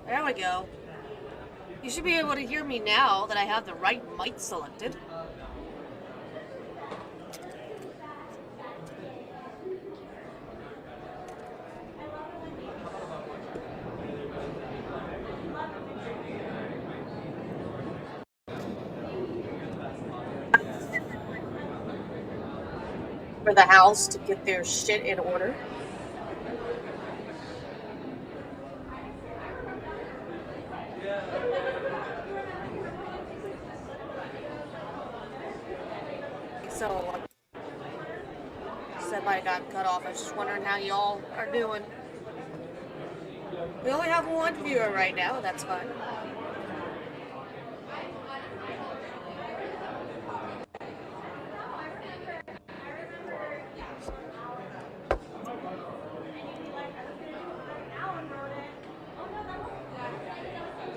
There we go. You should be able to hear me now that I have the right mic selected. For the house to get their shit in order. So, I got cut off. I was just wondering how y'all are doing. We only have one viewer right now. That's fine.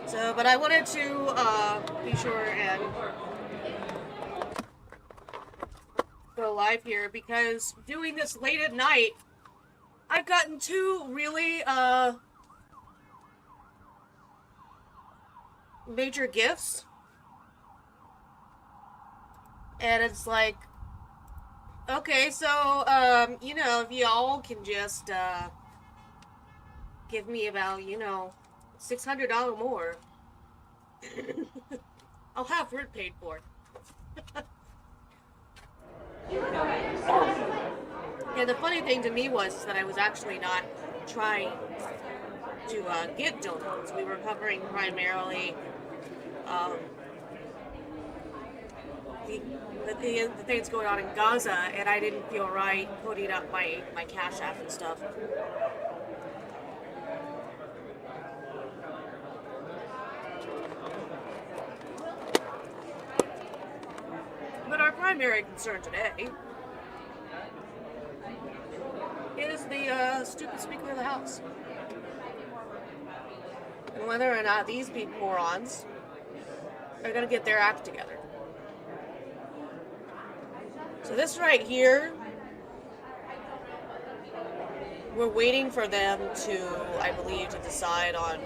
So, but I wanted to be sure and go live here because doing this late at night, I've gotten two really major gifts. And it's like, okay, so, you know, if y'all can just, give me about, you know, $600 more, I'll have rent paid for. And the funny thing to me was that I was actually not trying to get donations. We were covering primarily the things going on in Gaza, and I didn't feel right putting up my Cash App and stuff. But our primary concern today is the stupid Speaker of the House. And whether or not these morons are going to get their act together. So this right here, we're waiting for them to, I believe, to decide on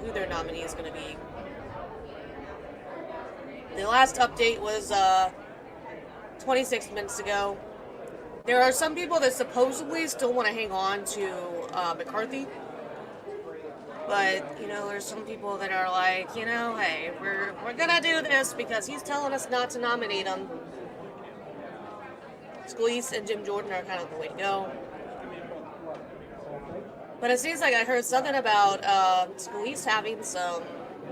who their nominee is going to be. The last update was 26 minutes ago. There are some people that supposedly still want to hang on to McCarthy. But, you know, there's some people that are like, you know, hey, we're gonna do this because he's telling us not to nominate him. Scalise and Jim Jordan are kind of the way to go. But it seems like I heard something about Scalise having some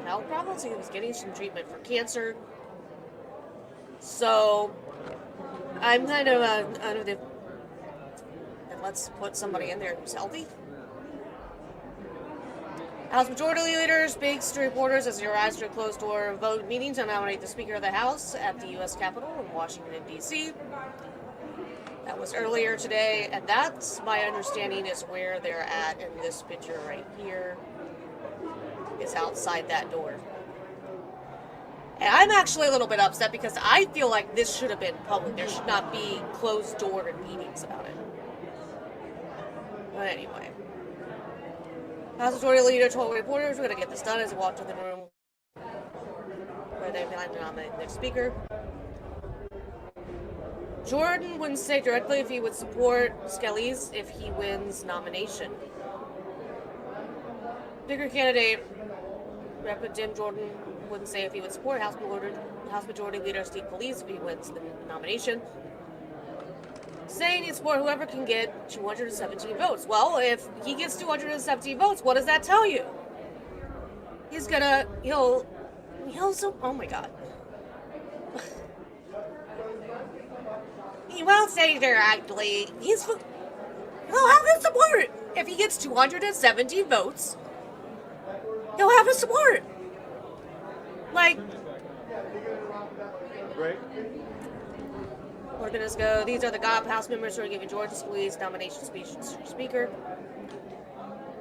health problems. He was getting some treatment for cancer. So, I'm kind of under the... let's put somebody in there who's healthy. House Majority Leader speaks to reporters as he arrives to a closed-door vote meeting to nominate the Speaker of the House at the U.S. Capitol in Washington, D.C. That was earlier today, and that's, my understanding, is where they're at in this picture right here. Is outside that door. And I'm actually a little bit upset because I feel like this should have been public. There should not be closed-door meetings about it. But anyway. House Majority Leader told reporters, we're going to get this done, as he walked to the room where they plan to nominate their speaker. Jordan wouldn't say directly if he would support Scalise if he wins nomination. Speaker candidate Rep. Jim Jordan wouldn't say if he would support House Majority Leader Steve Scalise if he wins the nomination, saying he'd support whoever can get 217 votes. Well, if he gets 217 votes, what does that tell you? He'll oh my god. He won't say directly. He'll have his support. If he gets 217 votes, he'll have his support. Like, we're gonna go. These are the GOP House members who are giving George Scalise nomination speech to Speaker.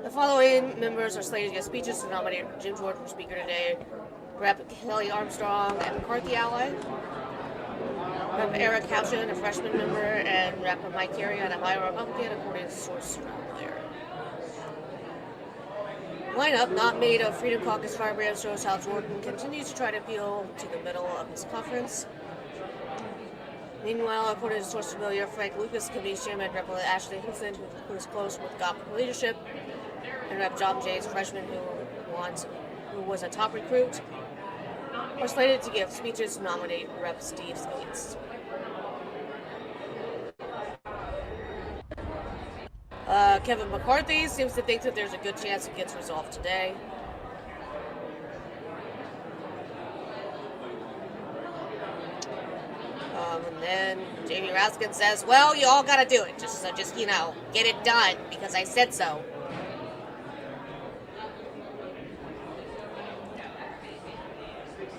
The following members are slated to give speeches to nominate Jim Jordan for Speaker today: Rep. Kelly Armstrong, a McCarthy ally; Rep. Eric Houchin, a freshman member; and Rep. Mike Carey, an Ohio Republican, according to sources around there. lineup, not made of Freedom Caucus firebrands, shows how Jordan continues to try to appeal to the middle of his conference. Meanwhile, according to source familiar, Frank Lucas, committee chairman, Rep. Ashley Hoofman, who is close with GOP leadership, and Rep. John Jays, freshman who was a top recruit, are slated to give speeches to nominate Rep. Steve Scalise. Kevin McCarthy seems to think that there's a good chance it gets resolved today. And then Jamie Raskin says, well, you all gotta do it. Just get it done because I said so.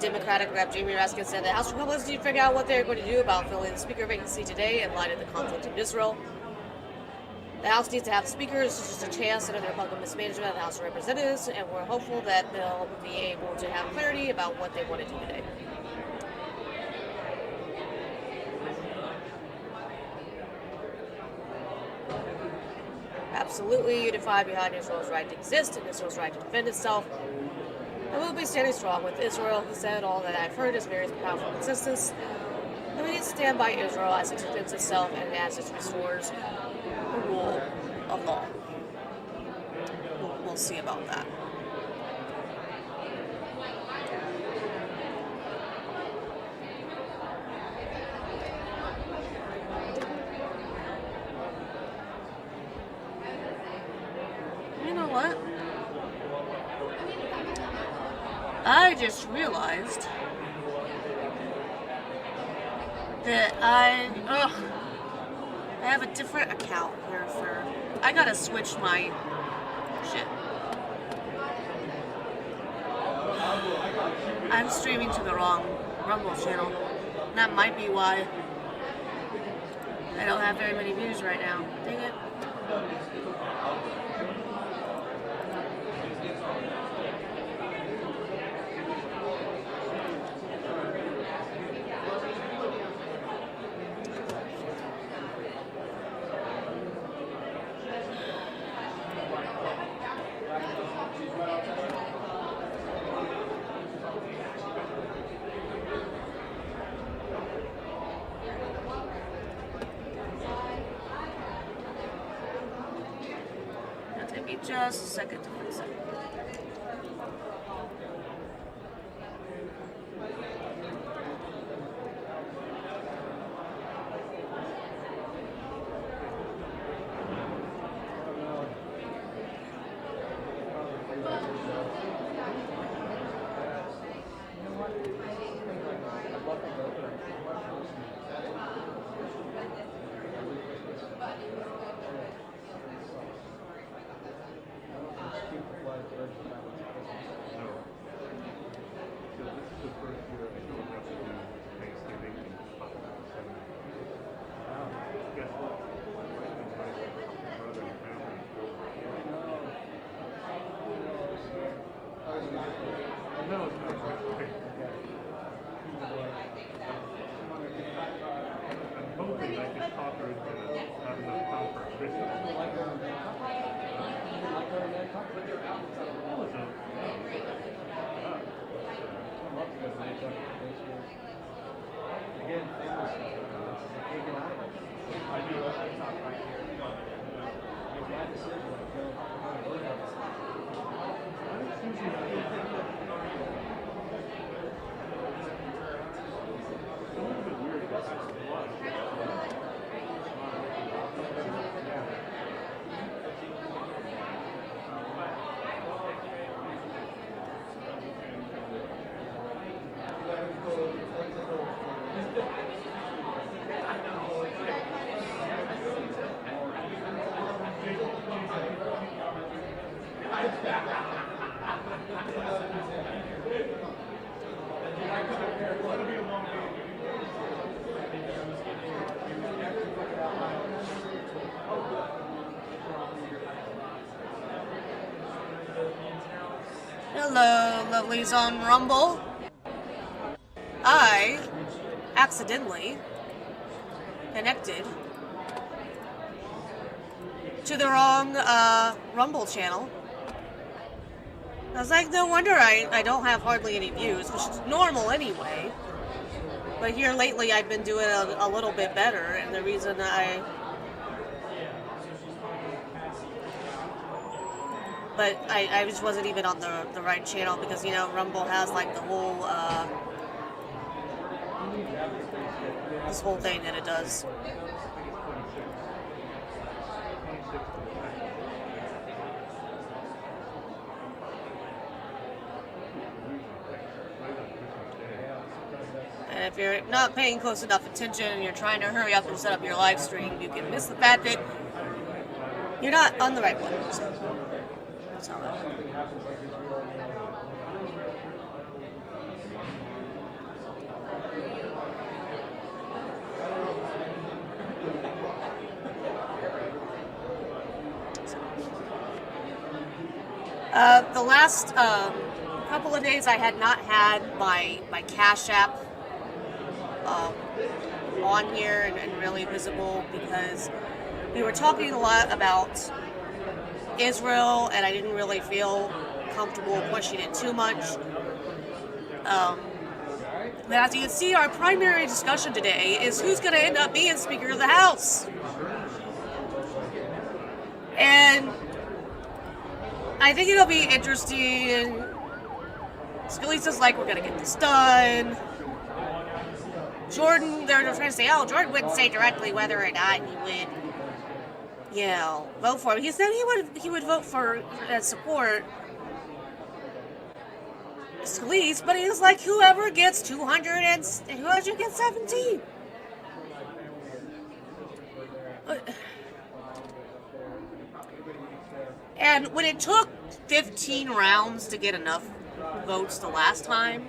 Democratic Rep. Jamie Raskin said the House Republicans need to figure out what they're going to do about filling the speaker vacancy today in light of the conflict in Israel. The House needs to have speakers. It's just a chance under the Republican mismanagement of the House of Representatives, and we're hopeful that they'll be able to have clarity about what they want to do today. Absolutely unified behind Israel's right to exist and Israel's right to defend itself. I will be standing strong with Israel, he said. All that I've heard is very powerful consensus. And we need to stand by Israel as it defends itself and as it restores the rule of law. We'll see about that. You know what? I just realized that I have a different account here for. I gotta switch my shit. I'm streaming to the wrong Rumble channel. That might be why I don't have very many views right now. Dang it. Just a second to fix it. Hello, lovelies on Rumble. I accidentally connected to the wrong Rumble channel. I was like, no wonder I don't have hardly any views, which is normal anyway. But here lately I've been doing a little bit better, and the reason I just wasn't even on the right channel because, you know, Rumble has like the whole, this whole thing that it does. And if you're not paying close enough attention and you're trying to hurry up and set up your live stream, you can miss the fact that you're not on the right one. So, that's all right. The last couple of days I had not had my Cash App on here and really visible because we were talking a lot about Israel and I didn't really feel comfortable pushing it too much. But as you can see, our primary discussion today is who's going to end up being Speaker of the House. And I think it'll be interesting. Scalise's like, we're going to get this done. Jordan, they're trying to say, oh, Jordan wouldn't say directly whether or not he would, you know, vote for him. He said he would vote for support Scalise, but he was like, whoever gets 200 and whoever gets 17. And when it took 15 rounds to get enough votes the last time,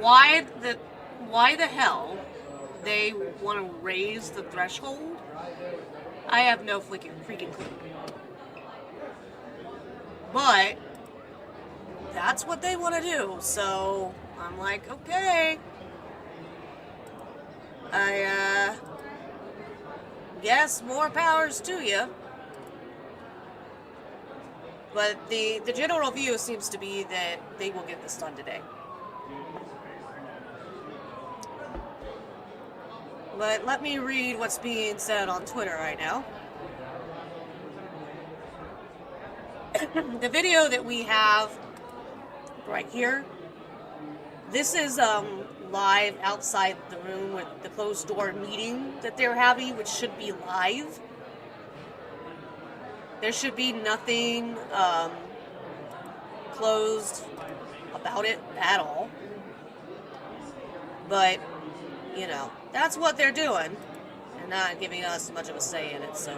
why the hell they want to raise the threshold? I have no freaking clue. But that's what they want to do. So I'm like, okay. I guess more powers to you. But the general view seems to be that they will get this done today. But let me read what's being said on Twitter right now. The video that we have right here, this is live outside the room with the closed door meeting that they're having, which should be live. There should be nothing closed about it at all. But, you know, that's what they're doing. And not giving us much of a say in it, so.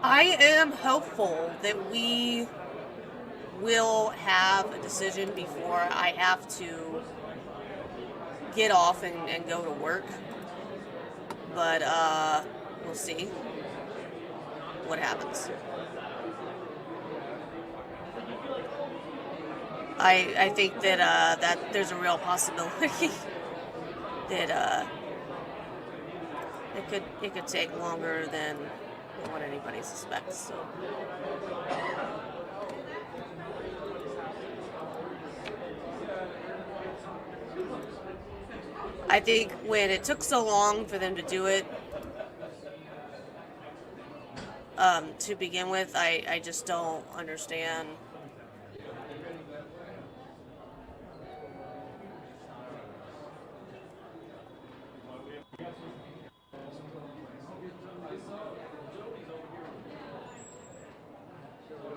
I am hopeful that we will have a decision before I have to get off and go to work. But we'll see what happens. I think that that there's a real possibility that it could take longer than what anybody suspects. So. I think when it took so long for them to do it, to begin with, I just don't understand.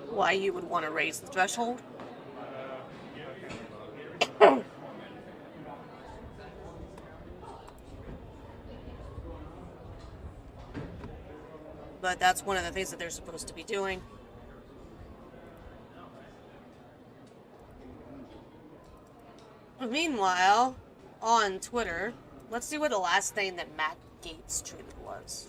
Why you would want to raise the threshold? But that's one of the things that they're supposed to be doing. Meanwhile, on Twitter, let's see what the last thing that Matt Gaetz tweeted was.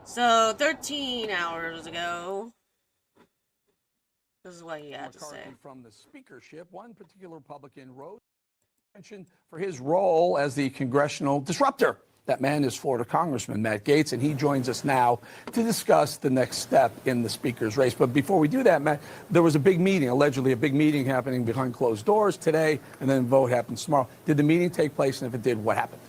So 13 hours ago, this is what he had to say. From the speakership, one particular Republican wrote for his role as the congressional disruptor. That man is Florida Congressman Matt Gaetz, and he joins us now to discuss the next step in the speaker's race. But before we do that, Matt, there was a big meeting, allegedly a big meeting happening behind closed doors today, and then vote happens tomorrow. Did the meeting take place, and if it did, what happened?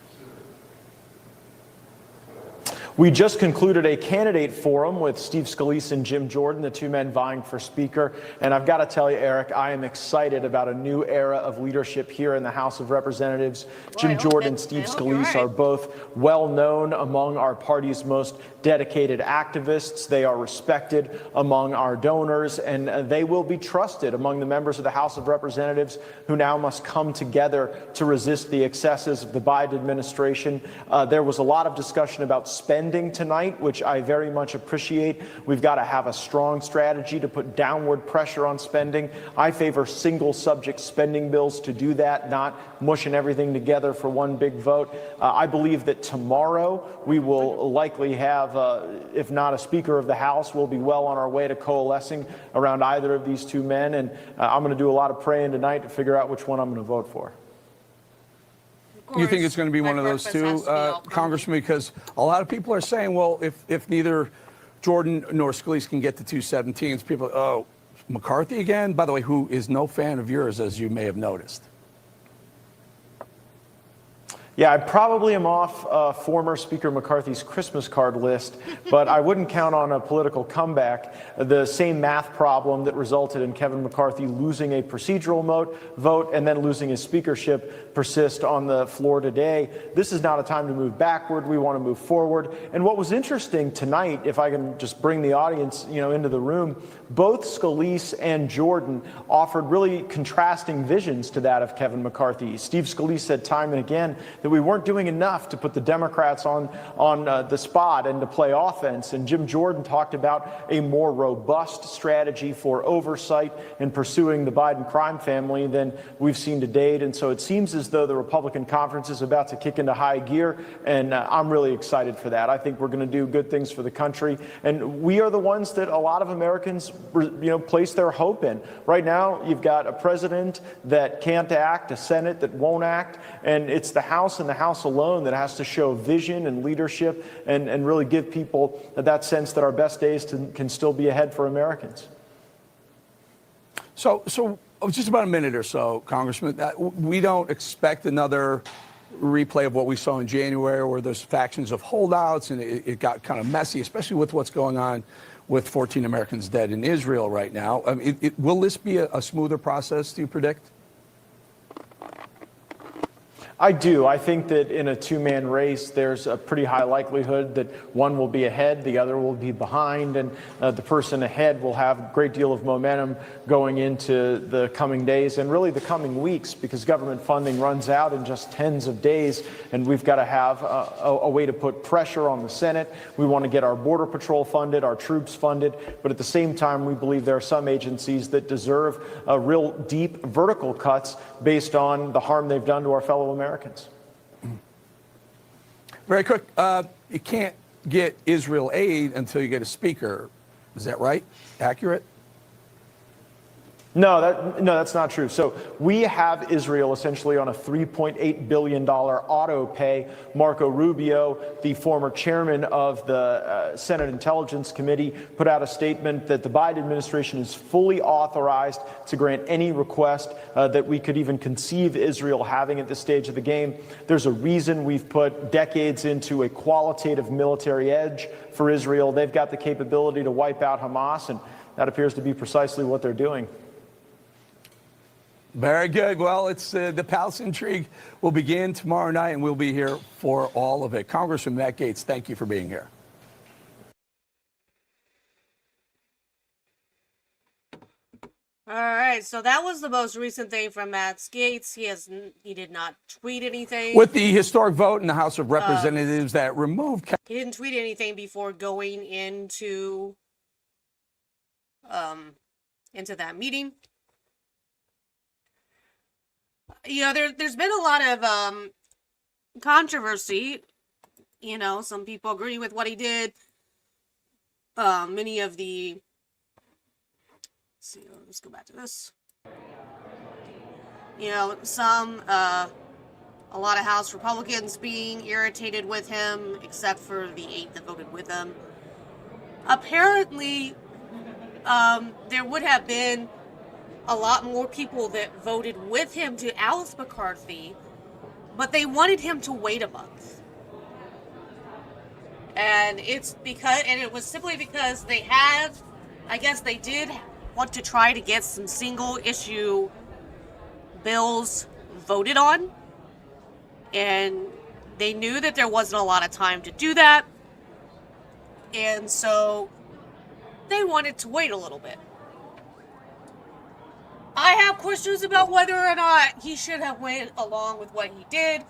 We just concluded a candidate forum with Steve Scalise and Jim Jordan, the two men vying for Speaker. And I've got to tell you, Eric, I am excited about a new era of leadership here in the House of Representatives. Jim Jordan and Steve Scalise are both well known among our party's most dedicated activists. They are respected among our donors, and they will be trusted among the members of the House of Representatives who now must come together to resist the excesses of the Biden administration. There was a lot of discussion about spending tonight, which I very much appreciate. We've got to have a strong strategy to put downward pressure on spending. I favor single subject spending bills to do that, not mushing everything together for one big vote. I believe that tomorrow we will likely have, if not a Speaker of the House, we'll be well on our way to coalescing around either of these two men. And I'm going to do a lot of praying tonight to figure out which one I'm going to vote for. You think it's going to be one of those two, Congressman? Because a lot of people are saying, well, if neither Jordan nor Scalise can get to 217s, people, oh, McCarthy again? By the way, who is no fan of yours, as you may have noticed. Yeah, I probably am off former Speaker McCarthy's Christmas card list, but I wouldn't count on a political comeback. The same math problem that resulted in Kevin McCarthy losing a procedural vote and then losing his speakership persists on the floor today. This is not a time to move backward. We want to move forward. And what was interesting tonight, if I can just bring the audience, into the room, both Scalise and Jordan offered really contrasting visions to that of Kevin McCarthy. Steve Scalise said time and again that we weren't doing enough to put the Democrats on the spot and to play offense. And Jim Jordan talked about a more robust strategy for oversight in pursuing the Biden crime family than we've seen to date. And so it seems as though the Republican conference is about to kick into high gear, and I'm really excited for that. I think we're going to do good things for the country, and we are the ones that a lot of Americans place their hope in. Right now, you've got a president that can't act, a Senate that won't act, and it's the House and the House alone that has to show vision and leadership and really give people that sense that our best days can still be ahead for Americans. So just about a minute or so, Congressman, we don't expect another replay of what we saw in January where there's factions of holdouts and it got kind of messy, especially with what's going on with 14 Americans dead in Israel right now. Will this be a smoother process, do you predict? I do. I think that in a two-man race, there's a pretty high likelihood that one will be ahead, the other will be behind, and the person ahead will have a great deal of momentum going into the coming days and really the coming weeks, because government funding runs out in just tens of days, and we've got to have a way to put pressure on the Senate. We want to get our Border Patrol funded, our troops funded, but at the same time, we believe there are some agencies that deserve real deep vertical cuts based on the harm they've done to our fellow Americans. Very quick, you can't get Israel aid until you get a speaker. Is that right? Accurate? No, that's not true. So we have Israel essentially on a $3.8 billion auto pay. Marco Rubio, the former chairman of the Senate Intelligence Committee, put out a statement that the Biden administration is fully authorized to grant any request that we could even conceive Israel having at this stage of the game. There's a reason we've put decades into a qualitative military edge for Israel. They've got the capability to wipe out Hamas, and that appears to be precisely what they're doing. Very good. Well, it's the Palace Intrigue will begin tomorrow night, and we'll be here for all of it. Congressman Matt Gaetz, thank you for being here. All right, so that was the most recent thing from Matt Gaetz. He did not tweet anything. With the historic vote in the House of Representatives that removed... He didn't tweet anything before going into that meeting. There's been a lot of controversy. Some people agree with what he did. many of the, let's see, let's go back to this. You know, a lot of House Republicans being irritated with him, except for the 8 that voted with him. Apparently, there would have been a lot more people that voted with him to oust McCarthy, but they wanted him to wait a month. And it was simply because they had, I guess they did want to try to get some single issue bills voted on. And they knew that there wasn't a lot of time to do that. And so they wanted to wait a little bit. I have questions about whether or not he should have went along with what he did.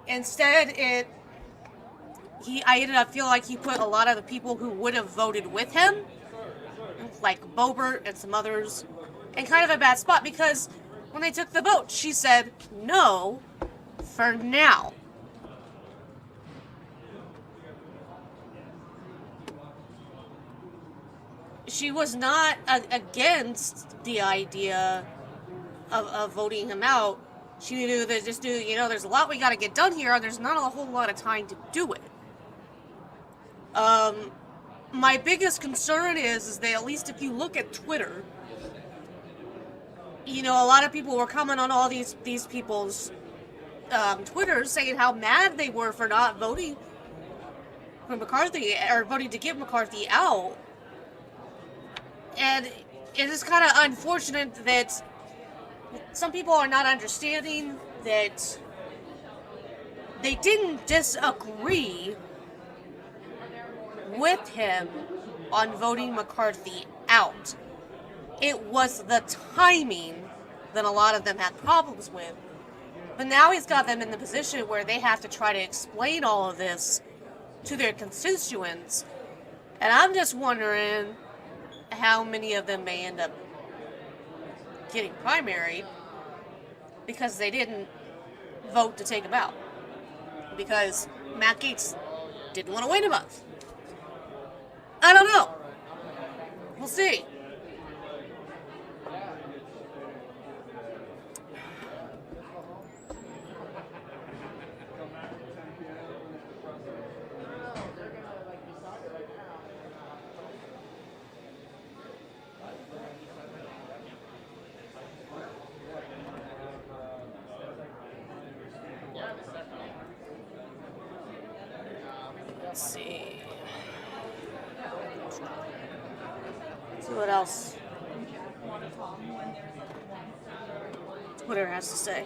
Instead, I ended up feeling like he put a lot of the people who would have voted with him, like Boebert and some others, in kind of a bad spot, because when they took the vote, she said no for now. She was not against the idea of voting him out. She knew that there's a lot we got to get done here, and there's not a whole lot of time to do it. My biggest concern is that, at least if you look at Twitter, a lot of people were commenting on all these people's Twitters saying how mad they were for not voting for McCarthy, or voting to get McCarthy out. And it is kind of unfortunate that some people are not understanding that they didn't disagree with him on voting McCarthy out. It was the timing that a lot of them had problems with. But now he's got them in the position where they have to try to explain all of this to their constituents. And I'm just wondering how many of them may end up getting primaried because they didn't vote to take him out. Because Matt Gaetz didn't want to wait a month. I don't know. We'll see. Let's see. See what else Twitter has to say.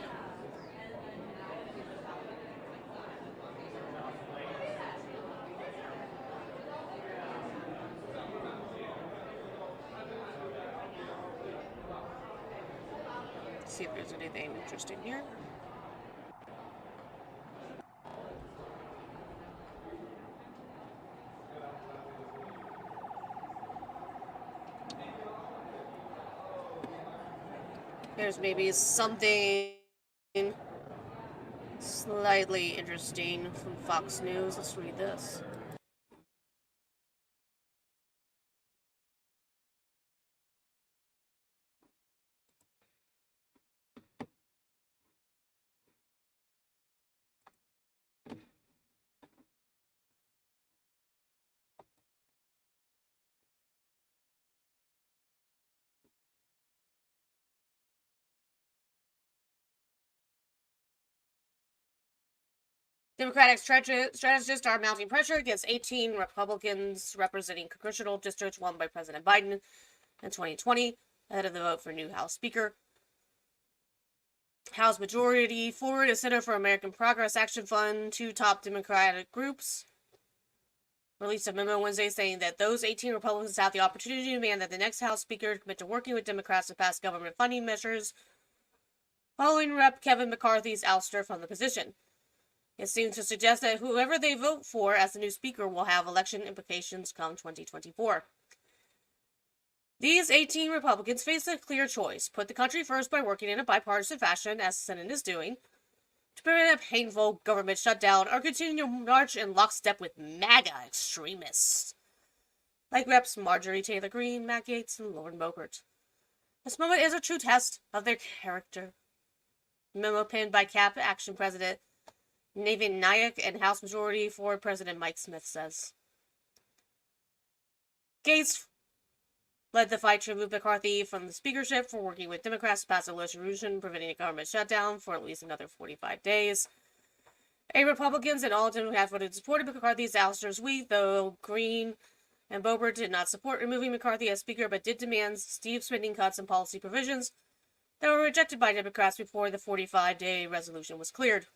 See if there's anything interesting here. There's maybe something slightly interesting from Fox News. Let's read this. Democratic strategists are mounting pressure against 18 Republicans representing congressional districts won by President Biden in 2020 ahead of the vote for new House Speaker. House Majority Forward, Center for American Progress Action Fund, 2 top Democratic groups, released a memo Wednesday saying that those 18 Republicans have the opportunity to demand that the next House Speaker commit to working with Democrats to pass government funding measures following Rep. Kevin McCarthy's ouster from the position. It seems to suggest that whoever they vote for as the new speaker will have election implications come 2024. These 18 Republicans face a clear choice: put the country first by working in a bipartisan fashion, as the Senate is doing, to prevent a painful government shutdown, or continue to march in lockstep with MAGA extremists. like Reps Marjorie Taylor Greene, Matt Gaetz, and Lauren Boebert. This moment is a true test of their character. Memo penned by CAP Action President Navin Nayak and House Majority Floor President Mike Smith says. Gaetz led the fight to remove McCarthy from the speakership for working with Democrats to pass a resolution preventing a government shutdown for at least another 45 days. Republicans and all Democrats voted supported McCarthy's ouster this week, though Greene and Boebert did not support removing McCarthy as Speaker, but did demand steep spending cuts and policy provisions that were rejected by Democrats before the 45-day resolution was cleared.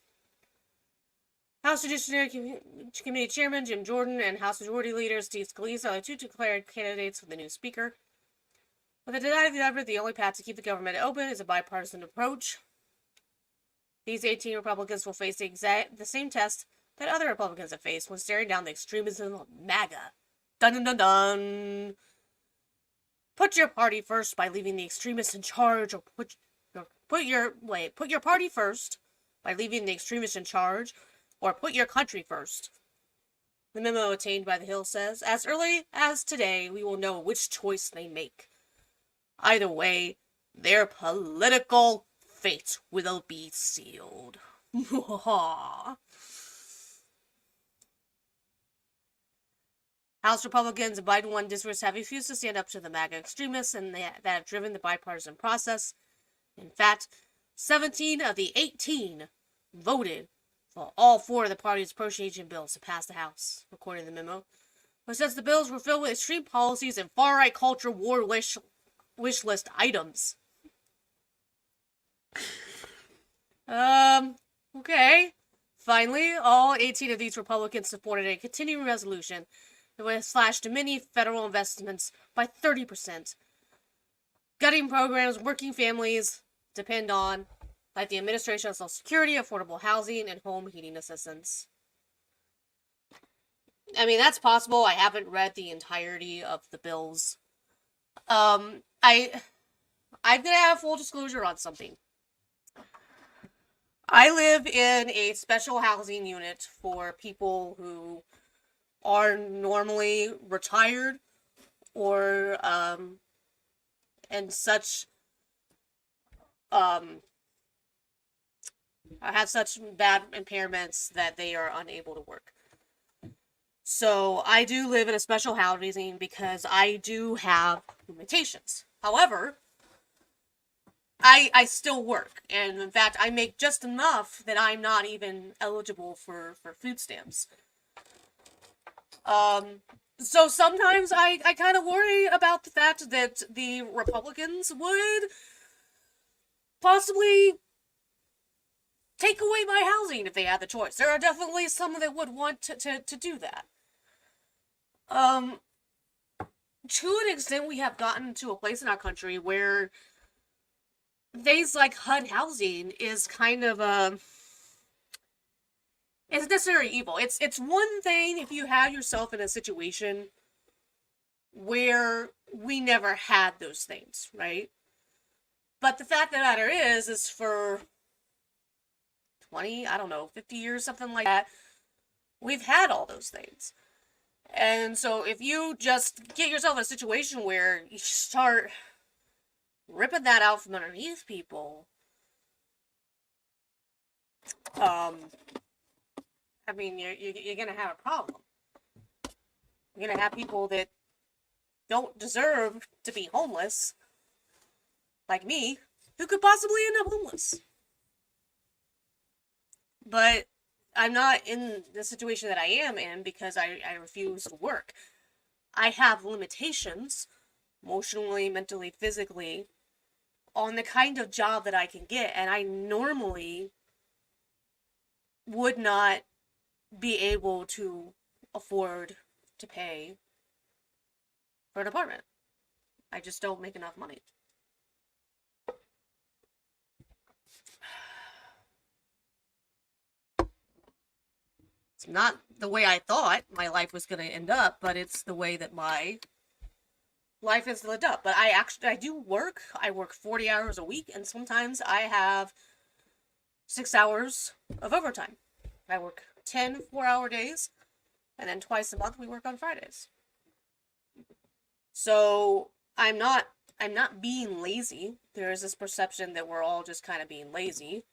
House Judiciary Committee Chairman Jim Jordan and House Majority Leader Steve Scalise are the two declared candidates for the new Speaker. With the denial of the effort, the only path to keep the government open is a bipartisan approach. These 18 Republicans will face the same test that other Republicans have faced when staring down the extremism of MAGA. Dun dun dun dun. Put your party first by leaving the extremists in charge, or put your party first by leaving the extremists in charge, or put your country first. The memo obtained by the Hill says, as early as today, we will know which choice they make. Either way, their political fate will be sealed. House Republicans and Biden won districts have refused to stand up to the MAGA extremists and that have driven the bipartisan process. In fact, 17 of the 18 voted for all 4 of the party's appropriation bills to pass the House, according to the memo, which says the bills were filled with extreme policies and far-right culture war wish list items. Okay. Finally, all 18 of these Republicans supported a continuing resolution that would slash many federal investments by 30%, gutting programs working families depend on, like the administration of Social Security, affordable housing, and home heating assistance. I mean, that's possible. I haven't read the entirety of the bills. I'm gonna have full disclosure on something. I live in a special housing unit for people who are normally retired or and such have such bad impairments that they are unable to work. So I do live in a special housing because I do have limitations. However, I still work, and in fact, I make just enough that I'm not even eligible for food stamps. So sometimes I kind of worry about the fact that the Republicans would possibly take away my housing if they had the choice. There are definitely some that would want to do that. To an extent, we have gotten to a place in our country where things like HUD housing is kind of it's necessary evil. It's one thing if you have yourself in a situation where we never had those things, right? But the fact of the matter is for 20, 50 years, something like that, we've had all those things. And so if you just get yourself in a situation where you start ripping that out from underneath people, I mean, you're gonna have a problem. You're gonna have people that don't deserve to be homeless, like me, who could possibly end up homeless. But I'm not in the situation that I am in because I refuse to work. I have limitations, emotionally, mentally, physically, on the kind of job that I can get, and I normally would not be able to afford to pay for an apartment. I just don't make enough money. It's not the way I thought my life was going to end up, but it's the way that my life is lived up. But I do work. I work 40 hours a week, and sometimes I have 6 hours of overtime. I work 10 4-hour days, and then twice a month we work on Fridays. So I'm not being lazy. There is this perception that we're all just kind of being lazy.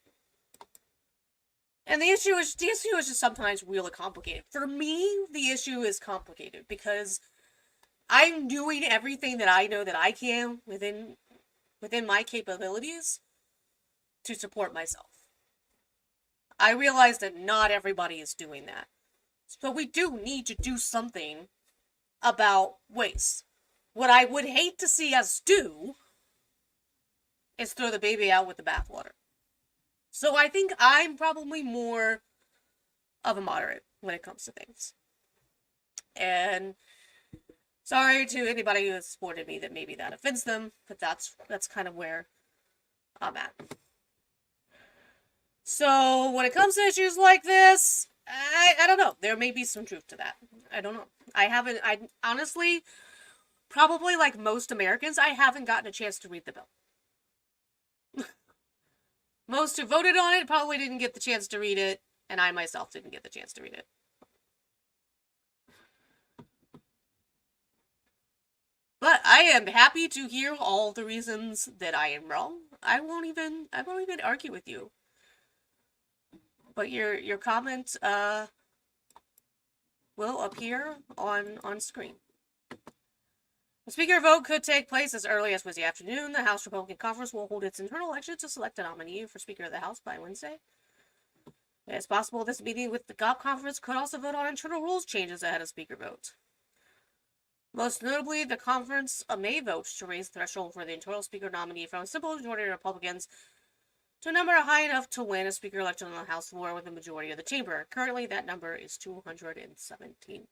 And the issue is just sometimes really complicated. For me, the issue is complicated because I'm doing everything that I know that I can within my capabilities to support myself. I realize that not everybody is doing that. So we do need to do something about waste. What I would hate to see us do is throw the baby out with the bathwater. So I think I'm probably more of a moderate when it comes to things. And sorry to anybody who has supported me that maybe that offends them, but that's kind of where I'm at. So when it comes to issues like this, I don't know. There may be some truth to that. I don't know. I honestly, probably like most Americans, I haven't gotten a chance to read the bill. Most who voted on it probably didn't get the chance to read it, and I myself didn't get the chance to read it. But I am happy to hear all the reasons that I am wrong. I won't even argue with you. But your comment will appear on screen. The Speaker vote could take place as early as Wednesday afternoon. The House Republican Conference will hold its internal election to select a nominee for Speaker of the House by Wednesday. It's possible this meeting with the GOP conference could also vote on internal rules changes ahead of Speaker vote. Most notably, the conference may vote to raise the threshold for the internal Speaker nominee from a simple majority of Republicans to a number high enough to win a Speaker election on the House floor with a majority of the chamber. Currently, that number is 217.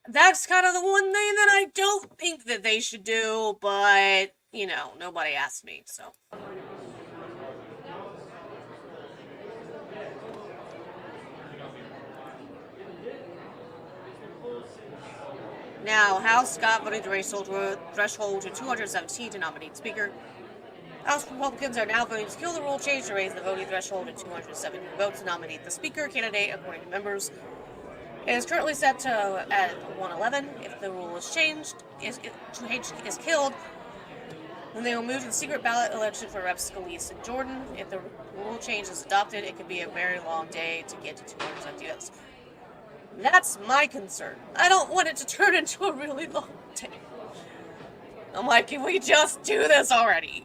That's kind of the one thing that I don't think that they should do, but, you know, nobody asked me, so. Now, House got voting to raise the threshold to 217 to nominate Speaker. House Republicans are now voting to kill the rule change to raise the voting threshold to 270 votes to nominate the Speaker candidate, according to members. It is currently set to at 111. If the rule is changed, is killed, then they will move to the secret ballot election for Reps Scalise and Jordan. If the rule change is adopted, it could be a very long day to get to 270 votes. That's my concern. I don't want it to turn into a really long day. I'm like, can we just do this already?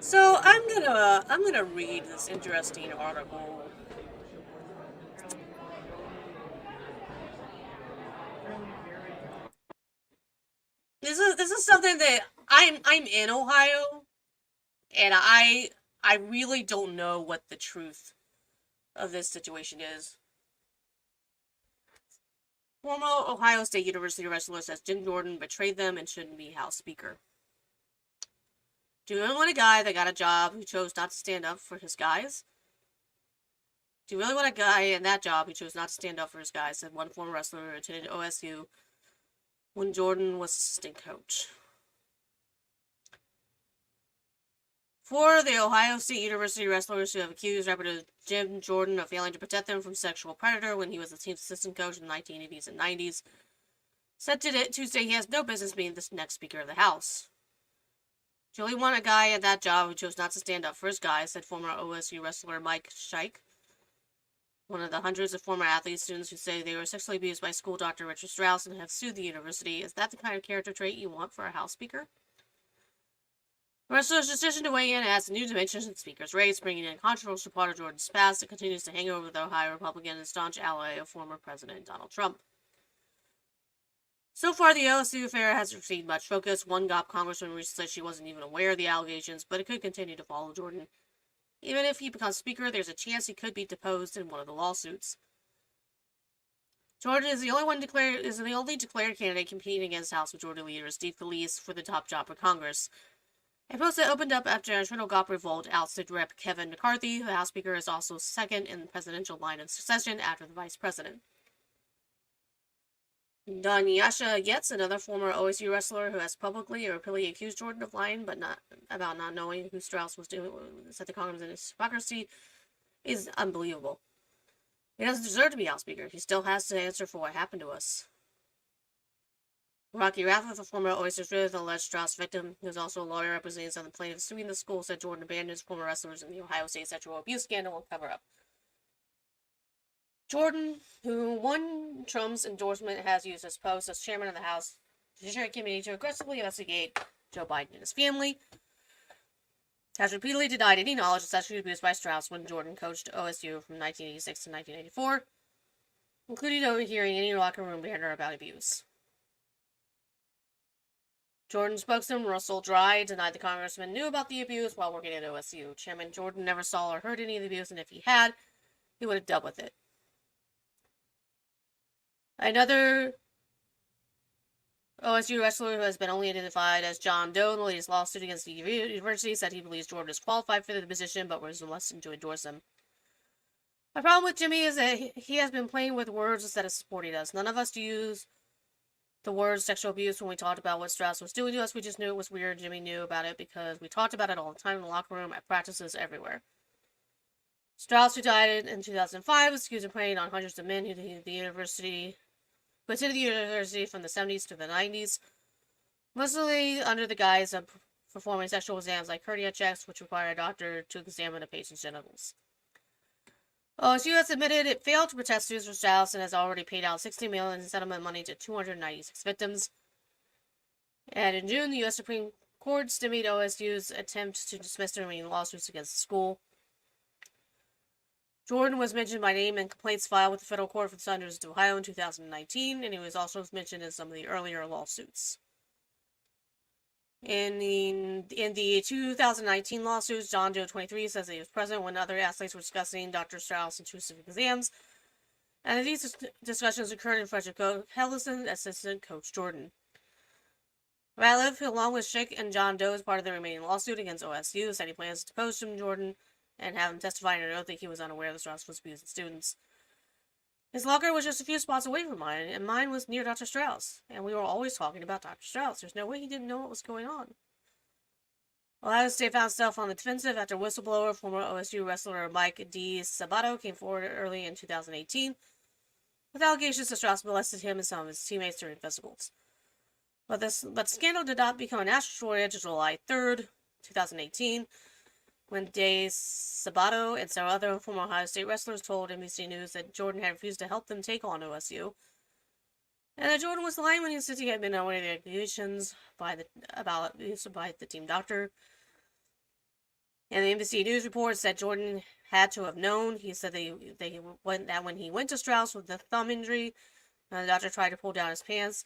So I'm gonna read this interesting article. This is something that I'm in Ohio, and I really don't know what the truth of this situation is. Former Ohio State University wrestler says Jim Jordan betrayed them and shouldn't be House Speaker. Do you really want a guy that got a job who chose not to stand up for his guys? Do you really want a guy in that job who chose not to stand up for his guys, said one former wrestler who attended OSU when Jordan was assistant coach. For the Ohio State University wrestlers who have accused Representative Jim Jordan of failing to protect them from sexual predator when he was the team's assistant coach in the 1980s and 90s, said Tuesday he has no business being the next Speaker of the House. Do you really want a guy at that job who chose not to stand up for his guys, said former OSU wrestler Mike Scheich, one of the hundreds of former athlete students who say they were sexually abused by school doctor Richard Strauss and have sued the university. Is that the kind of character trait you want for a House Speaker? The wrestler's decision to weigh in adds a new dimension to the Speaker's race, bringing in controversial supporter Jordan Spass that continues to hang over the Ohio Republican and staunch ally of former President Donald Trump. So far, the LSU affair has received much focus. One GOP congressman recently said she wasn't even aware of the allegations, but it could continue to follow Jordan. Even if he becomes speaker, there's a chance he could be deposed in one of the lawsuits. Jordan is the only declared candidate competing against House Majority Leader Steve Scalise for the top job for Congress. A post that opened up after a internal GOP revolt ousted Rep. Kevin McCarthy. The House Speaker is also second in the presidential line of succession after the Vice President. Dunyasha Yetz, another former OSU wrestler who has publicly or openly accused Jordan of lying, but not knowing who Strauss was doing, said the Congress in his hypocrisy, is unbelievable. He doesn't deserve to be House Speaker. He still has to answer for what happened to us. Rocky Rathfuss, a former Oyster Smith, alleged Strauss victim, who is also a lawyer representing some of the plaintiffs suing the school, said Jordan abandoned his former wrestlers in the Ohio State sexual abuse scandal and cover-up. Jordan, who won Trump's endorsement, has used his post as chairman of the House Judiciary Committee to aggressively investigate Joe Biden and his family, has repeatedly denied any knowledge of sexual abuse by Strauss when Jordan coached OSU from 1986 to 1984, including overhearing any locker room banter about abuse. Jordan's spokesman, Russell Dry, denied the congressman knew about the abuse while working at OSU. Chairman Jordan never saw or heard any of the abuse, and if he had, he would have dealt with it. Another OSU wrestler who has been only identified as John Doe in the latest lawsuit against the university said he believes Jordan is qualified for the position, but was reluctant to endorse him. My problem with Jimmy is that he has been playing with words instead of supporting us. None of us use the word sexual abuse when we talked about what Strauss was doing to us. We just knew it was weird. Jimmy knew about it because we talked about it all the time in the locker room, at practices, everywhere. Strauss, who died in 2005, was accused of preying on hundreds of men who attended the university from the 70s to the 90s, mostly under the guise of performing sexual exams like hernia checks, which require a doctor to examine a patient's genitals. OSU has admitted it failed to protect students from Strauss and has already paid out $60 million in settlement money to 296 victims. And in June, the U.S. Supreme Court stymied OSU's attempt to dismiss the remaining lawsuits against the school. Jordan was mentioned by name in complaints filed with the federal court for the Southern District of Ohio in 2019, and he was also mentioned in some of the earlier lawsuits. In the 2019 lawsuits, John Doe 23 says that he was present when other athletes were discussing Dr. Strauss' intrusive exams, and these discussions occurred in front of Coach Hellison, assistant Coach Jordan. Ratliff, along with Schick and John Doe, as part of the remaining lawsuit against OSU, said he plans to depose Jim Jordan and have him testify under oath that he was unaware that Strauss was abusing students. His locker was just a few spots away from mine, and mine was near Dr. Strauss, and we were always talking about Dr. Strauss. There's no way he didn't know what was going on. Ohio State found itself on the defensive after whistleblower, former OSU wrestler Mike D. Sabato came forward early in 2018 with allegations that Strauss molested him and some of his teammates during physicals. But the scandal did not become a national story until July 3rd, 2018, when Day Sabato and several other former Ohio State wrestlers told NBC News that Jordan had refused to help them take on OSU, and that Jordan was lying when he said he had been unaware of the accusations about abuse by the team doctor. And the NBC News reports that Jordan had to have known. He said that when he went to Strauss with the thumb injury, the doctor tried to pull down his pants.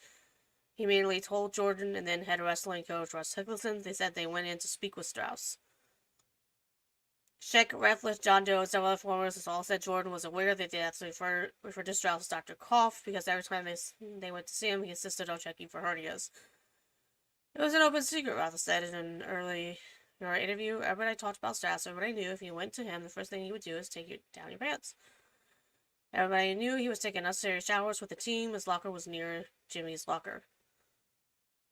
He immediately told Jordan and then head wrestling coach Russ Hickelson. They said they went in to speak with Strauss. Sheck, Ratliff, John Doe, and several other formers all said Jordan was aware that they actually referred to Strauss as Dr. Koff because every time they went to see him, he insisted on checking for hernias. It was an open secret, Ratliff said in an early interview. Everybody talked about Strauss. Everybody knew if you went to him, the first thing he would do is take down your pants. Everybody knew he was taking unnecessary showers with the team. His locker was near Jimmy's locker.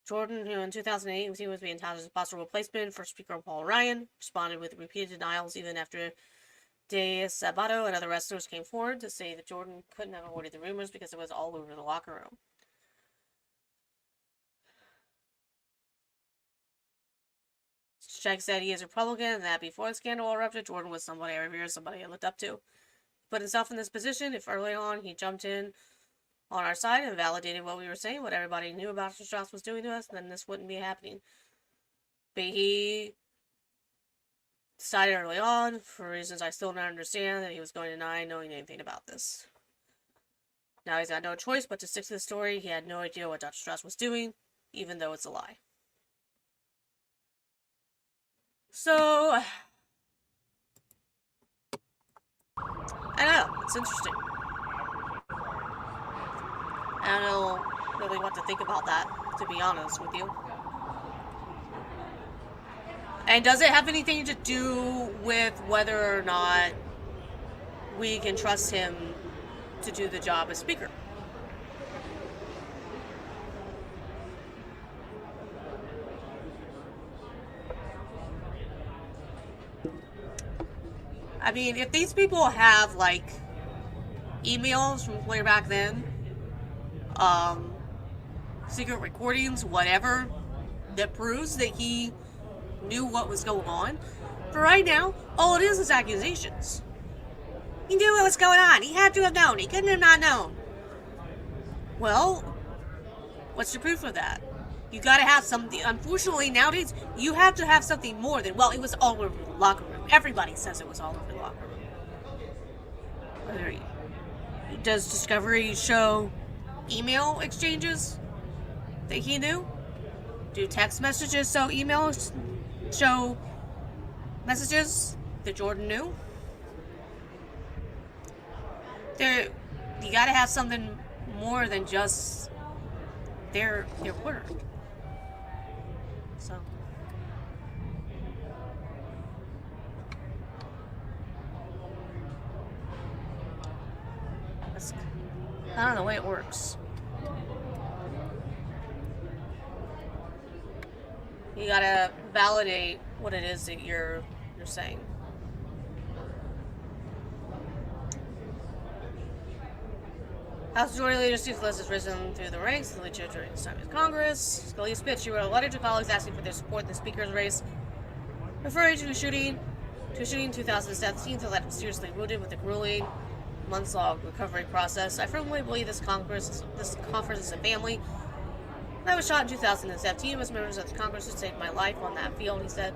Jordan, who in 2008 was being touted as a possible replacement for Speaker Paul Ryan, responded with repeated denials even after De Sabato and other wrestlers came forward to say that Jordan couldn't have avoided the rumors because it was all over the locker room. Sheck said he is Republican and that before the scandal erupted, Jordan was somebody I revered, somebody I looked up to. He put himself in this position if early on he jumped in on our side and validated what we were saying, what everybody knew about what Strauss was doing to us, then this wouldn't be happening. But he decided early on, for reasons I still don't understand, that he was going to deny knowing anything about this. Now he's got no choice but to stick to the story. He had no idea what Dr. Strauss was doing, even though it's a lie. So, I don't know. It's interesting. I don't know really what to think about that, to be honest with you. And does it have anything to do with whether or not we can trust him to do the job as Speaker? I mean, if these people have, like, emails from way back then, secret recordings, whatever, that proves that he knew what was going on, for right now, all it is accusations. He knew what was going on. He had to have known. He couldn't have not known. Well, what's the proof of that? You gotta have something. Unfortunately, nowadays, you have to have something more than, well, it was all over the locker room. Everybody says it was all over the locker room. Does Discovery show email exchanges that he knew? Do text messages show messages that Jordan knew? You gotta have something more than just their word. So that's, I don't know the way it works. You gotta validate what it is that you're saying. House Majority Leader Steve Scalise has risen through the ranks of the leadership during his time in Congress. Scalise pitched, he wrote a letter to colleagues asking for their support in the Speaker's race, referring to a shooting in 2017 that left him seriously wounded with a grueling, months-long recovery process. I firmly believe this conference is a family. I was shot in 2017 as members of the Congress who saved my life on that field, he said.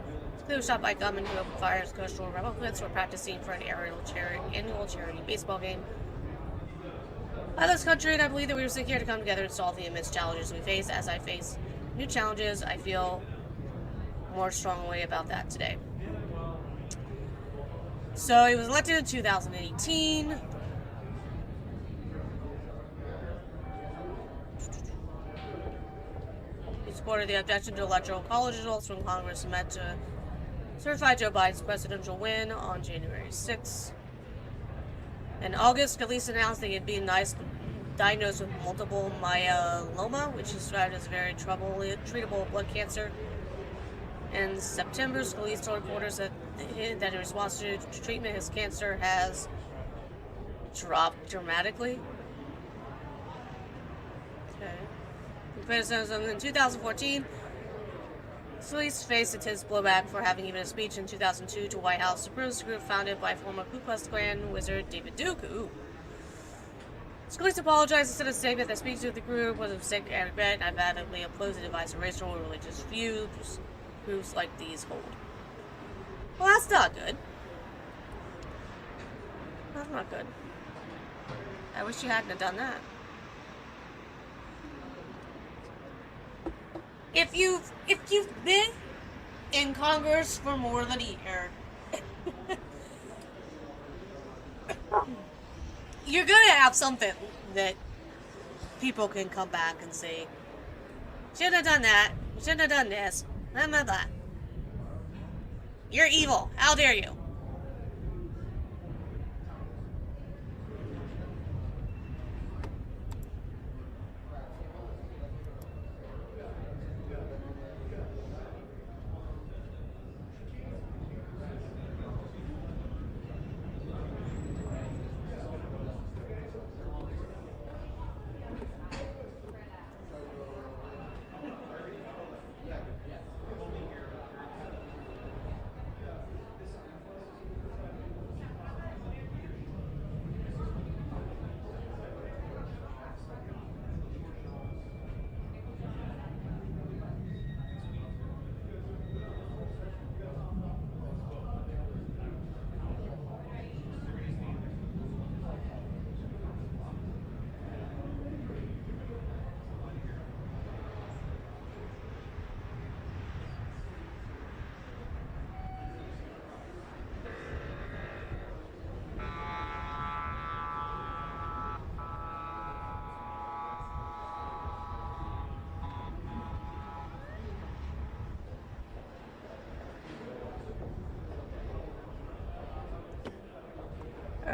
Scalise was shot by a gunman who opened fire as Coastal Republicans were practicing for an annual charity baseball game. I love this country, and I believe that we were sitting here to come together and solve the immense challenges we face. As I face new challenges, I feel more strongly about that today. So he was elected in 2018. He supported the objection to electoral college results from Congress and met to certify Joe Biden's presidential win on January 6th. In August, Scalise announced that he had been diagnosed with multiple myeloma, which he described as a very treatable blood cancer. In September, Scalise told reporters that in response to treatment, his cancer has dropped dramatically. Okay. Criticism in 2014. Scalise faced intense blowback for having given a speech in 2002 to White House supremacist group founded by former Ku Klux Klan wizard David Duke. Scalise apologized and said in a statement that speaking to the group was a mistake and regret, and I badly opposed the device of racial or religious views groups like these hold. Well, that's not good. That's not good. I wish you hadn't have done that. If you've been in Congress for more than a year, you're gonna have something that people can come back and say, shouldn't have done that, shouldn't have done this, blah blah blah. You're evil. How dare you?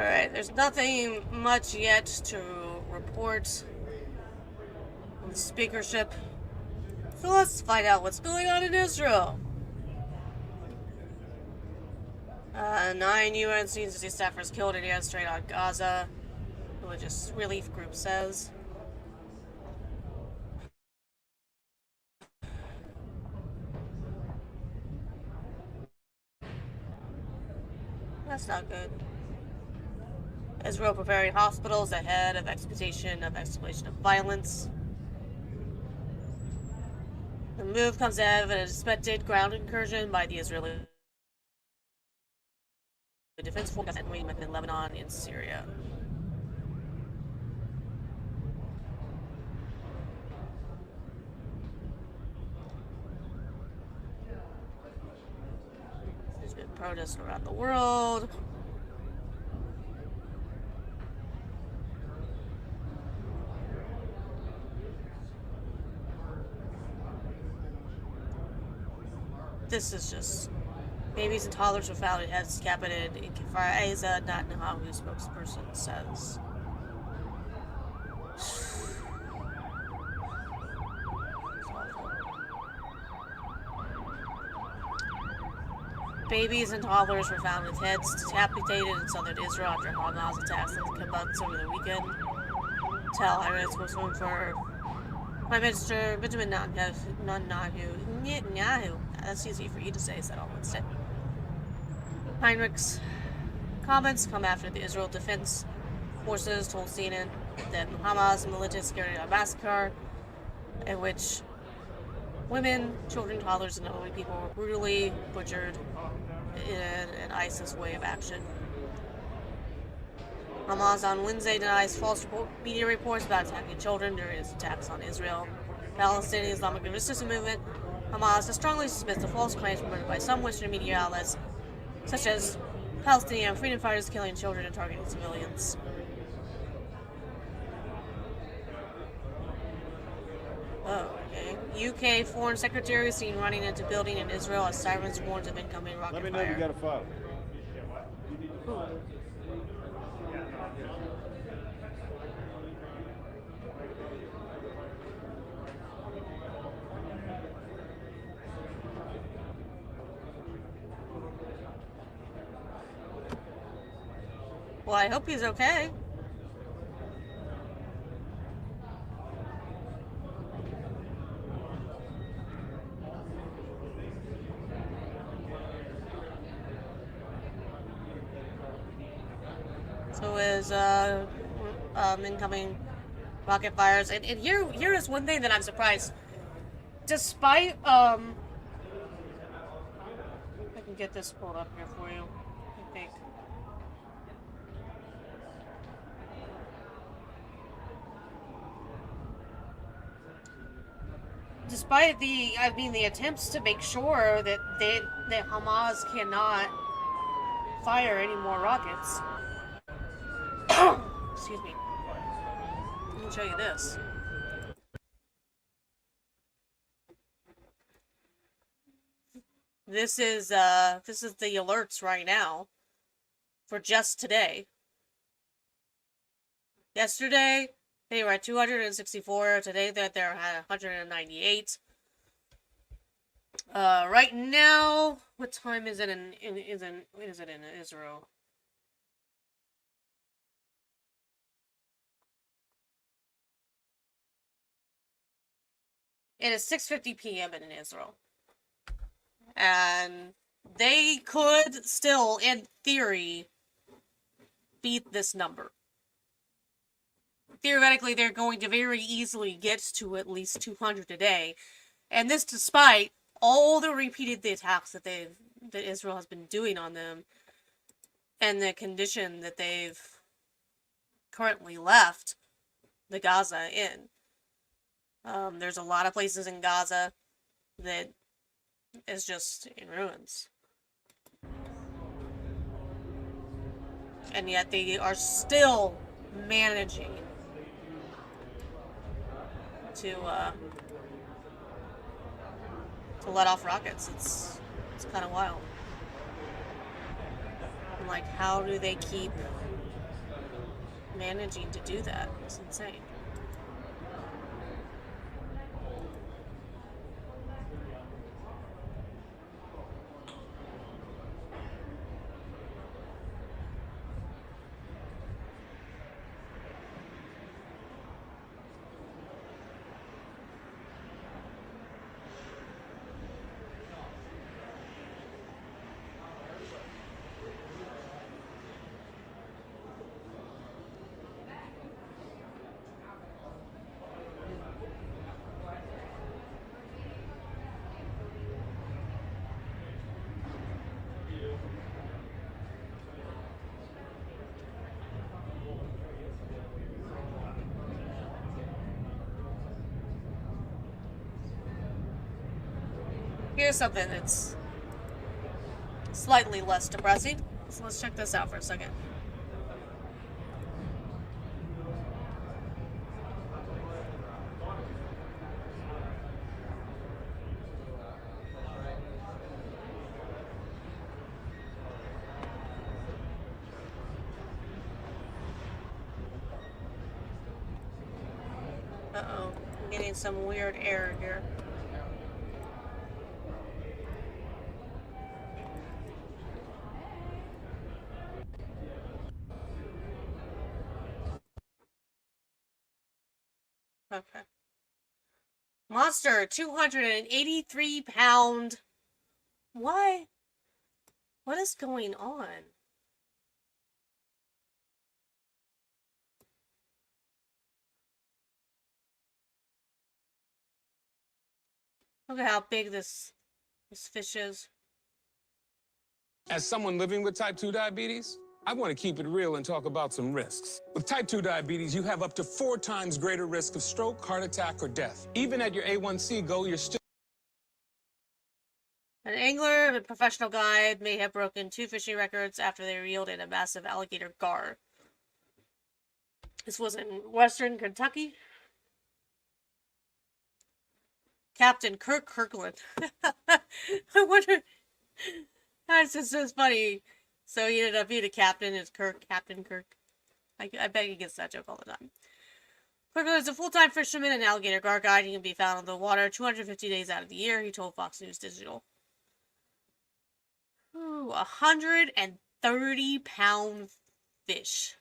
Alright, there's nothing much yet to report on the speakership. So let's find out what's going on in Israel. 9 UN agency staffers killed in airstrike on Gaza, the religious relief group says. That's not good. Israel preparing hospitals ahead of expectation of escalation of violence. The move comes ahead of an expected ground incursion by the Israeli Defense Force in Lebanon and Syria. There's been protests around the world. This is just babies and toddlers were found and heads decapitated in Kfar Aza, Netanyahu spokesperson says. Babies and toddlers were found with heads decapitated in southern Israel after Hamas attacks in the kibbutz over the weekend. Tel Aviv spokesman for Prime Minister Benjamin Netanyahu. That's easy for you to say, said on Wednesday. Heinrich's comments come after the Israel Defense Forces told CNN that Hamas militants carried out a massacre in which women, children, toddlers, and elderly people were brutally butchered in an ISIS way of action. Hamas on Wednesday denies false media reports about attacking children during its attacks on Israel. Palestinian Islamic Resistance Movement, Hamas has strongly dismissed the false claims reported by some Western media outlets, such as Palestinian freedom fighters killing children and targeting civilians. Oh, okay. UK Foreign Secretary seen running into building in Israel as sirens warns of incoming rocket fire. Let me know you got a file. Well, I hope he's okay. So is incoming rocket fires, and here is one thing that I'm surprised. Despite I can get this pulled up here for you, I think. Despite the attempts to make sure that Hamas cannot fire any more rockets. Excuse me. Let me show you this. This is the alerts right now for just today. Yesterday they were at 264. Today they're at 198. Right now, what time is it in Israel? It is 6:50 p.m. in Israel. And they could still, in theory, beat this number. Theoretically, they're going to very easily get to at least 200 a day. And this despite all the repeated attacks that Israel has been doing on them and the condition that they've currently left the Gaza in. There's a lot of places in Gaza that is just in ruins. And yet they are still managing to let off rockets. It's kind of wild. I'm like, how do they keep managing to do that. It's insane. Here's something that's slightly less depressing. So let's check this out for a second. Uh-oh, I'm getting some weird error here. Okay. Monster, 283 pound. Why? What is going on? Look at how big this fish is. As someone living with type 2 diabetes, I want to keep it real and talk about some risks. With type 2 diabetes, you have up to 4 times greater risk of stroke, heart attack, or death. Even at your A1C goal, you're still... An angler, a professional guide, may have broken 2 fishing records after they reeled in a massive alligator gar. This was in western Kentucky. Captain Kirk Kirkland. I wonder... That's just funny. So he ended up being a captain. It's Kirk, Captain Kirk. I bet he gets that joke all the time. Kirkland is a full-time fisherman and alligator gar guide. He can be found on the water 250 days out of the year, he told Fox News Digital. Ooh, 130-pound fish.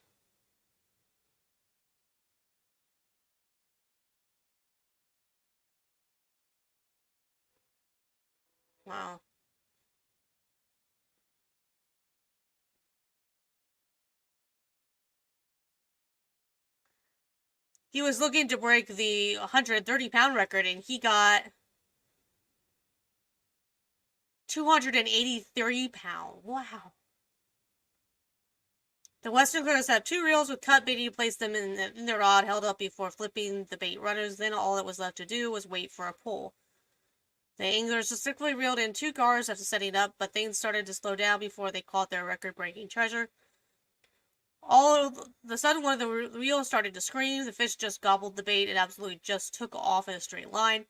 Wow. He was looking to break the 130-pound record, and he got 283 pounds. Wow. The Western Clearers have 2 reels with cut bait. He placed them in the rod, held up before flipping the bait runners. Then all that was left to do was wait for a pull. The anglers successfully reeled in 2 gars after setting up, but things started to slow down before they caught their record-breaking treasure. All of the sudden, one of the reels started to scream. The fish just gobbled the bait and absolutely just took off in a straight line.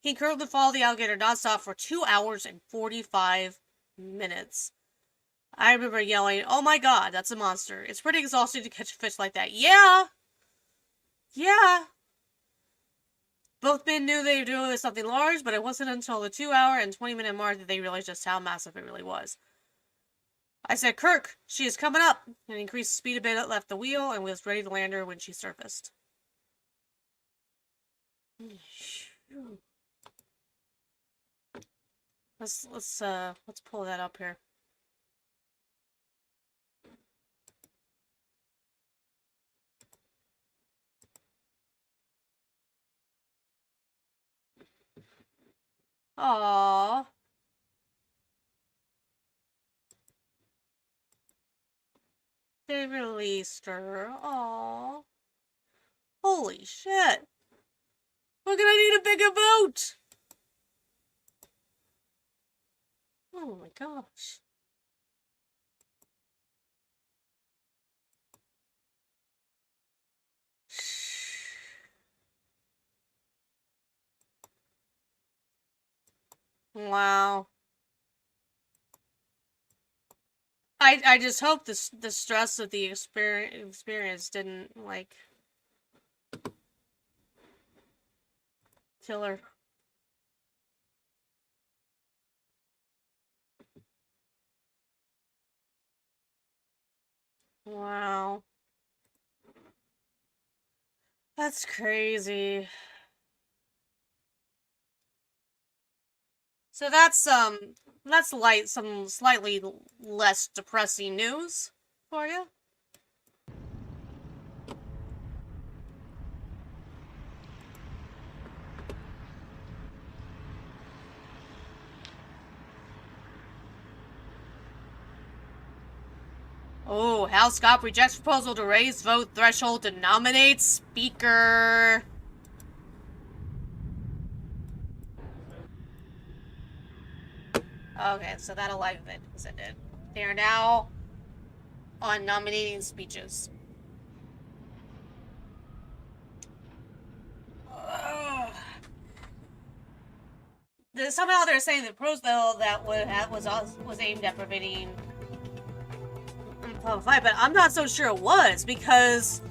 He curled and followed the alligator nonstop for 2 hours and 45 minutes. I remember yelling, "Oh my god, that's a monster. It's pretty exhausting to catch a fish like that." Yeah! Yeah! Both men knew they were doing something large, but it wasn't until the 2-hour and 20-minute mark that they realized just how massive it really was. I said, "Kirk, she is coming up," and increased the speed a bit, left the wheel, and was ready to land her when she surfaced. Let's pull that up here. Aww. They released her. Aww. Holy shit. We're gonna need a bigger boat. Oh my gosh. Wow. I just hope the stress of the experience didn't like kill her. Wow. That's crazy. So that's some slightly less depressing news for you. Oh, House Scott rejects proposal to raise vote threshold to nominate Speaker. Okay, so that alignment was ended. They are now on nominating speeches. Somehow they're saying the proposal that was aimed at preventing fight, but I'm not so sure it was, because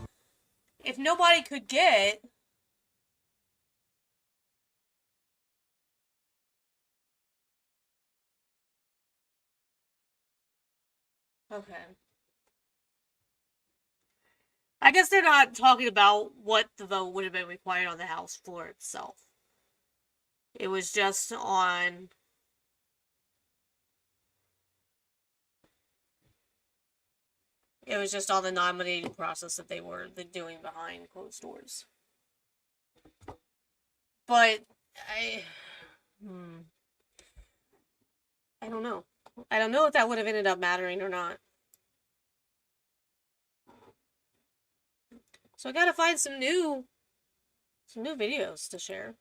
if nobody could get okay. I guess they're not talking about what the vote would have been required on the House floor itself. It was just on the nominating process that they were doing behind closed doors. But I don't know. I don't know if that would have ended up mattering or not. So I gotta find some new videos to share.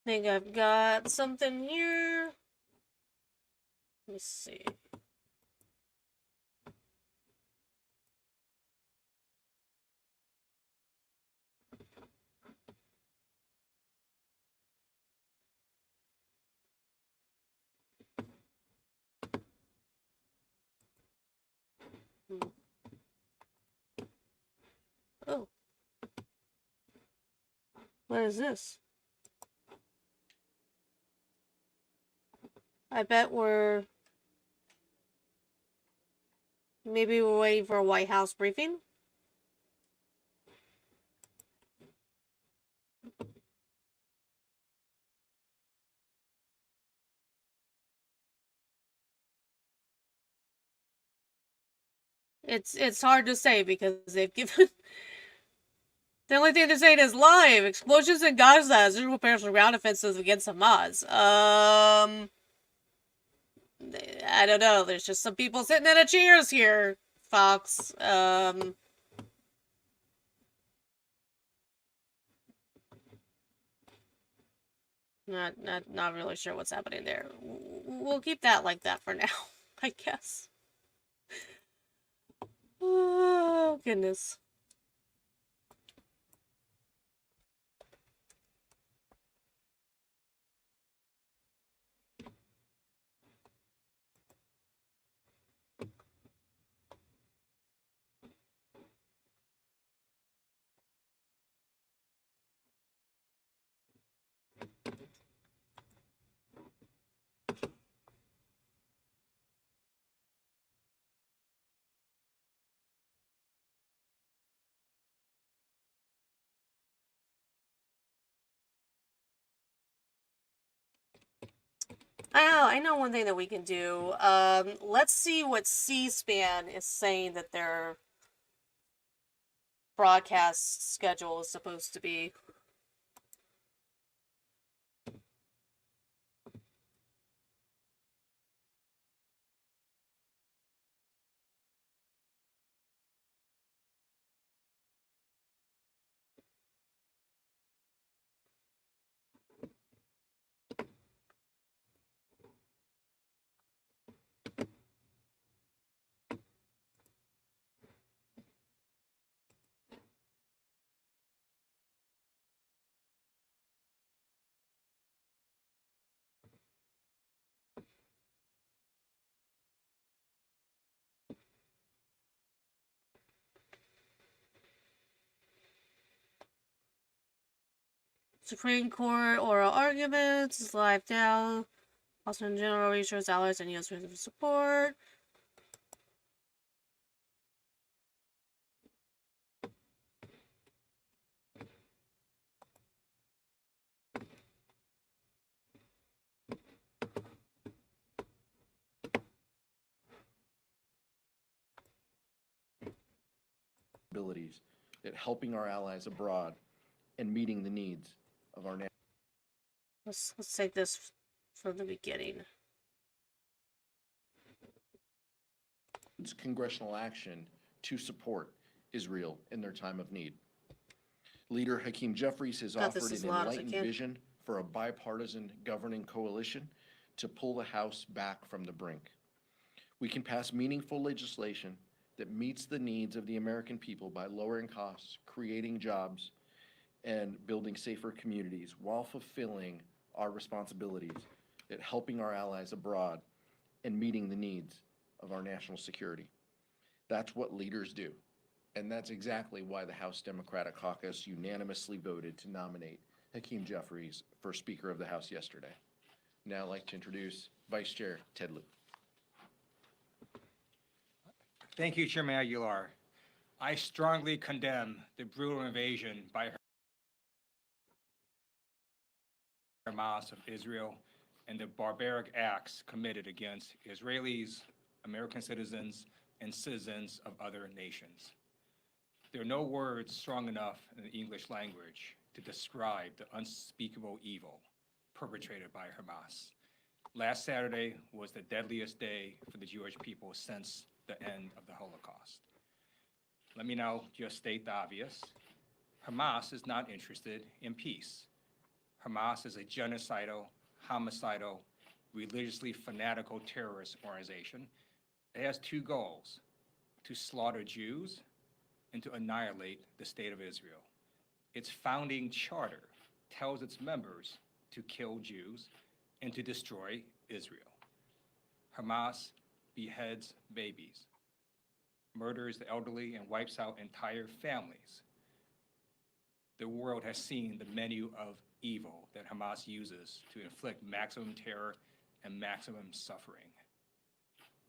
I think I've got something here. Let me see. Oh. What is this? I bet maybe we're waiting for a White House briefing. It's hard to say because they've given the only thing they're saying is live explosions in Gaza as Israel prepares for ground offensives against Hamas. I don't know. There's just some people sitting in a chairs here, Fox. Not really sure what's happening there. We'll keep that like that for now, I guess. Oh, goodness. Oh, I know one thing that we can do. Let's see what C-SPAN is saying that their broadcast schedule is supposed to be. Supreme Court oral arguments is live now. Austin General reassures allies and U.S. support. Abilities at helping our allies abroad and meeting the needs of our nation. Let's take this from the beginning. Congressional action to support Israel in their time of need. Leader Hakeem Jeffries has Got this offered as an loud as I enlightened can. vision for a bipartisan governing coalition to pull the House back from the brink. We can pass meaningful legislation that meets the needs of the American people by lowering costs, creating jobs, and building safer communities while fulfilling our responsibilities at helping our allies abroad and meeting the needs of our national security. That's what leaders do. And that's exactly why the House Democratic Caucus unanimously voted to nominate Hakeem Jeffries for Speaker of the House yesterday. Now I'd like to introduce Vice Chair Ted Lieu. Thank you, Chairman Aguilar. I strongly condemn the brutal invasion by Hamas of Israel and the barbaric acts committed against Israelis, American citizens, and citizens of other nations. There are no words strong enough in the English language to describe the unspeakable evil perpetrated by Hamas. Last Saturday was the deadliest day for the Jewish people since the end of the Holocaust. Let me now just state the obvious. Hamas is not interested in peace. Hamas is a genocidal, homicidal, religiously fanatical terrorist organization. It has two goals: to slaughter Jews and to annihilate the state of Israel. Its founding charter tells its members to kill Jews and to destroy Israel. Hamas beheads babies, murders the elderly, and wipes out entire families. The world has seen the menu of evil that Hamas uses to inflict maximum terror and maximum suffering.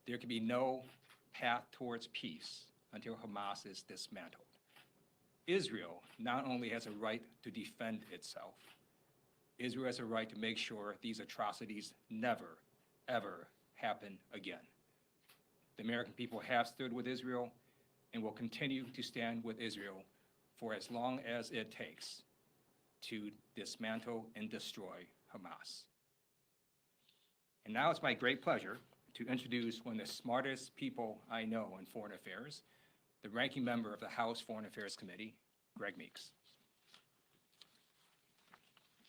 There can be no path towards peace until Hamas is dismantled. Israel not only has a right to defend itself, Israel has a right to make sure these atrocities never, ever happen again. The American people have stood with Israel and will continue to stand with Israel for as long as it takes to dismantle and destroy Hamas. And now it's my great pleasure to introduce one of the smartest people I know in foreign affairs, the ranking member of the House Foreign Affairs Committee, Greg Meeks.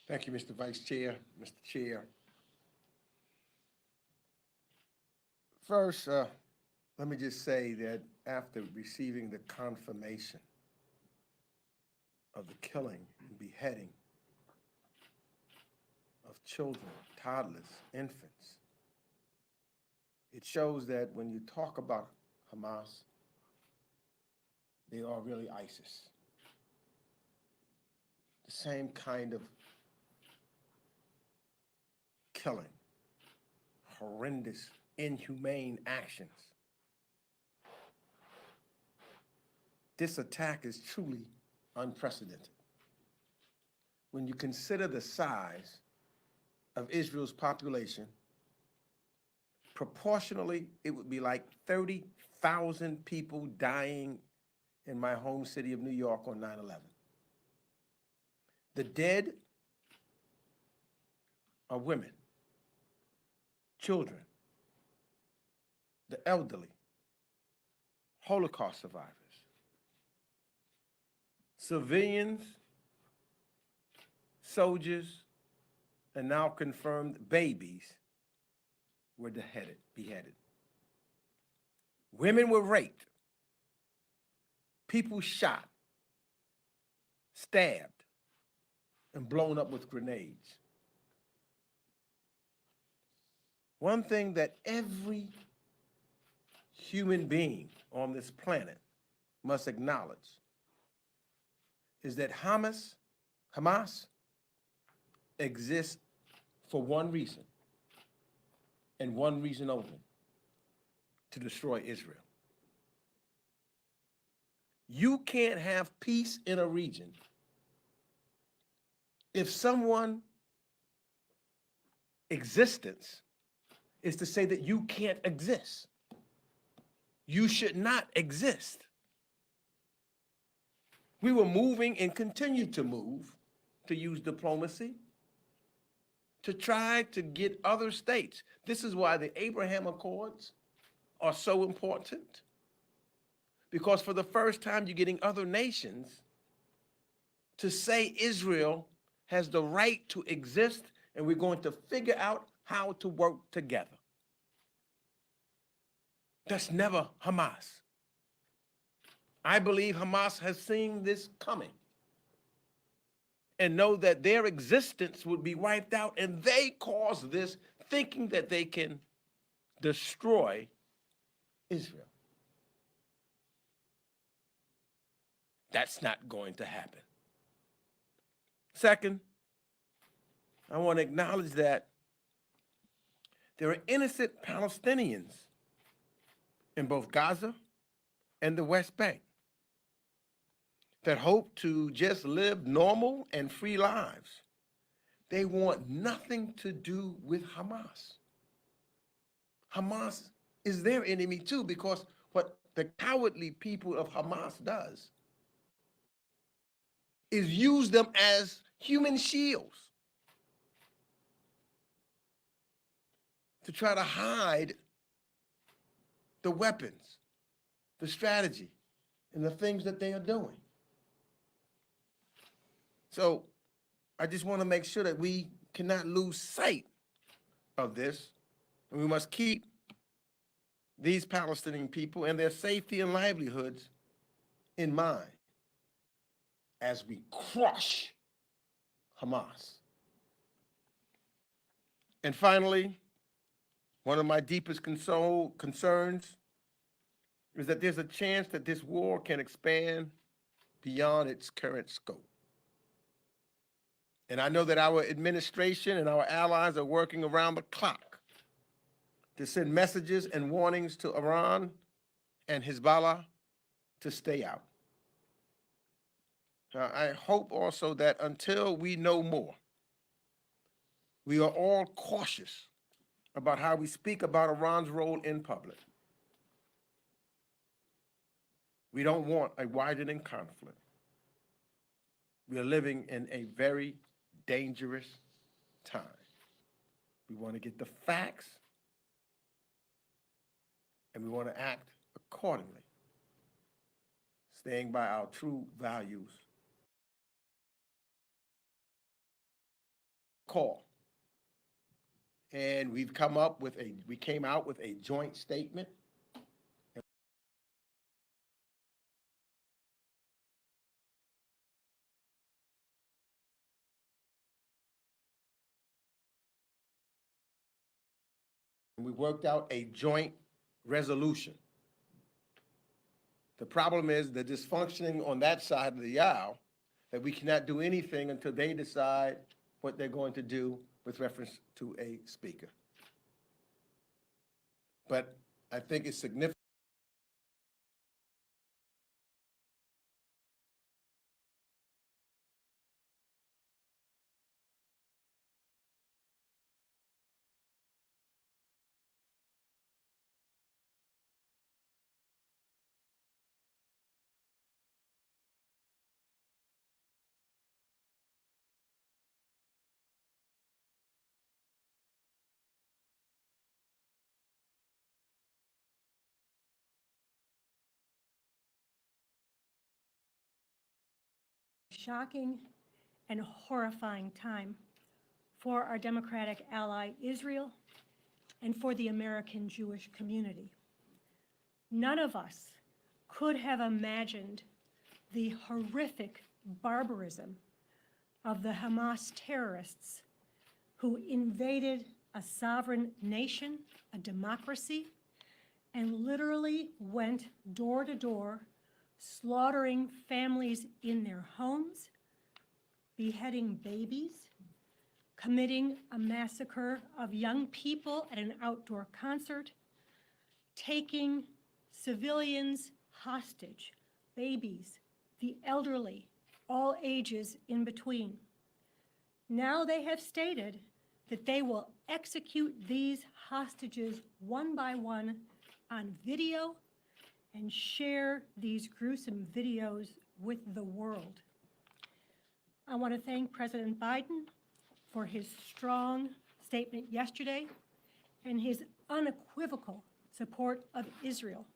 Thank you, Mr. Vice Chair, Mr. Chair. First, let me just say that after receiving the confirmation of the killing and beheading of children, toddlers, infants, it shows that when you talk about Hamas, they are really ISIS. The same kind of killing, horrendous, inhumane actions. This attack is truly unprecedented. When you consider the size of Israel's population, proportionally, it would be like 30,000 people dying in my home city of New York on 9/11. The dead are women, children, the elderly, Holocaust survivors, civilians, soldiers, and now confirmed babies were beheaded. Women were raped, people shot, stabbed, and blown up with grenades. One thing that every human being on this planet must acknowledge is that Hamas exists for one reason, and one reason only: to destroy Israel. You can't have peace in a region if someone's existence is to say that you can't exist. You should not exist. We were moving and continue to move, to use diplomacy, to try to get other states. This is why the Abraham Accords are so important. Because for the first time, you're getting other nations to say Israel has the right to exist, and we're going to figure out how to work together. That's never Hamas. I believe Hamas has seen this coming and know that their existence would be wiped out, and they caused this thinking that they can destroy Israel. That's not going to happen. Second, I want to acknowledge that there are innocent Palestinians in both Gaza and the West Bank that hope to just live normal and free lives. They want nothing to do with Hamas. Hamas is their enemy too, because what the cowardly people of Hamas does is use them as human shields to try to hide the weapons, the strategy, and the things that they are doing. So I just want to make sure that we cannot lose sight of this, and we must keep these Palestinian people and their safety and livelihoods in mind as we crush Hamas. And finally, one of my deepest concerns is that there's a chance that this war can expand beyond its current scope. And I know that our administration and our allies are working around the clock to send messages and warnings to Iran and Hezbollah to stay out. I hope also that until we know more, we are all cautious about how we speak about Iran's role in public. We don't want a widening conflict. We are living in a very dangerous time. We want to get the facts, and we want to act accordingly, staying by our true values. Call. And we came out with a joint statement. And we worked out a joint resolution. The problem is the dysfunctioning on that side of the aisle, that we cannot do anything until they decide what they're going to do with reference to a speaker. But I think it's significant. Shocking and horrifying time for our democratic ally Israel and for the American Jewish community. None of us could have imagined the horrific barbarism of the Hamas terrorists who invaded a sovereign nation, a democracy, and literally went door to door, slaughtering families in their homes, beheading babies, committing a massacre of young people at an outdoor concert, taking civilians hostage, babies, the elderly, all ages in between. Now they have stated that they will execute these hostages one by one on video and share these gruesome videos with the world. I want to thank President Biden for his strong statement yesterday and his unequivocal support of Israel.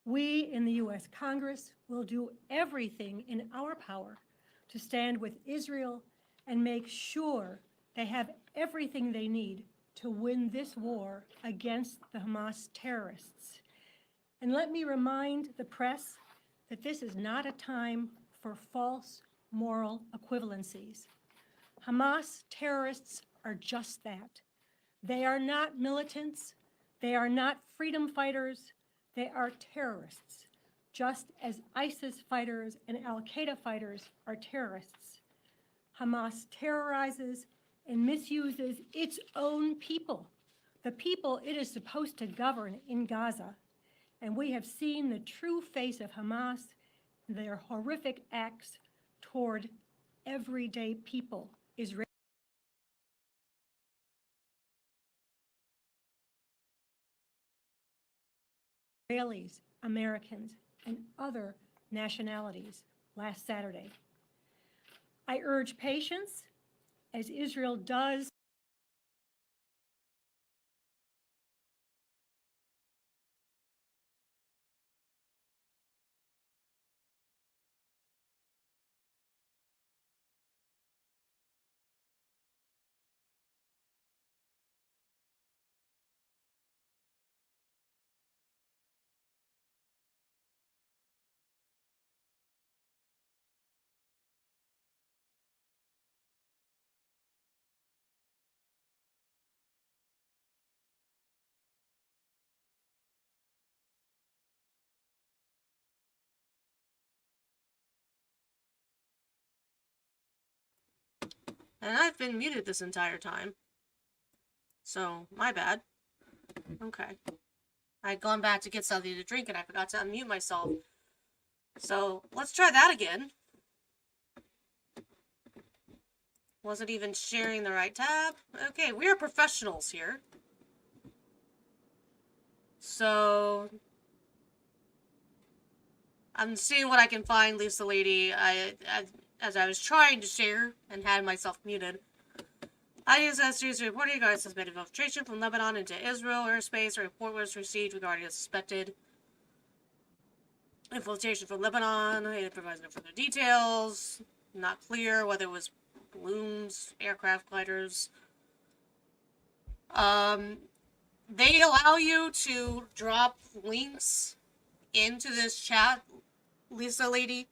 We in the U.S. Congress will do everything in our power to stand with Israel and make sure they have everything they need to win this war against the Hamas terrorists. And let me remind the press that this is not a time for false moral equivalencies. Hamas terrorists are just that. They are not militants. They are not freedom fighters. They are terrorists, just as ISIS fighters and Al-Qaeda fighters are terrorists. Hamas terrorizes and misuses its own people, the people it is supposed to govern in Gaza. And we have seen the true face of Hamas, their horrific acts toward everyday people, Israelis, Americans, and other nationalities last Saturday. I urge patience as Israel does And I've been muted this entire time. So, my bad. Okay. I'd gone back to get something to drink and I forgot to unmute myself. So, let's try that again. Wasn't even sharing the right tab. Okay, we are professionals here. So, I'm seeing what I can find, Lisa Lady. As I was trying to share and had myself muted. IDS series reporting regarding suspected infiltration from Lebanon into Israel airspace. A report was received regarding a suspected infiltration from Lebanon. It provides no further details. Not clear whether it was balloons, aircraft gliders. They allow you to drop links into this chat, Lisa Lady.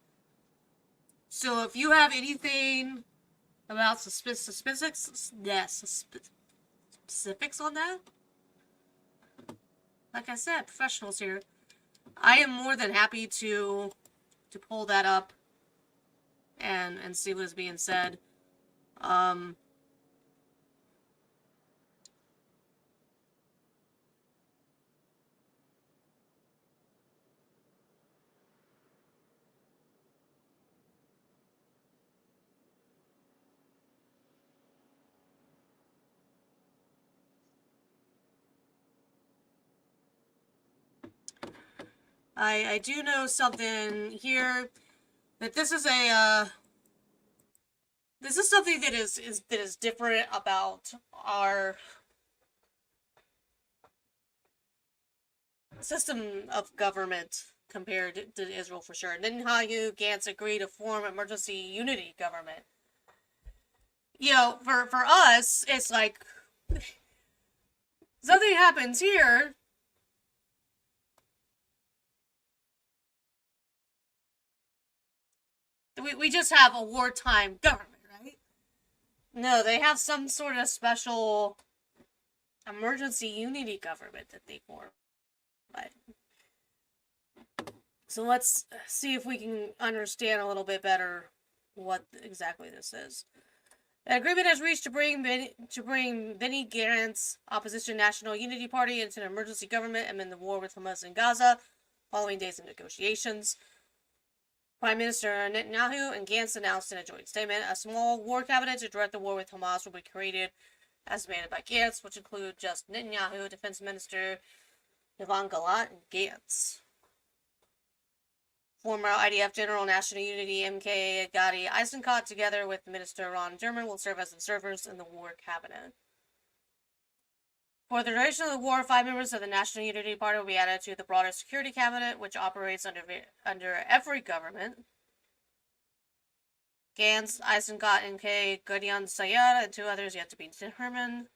So if you have anything about specifics on that, like I said, professionals here. I am more than happy to pull that up and see what is being said. I do know something here, that this is something that is different about our system of government compared to Israel for sure. Netanyahu, Gantz agreed to form emergency unity government. You know, for us, it's like something happens here. We just have a wartime government, right? No, they have some sort of special emergency unity government that they form. But so let's see if we can understand a little bit better what exactly this is. An agreement has reached to bring Benny Gantz opposition National Unity Party into an emergency government amid the war with Hamas in Gaza, following days of negotiations. Prime Minister Netanyahu and Gantz announced in a joint statement a small war cabinet to direct the war with Hamas will be created as demanded by Gantz, which include just Netanyahu, Defense Minister Yoav Gallant, and Gantz. Former IDF General National Unity MK Gadi Eisenkot, together with Minister Ron Dermer, will serve as observers in the war cabinet. For the duration of the war, 5 members of the National Unity Party will be added to the broader security cabinet, which operates under every government. Gantz, Eisenkot, MK, Gideon Sayed, and 2 others yet to be determined.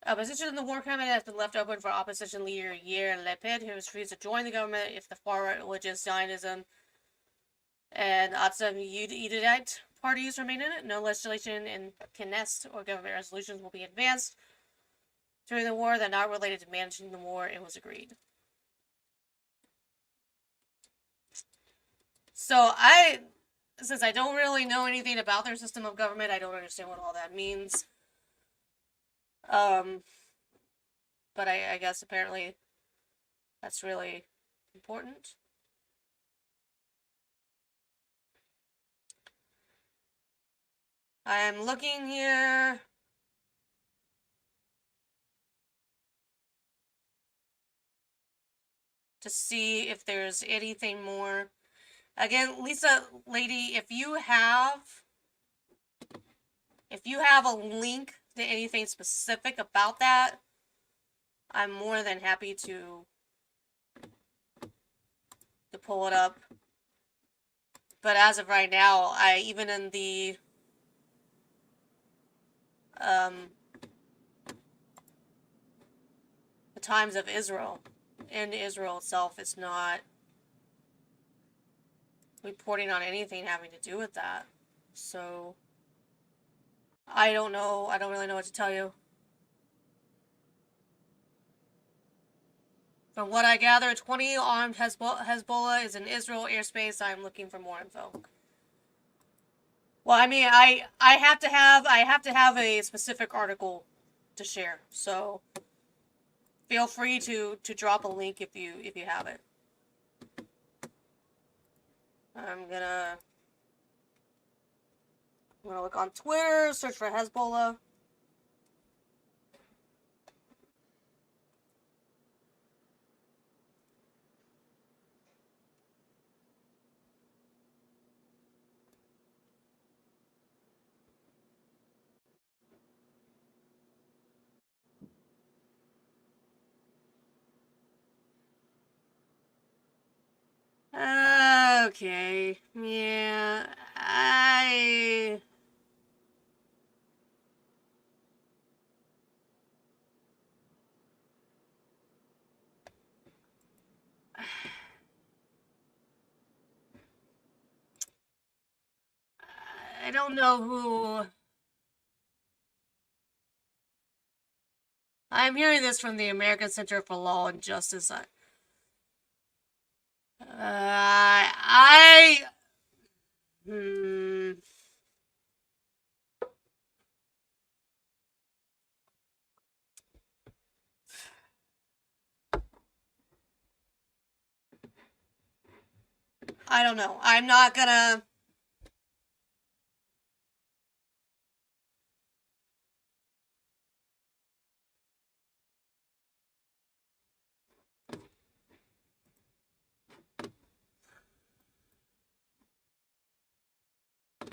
A position in the war cabinet has been left open for opposition leader Yair Lapid, who has refused to join the government if the far-right religious Zionism and Atzam Yehudit parties remain in it. No legislation in Knesset or government resolutions will be advanced during the war that are not related to managing the war, it was agreed. So since I don't really know anything about their system of government, I don't understand what all that means. But I guess apparently that's really important. I'm looking here. To see if there's anything more. Again, Lisa, lady, if you have a link to anything specific about that, I'm more than happy to pull it up. But as of right now, even in the Times of Israel, in Israel itself, it's not reporting on anything having to do with that. So I don't know. I don't really know what to tell you. From what I gather, 20 armed Hezbollah is in Israel airspace. I'm looking for more info. Well, I mean, I have to have a specific article to share. So feel free to drop a link if you have it. I'm gonna look on Twitter, search for Hezbollah. Okay, yeah, I don't know who. I'm hearing this from the American Center for Law and Justice. I don't know. I'm not gonna.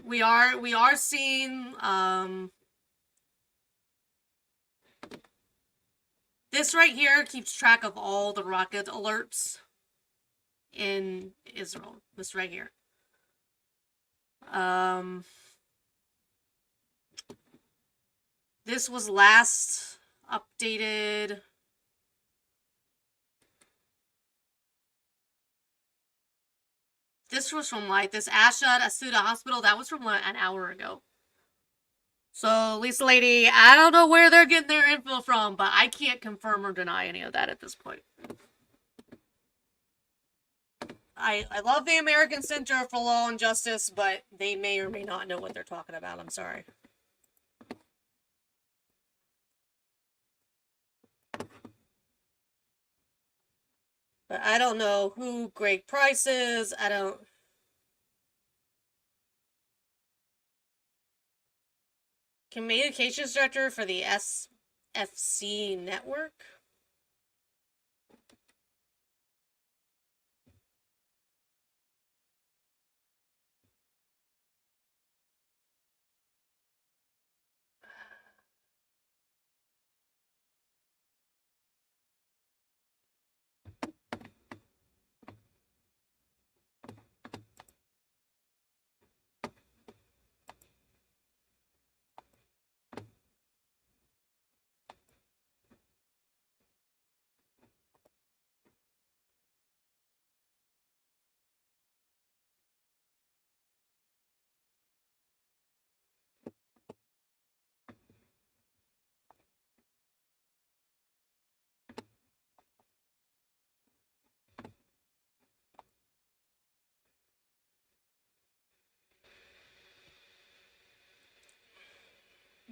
We are seeing this right here keeps track of all the rocket alerts in Israel. This right here. This was last updated. This was from like this Ashad Asuda Hospital. That was from like an hour ago. So, Lisa lady, I don't know where they're getting their info from, but I can't confirm or deny any of that at this point. I love the American Center for Law and Justice, but they may or may not know what they're talking about. I'm sorry. But I don't know who Greg Price is. I don't. Communications director for the SFC network.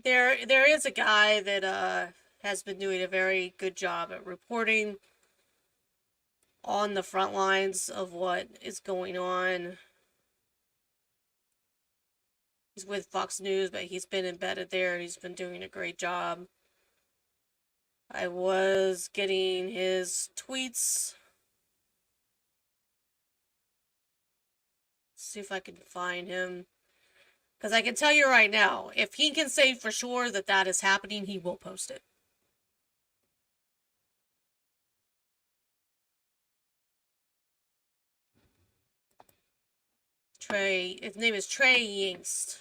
There is a guy that has been doing a very good job at reporting on the front lines of what is going on. He's with Fox News, but he's been embedded there and he's been doing a great job. I was getting his tweets. See if I can find him. Because I can tell you right now, if he can say for sure that that is happening, he will post it. Trey, his name is Trey Yingst.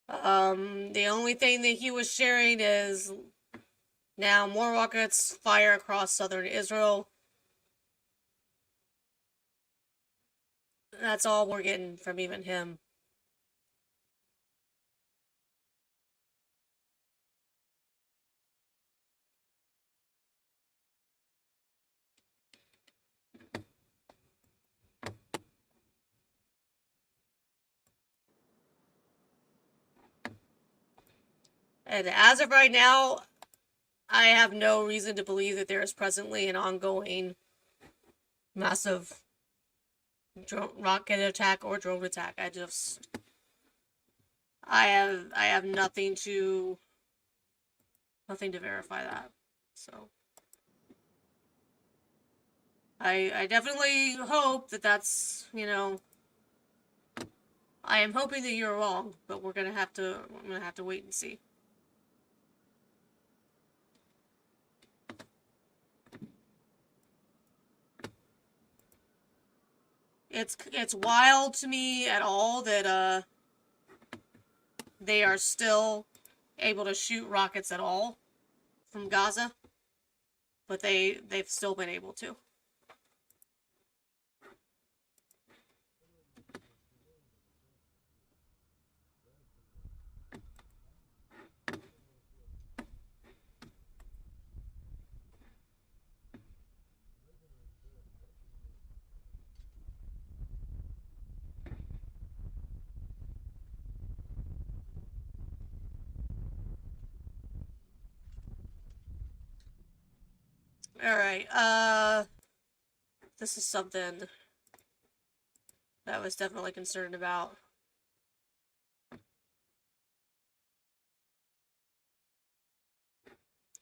The only thing that he was sharing is now more rockets fire across southern Israel. That's all we're getting from even him. And as of right now, I have no reason to believe that there is presently an ongoing massive rocket attack or drone attack. I have nothing to verify that. So I definitely hope that that's, I am hoping that you're wrong, but I'm gonna have to wait and see. It's wild to me at all that they are still able to shoot rockets at all from Gaza, but they've still been able to. All right, this is something that I was definitely concerned about.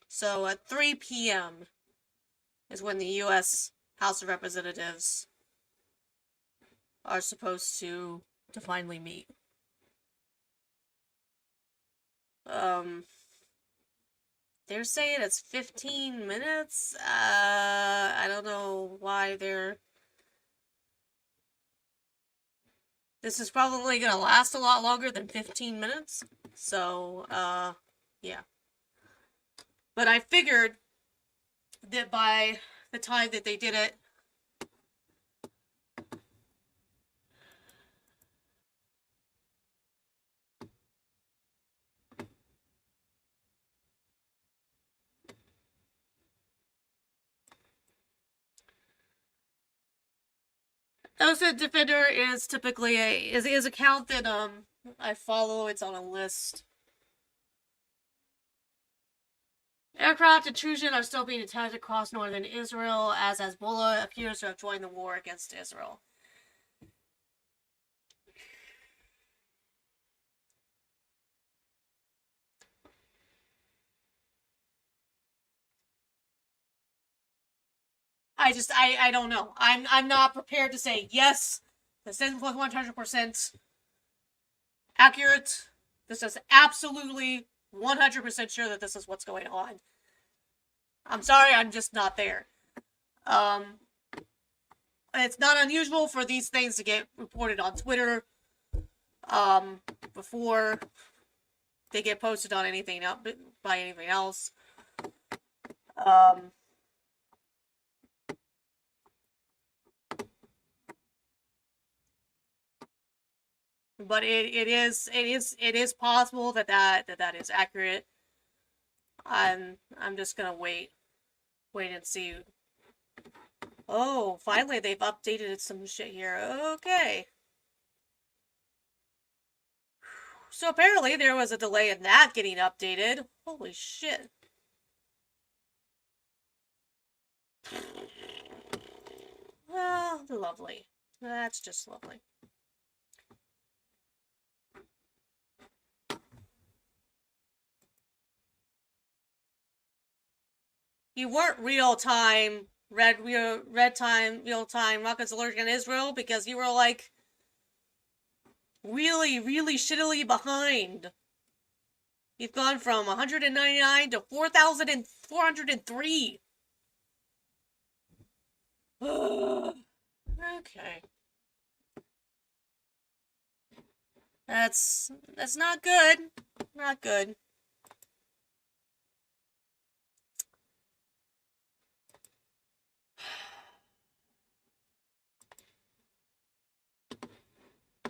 So at 3 p.m. is when the U.S. House of Representatives are supposed to finally meet. They're saying it's 15 minutes. I don't know why this is probably gonna last a lot longer than 15 minutes. So, yeah. But I figured that by the time that they did it, OSINT Defender is typically is account that I follow. It's on a list. Aircraft intrusion are still being attacked across northern Israel as Hezbollah appears to have joined the war against Israel. I don't know. I'm not prepared to say yes. This isn't 100% accurate. This is absolutely 100% sure that this is what's going on. I'm sorry, I'm just not there. It's not unusual for these things to get reported on Twitter before they get posted on anything else, by anything else. But it is possible that is accurate. I'm just gonna wait and see. Oh, finally they've updated some shit here. Okay. So apparently there was a delay in that getting updated. Holy shit. Well, lovely. That's just lovely. You weren't real time rockets alerting on Israel because you were like really, really shittily behind. You've gone from 199 to 4,403. Okay. That's not good. Not good.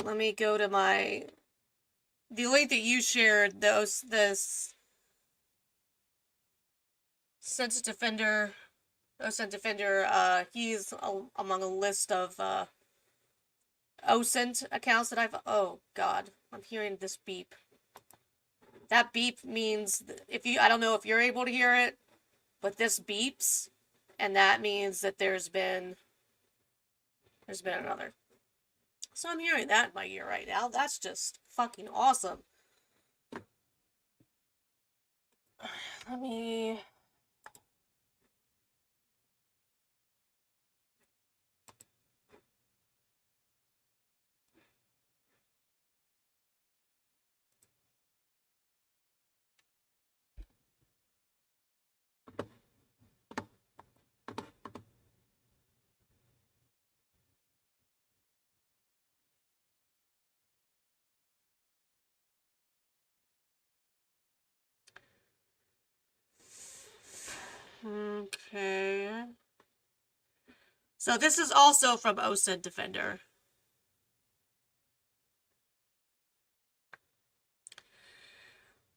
Let me go to the link that you shared, this OSINT Defender, he's among a list of OSINT accounts that oh god, I'm hearing this beep. That beep means, I don't know if you're able to hear it, but this beeps, and that means that there's been another. So I'm hearing that in my ear right now. That's just fucking awesome. Let me... Okay. So this is also from OSINT Defender.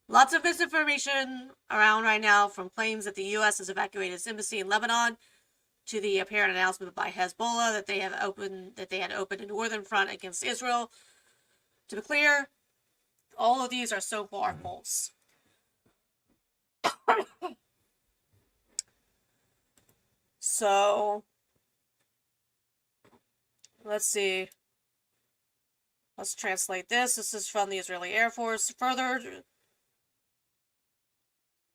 Lots of misinformation around right now, from claims that the U.S. has evacuated its embassy in Lebanon to the apparent announcement by Hezbollah that they had opened a northern front against Israel. To be clear, all of these are so far false. So, let's see. Let's translate this. This is from the Israeli Air Force. Further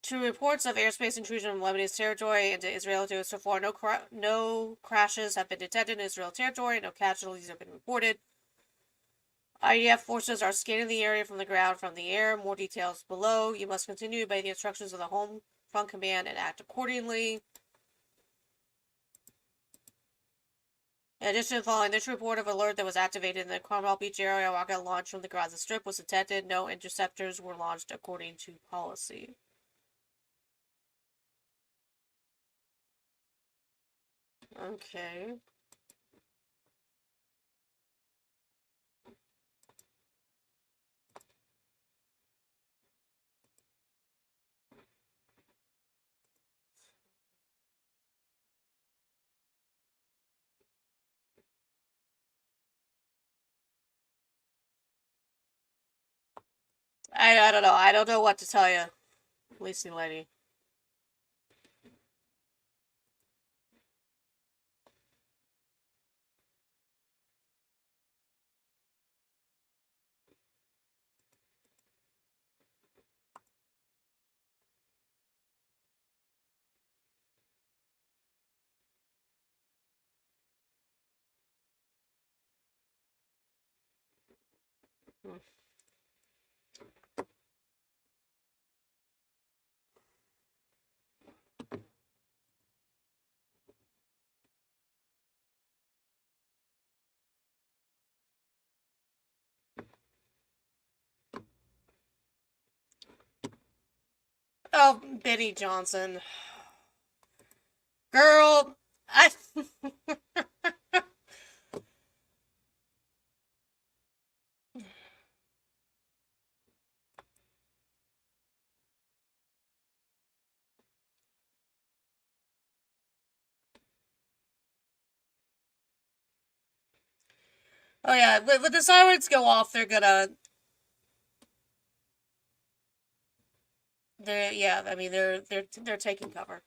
to reports of airspace intrusion in Lebanese territory into Israel, so far no crashes have been detected in Israel territory. No casualties have been reported. IDF forces are scanning the area from the ground, from the air. More details below. You must continue to obey the instructions of the Home Front Command and act accordingly. In addition, following this report of alert that was activated in the Carmel Beach area, a rocket launch from the Gaza Strip was detected. No interceptors were launched according to policy. Okay. I don't know. I don't know what to tell you, Lacey lady. Hmm. Oh, Benny Johnson. Girl, I. Oh yeah, when the sirens go off, yeah. I mean, they're taking cover.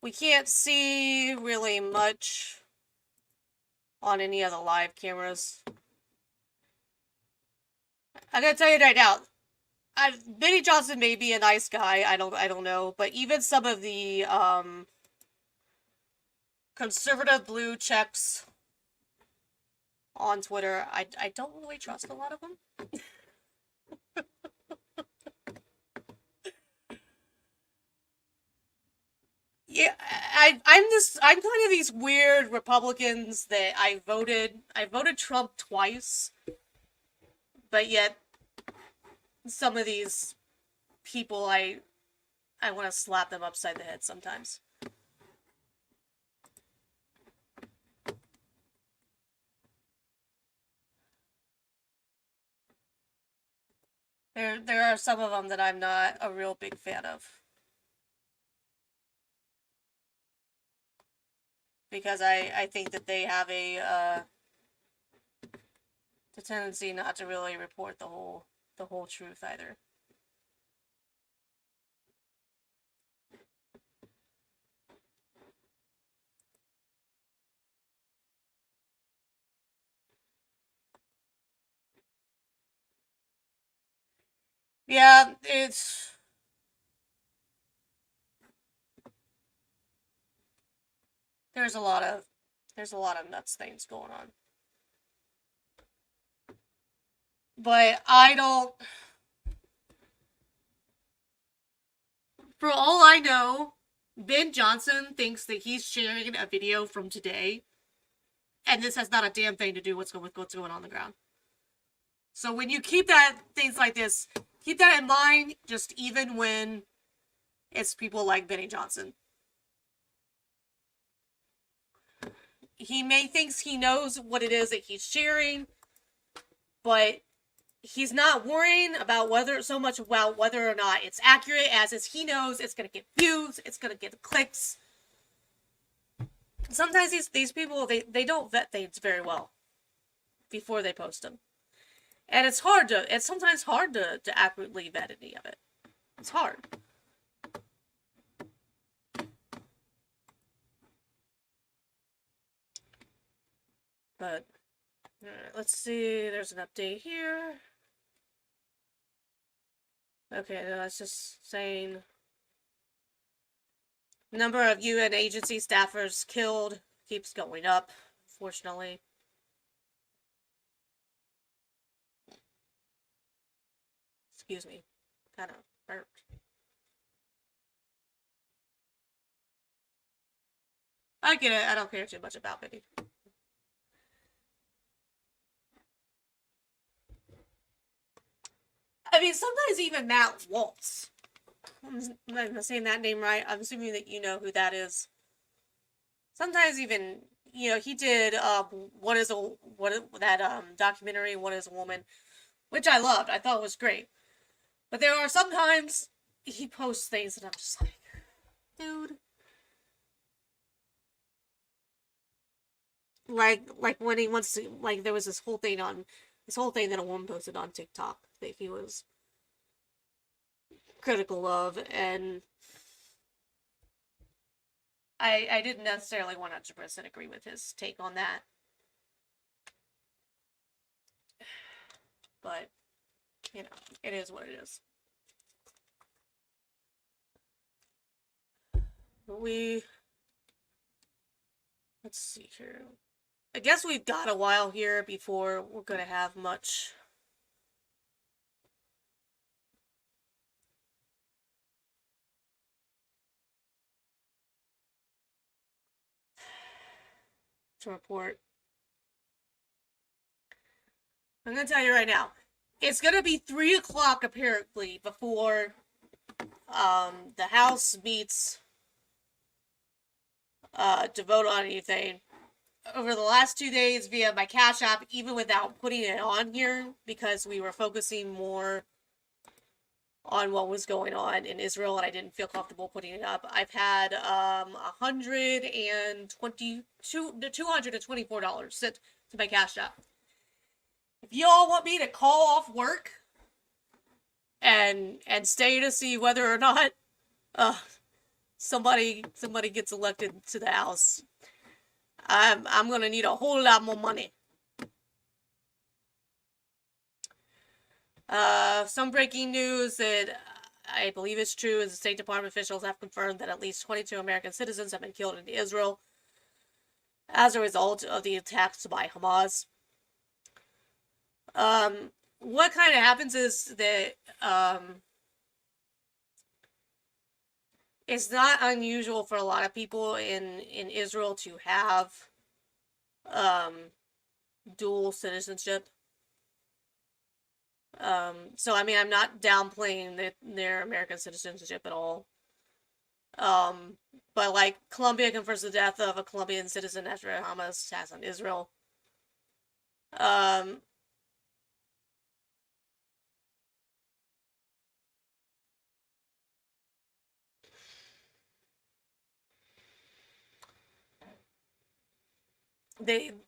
We can't see really much on any of the live cameras. I gotta tell you right now, Benny Johnson may be a nice guy. I don't know, but even some of the conservative blue checks on Twitter, I don't really trust a lot of them. Yeah, I'm kind of these weird Republicans that I voted Trump twice, but yet some of these people I want to slap them upside the head sometimes. There are some of them that I'm not a real big fan of. Because I think that they have the tendency not to really report the whole truth either. Yeah, there's a lot of nuts things going on. But I don't, for all I know, Ben Johnson thinks that he's sharing a video from today, and this has not a damn thing to do with what's going on the ground. So when you keep things like this, keep that in mind, just even when it's people like Benny Johnson. He may thinks he knows what it is that he's sharing, but he's not worrying about whether or not it's accurate, as he knows it's gonna get views, it's gonna get clicks. Sometimes these people they don't vet things very well before they post them. And it's sometimes hard to accurately vet any of it. It's hard. But let's see, there's an update here. Okay, that's just saying number of UN agency staffers killed keeps going up, unfortunately. Excuse me. Kind of burped. I get it. I don't care too much about Benny. I mean, sometimes even Matt Waltz. I'm not saying that name right. I'm assuming that you know who that is. Sometimes even, he did documentary, What is a Woman, which I loved. I thought it was great. But there are sometimes he posts things and I'm just like, dude. like when he wants to, like, there was this whole thing that a woman posted on TikTok that he was critical of, and I didn't necessarily 100% agree with his take on that. But, you know, it is what it is. Let's see here. I guess we've got a while here before we're going to have much. To report. I'm going to tell you right now. It's going to be 3 o'clock apparently before the House meets to vote on anything. Over the last 2 days via my Cash App, even without putting it on here, because we were focusing more on what was going on in Israel and I didn't feel comfortable putting it up. I've had $224 sent to my Cash App. If y'all want me to call off work and stay to see whether or not somebody gets elected to the House, I'm gonna need a whole lot more money. Some breaking news that I believe is true is the State Department officials have confirmed that at least 22 American citizens have been killed in Israel as a result of the attacks by Hamas. What kind of happens is that it's not unusual for a lot of people in Israel to have dual citizenship. So I mean, I'm not downplaying their American citizenship at all. But like Colombia confirms the death of a Colombian citizen after a Hamas attack on Israel.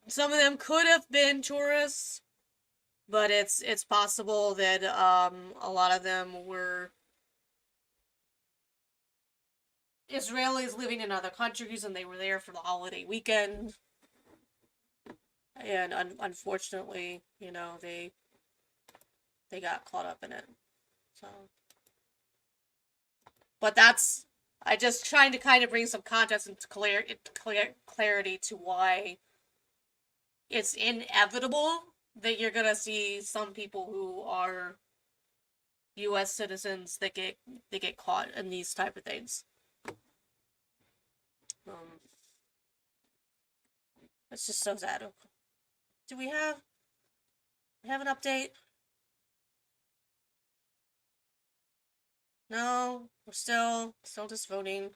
Some of them could have been tourists, but it's possible that a lot of them were Israelis living in other countries and they were there for the holiday weekend. And unfortunately, you know, they got caught up in it. So, but I just trying to kind of bring some context and clarity to why it's inevitable that you're gonna see some people who are U.S. citizens that get caught in these type of things. It's just so sad. Do we have an update? No, we're still just voting.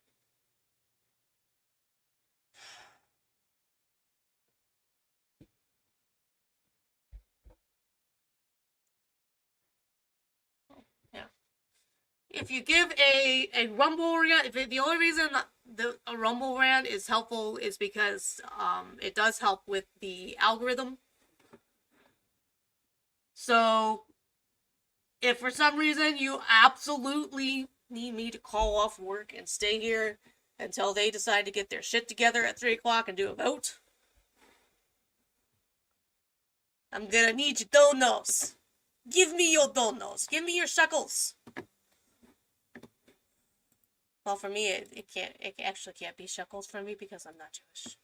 Yeah. If you give a Rumble rant, the only reason a Rumble rant is helpful is because it does help with the algorithm. So if for some reason you absolutely need me to call off work and stay here until they decide to get their shit together at 3 o'clock and do a vote, I'm gonna need your donos. Give me your donos. Give me your shekels. Well, for me, it actually can't be shekels for me because I'm not Jewish.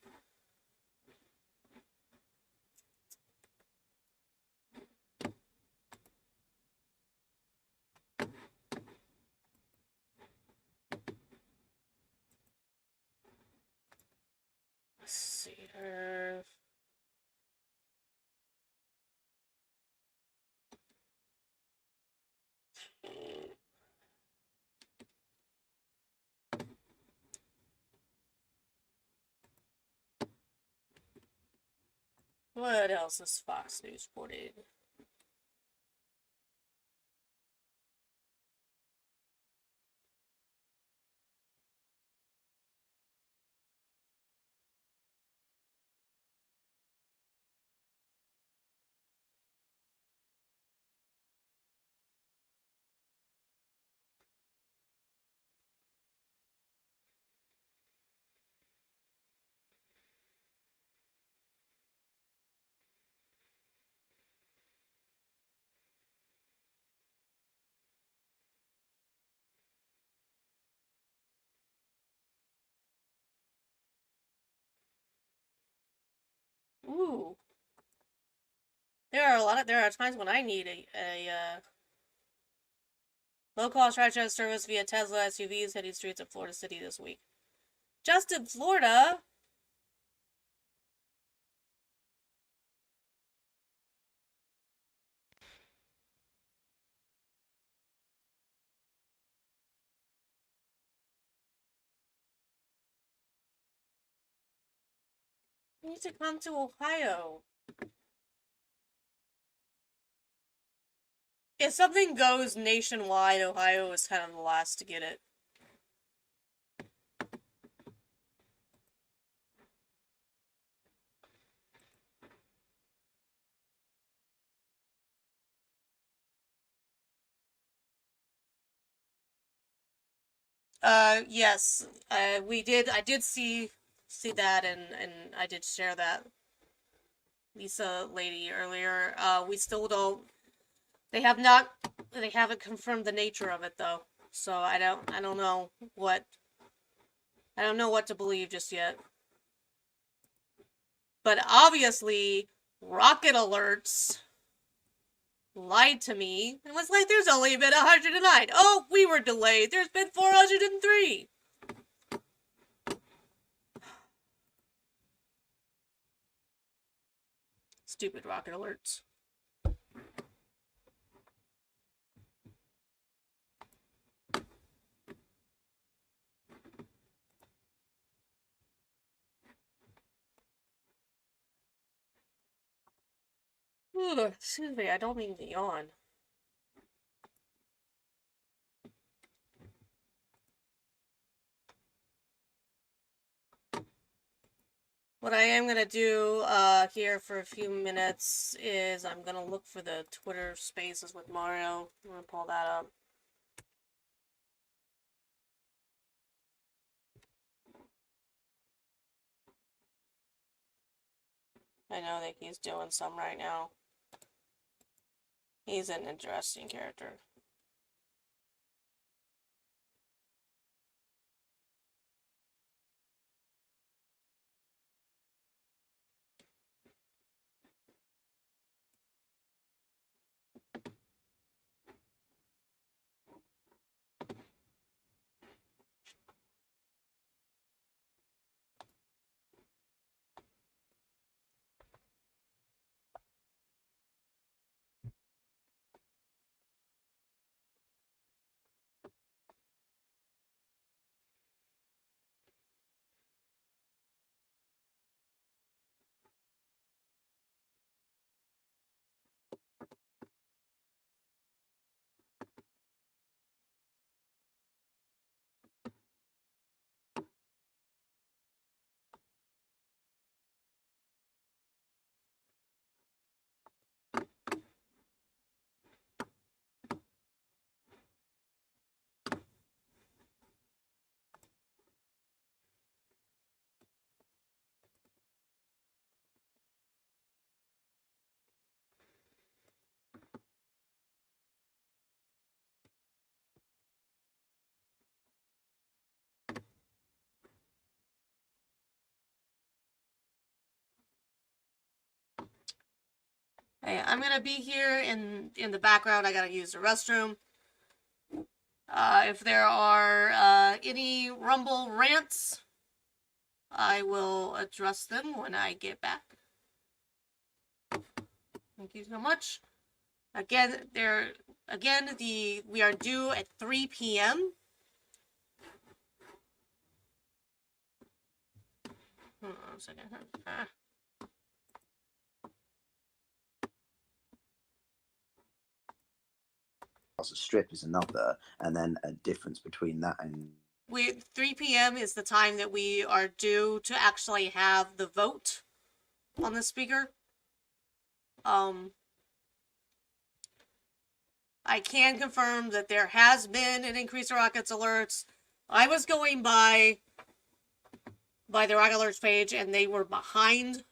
Let's see her. What else is Fox News reported? Ooh. There are times when I need a low-cost ride-share service via Tesla SUVs hitting streets of Florida City this week. Just in Florida? You need to come to Ohio. If something goes nationwide, Ohio is kind of the last to get it. Yes. I did see that, and I did share that Lisa lady earlier. We still don't, they haven't confirmed the nature of it though. So I don't know what to believe just yet. But obviously, Rocket Alerts lied to me and was like, there's only been 109. Oh, we were delayed. There's been 403. Stupid Rocket Alerts. Ooh, excuse me, I don't mean to yawn. What I am gonna do here for a few minutes is I'm gonna look for the Twitter Spaces with Mario. I'm gonna pull that up. I know that he's doing some right now. He's an interesting character. Hey, I'm gonna be here in the background. I gotta use the restroom. If there are any Rumble rants, I will address them when I get back. Thank you so much. Again, we are due at 3 p.m. Hold on a second. Gaza Strip is another, and then a difference between that and 3 p.m. is the time that we are due to actually have the vote on the speaker. I can confirm that there has been an increase in rockets alerts. I was going by the rocket alerts page, and they were behind,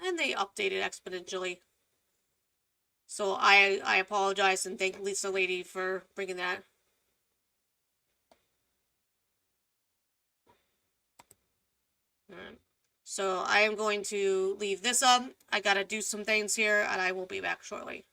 and they updated exponentially. So I apologize and thank Lisa Lady for bringing that. So I am going to leave this up. I gotta do some things here, and I will be back shortly.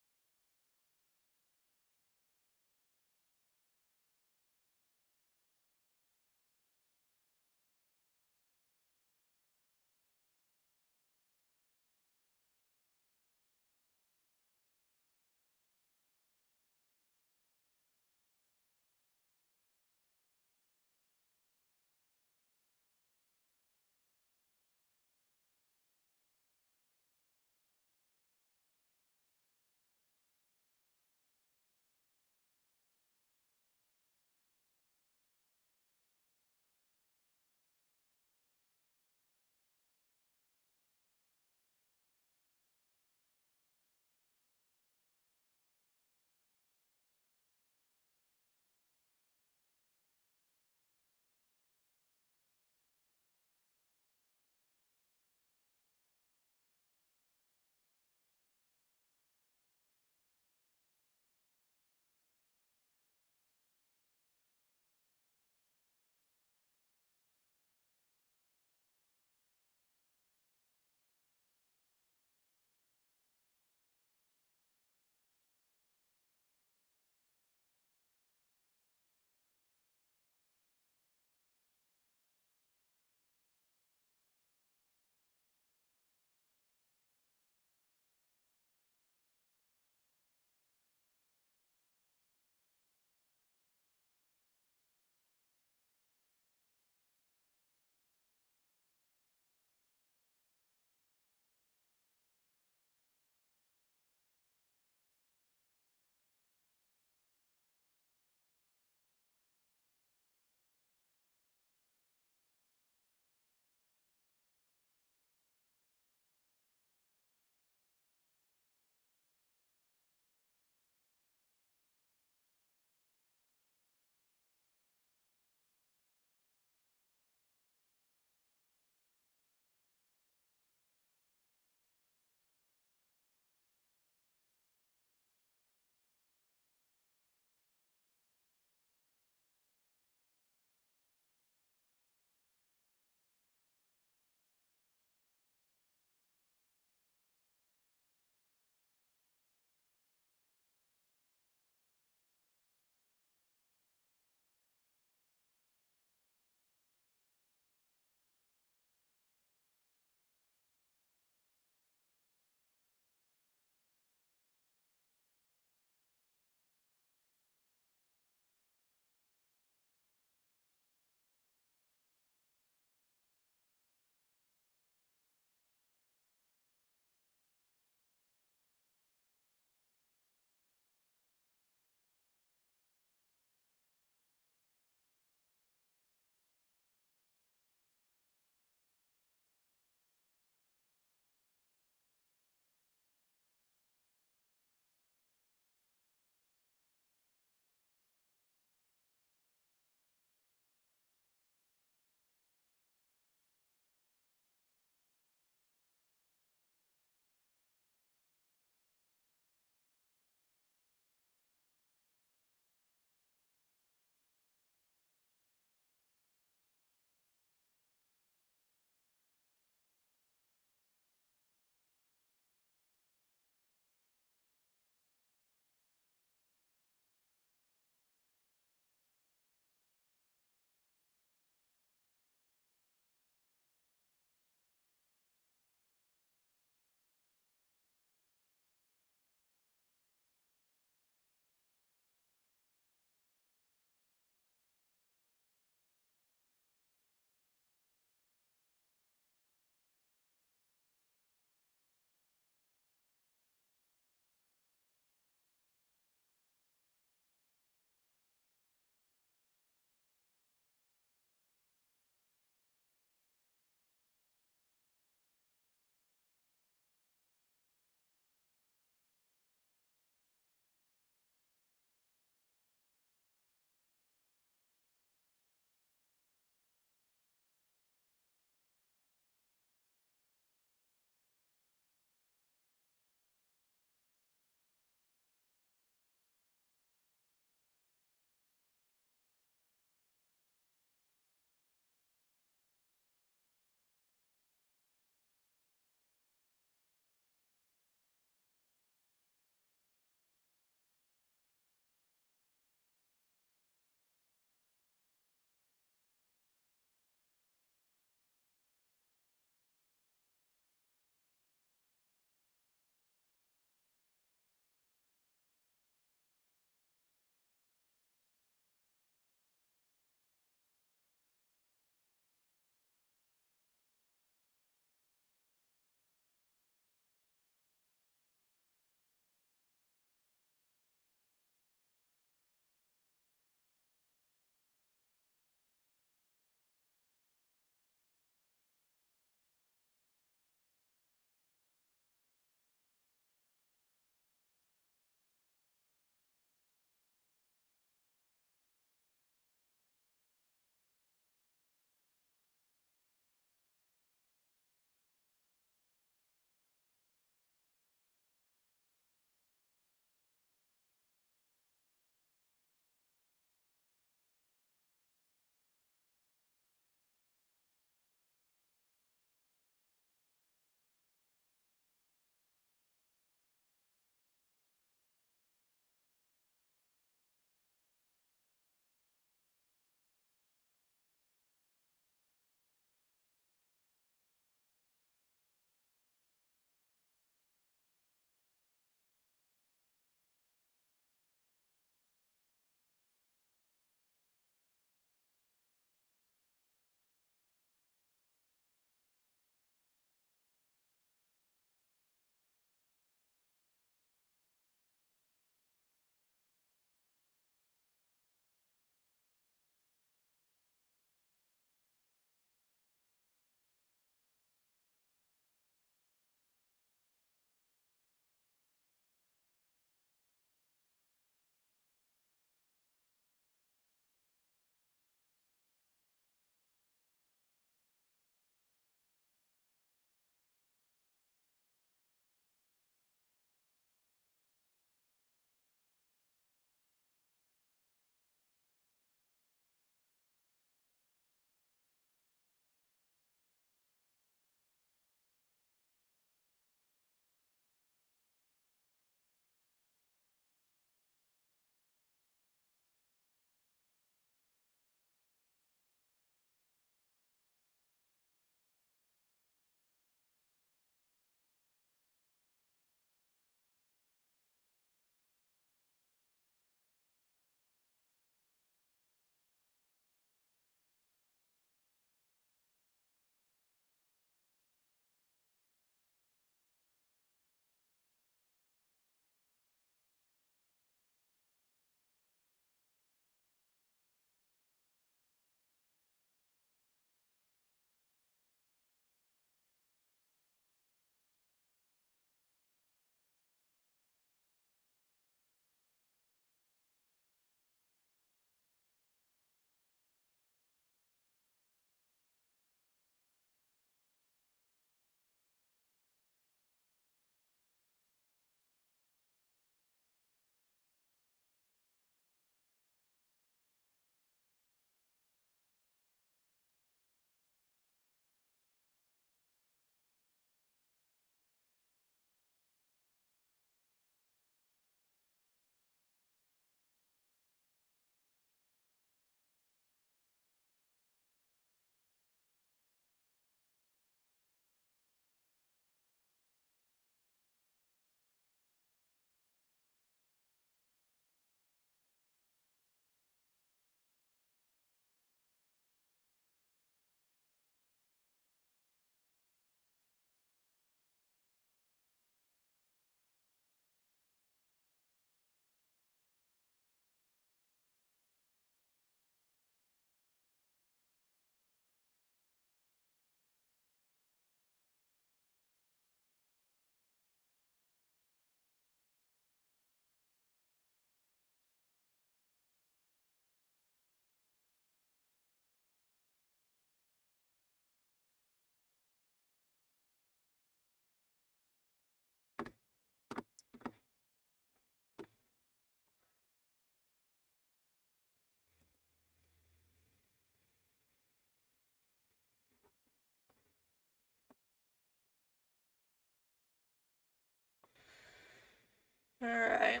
All right.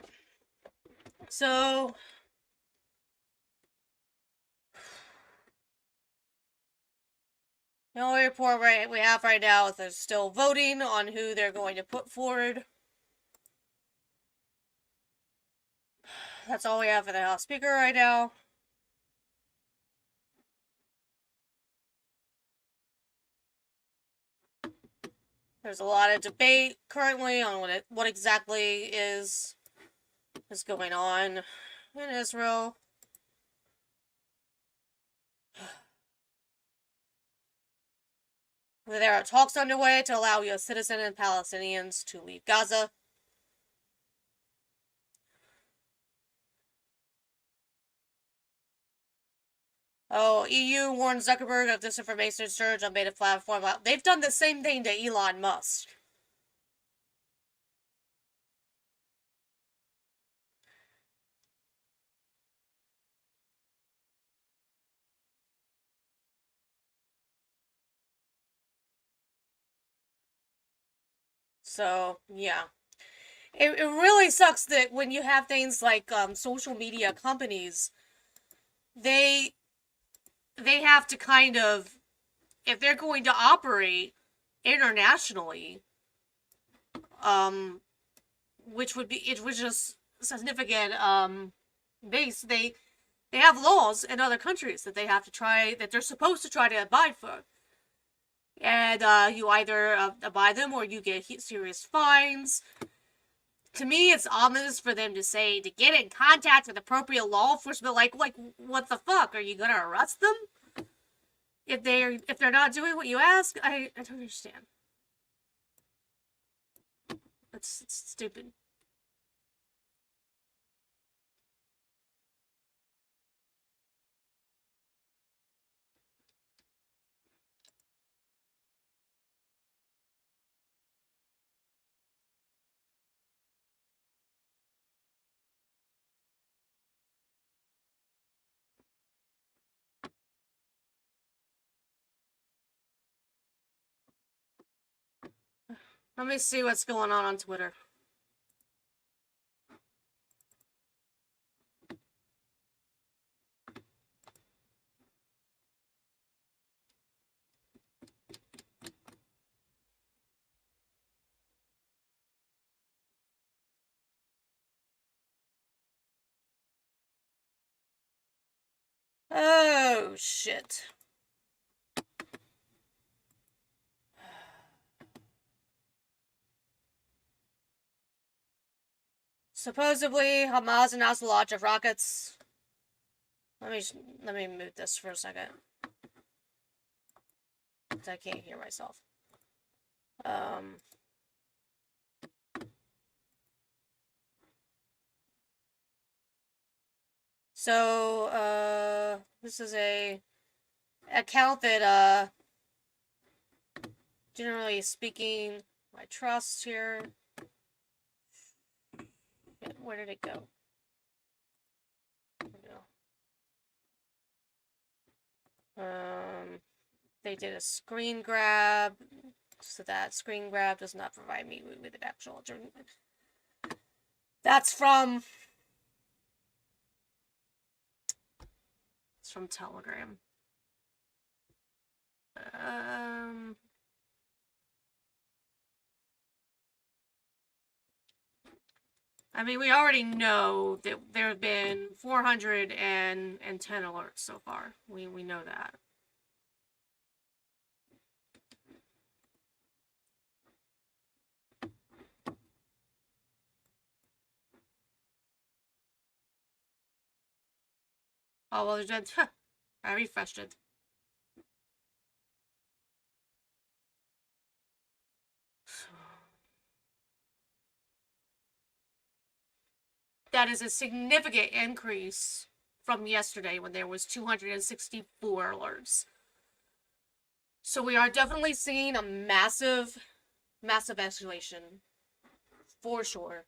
So, the only report we have right now is they're still voting on who they're going to put forward. That's all we have for the House Speaker right now. There's a lot of debate currently on what exactly is going on in Israel. There are talks underway to allow U.S. citizens and Palestinians to leave Gaza. Oh, EU warns Zuckerberg of disinformation surge on Meta platform. They've done the same thing to Elon Musk. So, yeah. It really sucks that when you have things like social media companies, they have to kind of, if they're going to operate internationally, which is significant base, they have laws in other countries that they're supposed to try to abide for. And you either abide them or you get serious fines. To me, it's ominous for them to say to get in contact with appropriate law enforcement. Like what the fuck? Are you gonna arrest them if they're not doing what you ask? I don't understand. It's stupid. Let me see what's going on Twitter. Oh, shit. Supposedly, Hamas announced the launch of rockets. Let me mute this for a second. I can't hear myself. So, this is a account that, generally speaking, I trust here. Where did it go? They did a screen grab, so that screen grab does not provide me with an actual alternate. That's from... It's from Telegram. I mean, we already know that there have been 410 alerts so far. We know that. Oh, well, there's I refreshed it. That is a significant increase from yesterday when there was 264 alerts. So we are definitely seeing a massive escalation, for sure.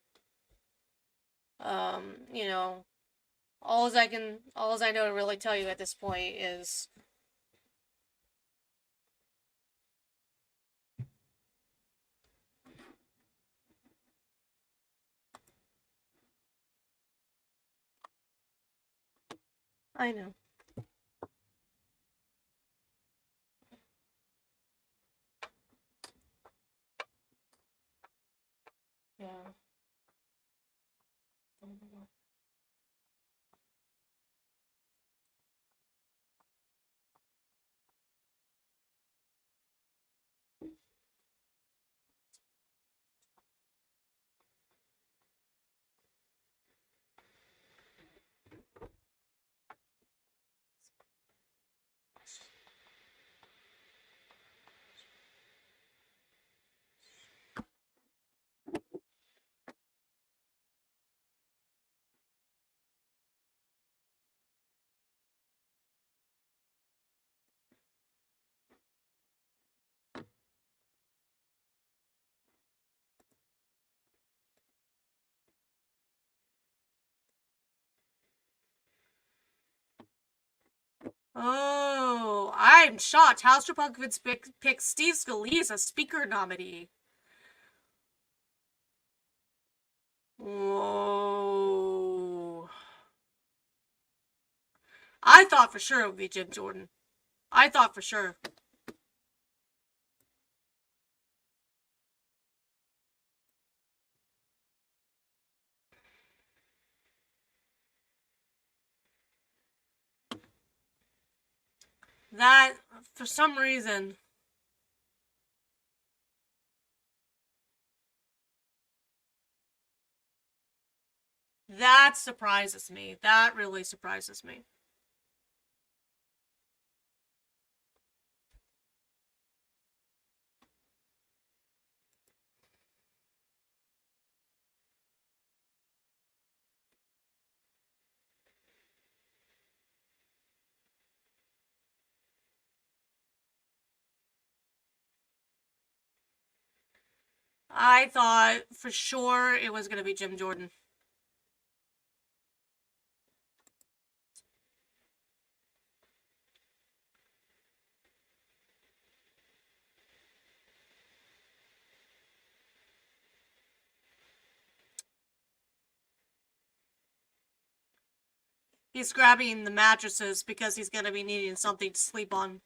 You know, all I know to really tell you at this point is I know. Yeah. Oh, I'm shocked. House Republicans pick Steve Scalise as Speaker nominee. Whoa. I thought for sure it would be Jim Jordan. I thought for sure. That, for some reason. That surprises me. That really surprises me. I thought for sure it was going to be Jim Jordan. He's grabbing the mattresses because he's going to be needing something to sleep on.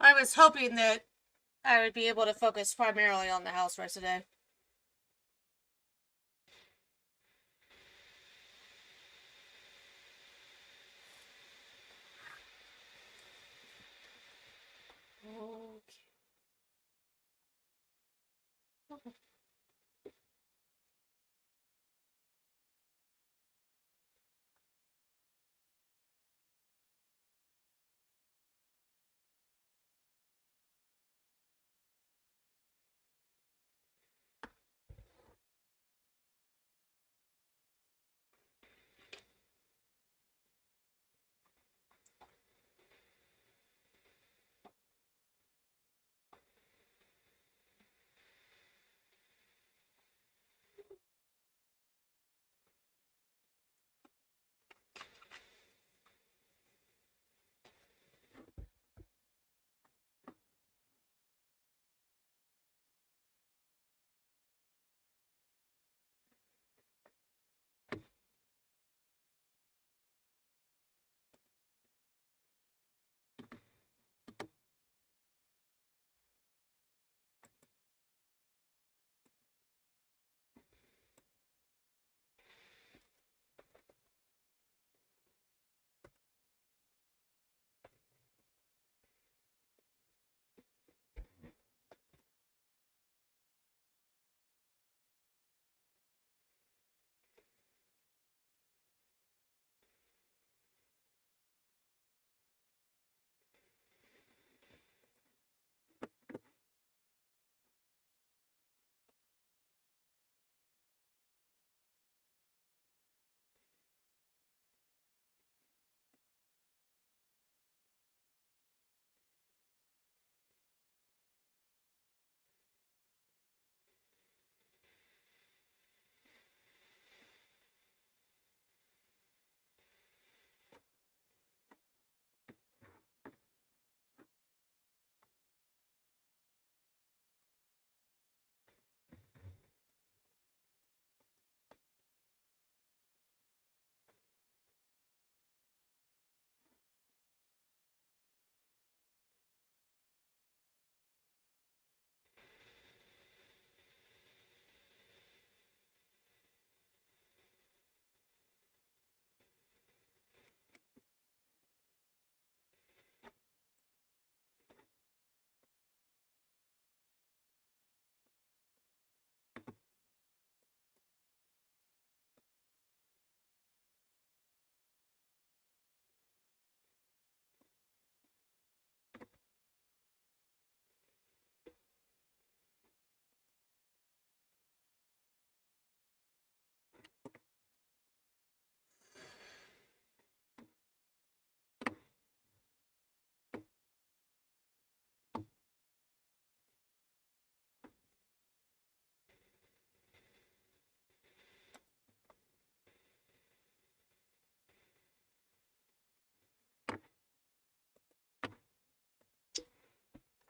I was hoping that I would be able to focus primarily on the House race today.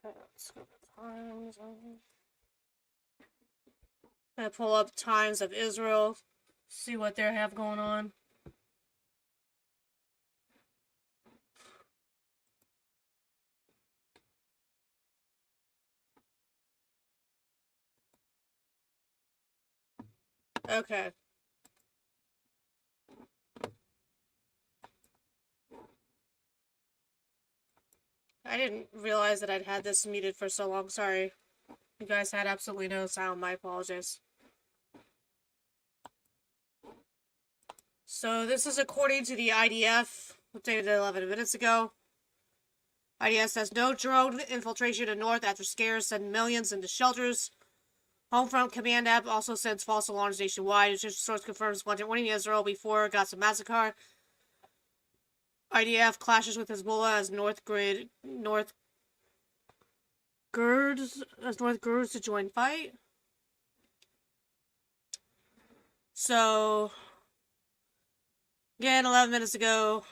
Okay. Let's go to times. I'm gonna pull up Times of Israel, see what they have going on. Okay. I didn't realize that I'd had this muted for so long. Sorry. You guys had absolutely no sound. My apologies. So this is according to the IDF, updated 11 minutes ago. IDF says no drone infiltration in north after scares send millions into shelters. Homefront Command app also sends false alarms nationwide. Its source confirms winning Israel before Gaza massacre. IDF clashes with Hezbollah as North girds to join fight. So, again, 11 minutes ago,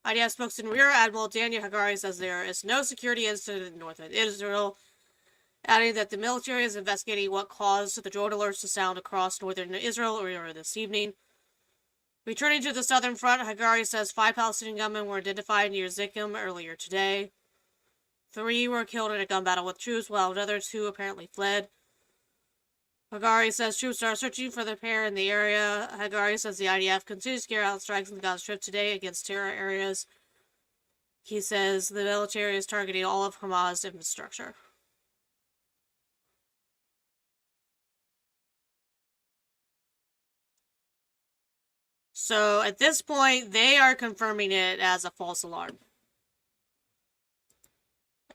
IDF spokesman Rear Admiral Daniel Hagari says there is no security incident in northern Israel, adding that the military is investigating what caused the drone alerts to sound across northern Israel earlier this evening. Returning to the southern front, Hagari says 5 Palestinian gunmen were identified near Zikkim earlier today. 3 were killed in a gun battle with troops, while another 2 apparently fled. Hagari says troops are searching for the pair in the area. Hagari says the IDF continues to carry out strikes in the Gaza Strip today against terror areas. He says the military is targeting all of Hamas infrastructure. So at this point, they are confirming it as a false alarm.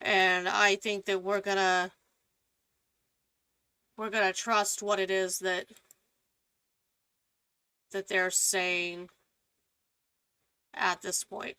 And I think that we're gonna trust what it is that they're saying at this point.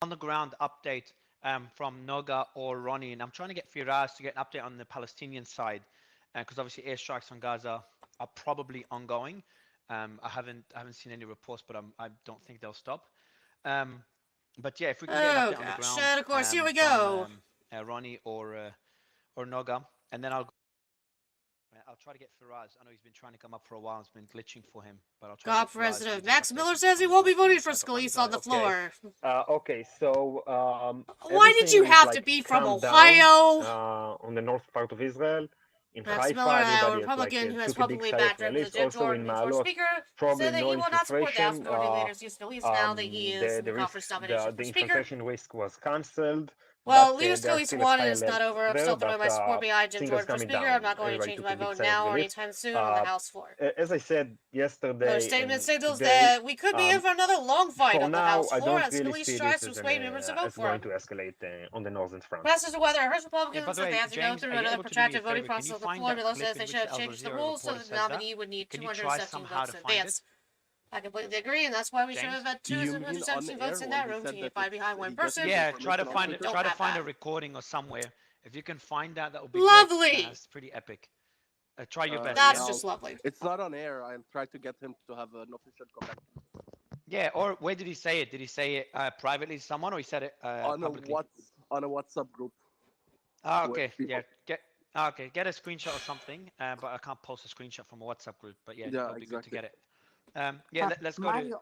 On the ground update from Noga or Ronnie, and I'm trying to get Firas to get an update on the Palestinian side, because obviously airstrikes on Gaza are probably ongoing. I haven't seen any reports, but I don't think they'll stop. But yeah, if we can get an update on the ground, and of course, here we go. From, Ronnie or Noga, and then I'll try to get Firas. I know he's been trying to come up for a while. It's been glitching for him, but I'll try. GOP President Max Miller says he won't be voting for Scalise on the floor. Okay, so Why did you have to be from Ohio? On the north part of Israel. In Max Haifa, Miller, a everybody Republican who has took a big publicly sigh of backed relief. President Also in Jordan, former Ma'alot, speaker, probably said that no he will not support the House infiltration. Majority Leader's use Scalise now that he is in the conference nomination The for speaker. infiltration risk was cancelled. Well, but, Leader there are Scalise still a 1 high is not level over. I'm there, still throwing my but, support behind Jim things Jordan are for coming speaker. down. I'm not going to Everybody change took my a big vote sigh of now or relief. anytime soon on the House floor. As I said yesterday, Their statement and signals today, that we could be in for another long fight for on the now, House I floor don't as really Scalise see tries this to persuade members to vote as for going him. to escalate on the northern front. Professors of weather urge Yeah, Republicans by the that way, they have to go James, through are you another able to do me a protracted favor? voting Can process you on the find floor. that Miller clip says in they which should have Al changed the Jazeera rules so reporter that the says that? nominee would need Can you try 217 somehow votes to in find it? advance. I completely agree, and that's why we should have had Do you mean 217 on votes in air, that or he room to said that unify behind one he doesn't person. Yeah, give try to permission find on it. the Don't Try to have find a that. recording or somewhere. If you can find that, that would be great. Lovely. It's pretty epic. Try your best. That's Yeah. just lovely. It's not on air. I'll try to get him to have an official comment Yeah. Or where did he say it? Did he say it privately to someone, or he said it publicly? on a WhatsApp group. Ah, with okay. people. Yeah. Get a screenshot or something. But I can't post a screenshot from a WhatsApp group. But yeah, Yeah, it'll be good to exactly. get it. Yeah. Let's go to. Mario,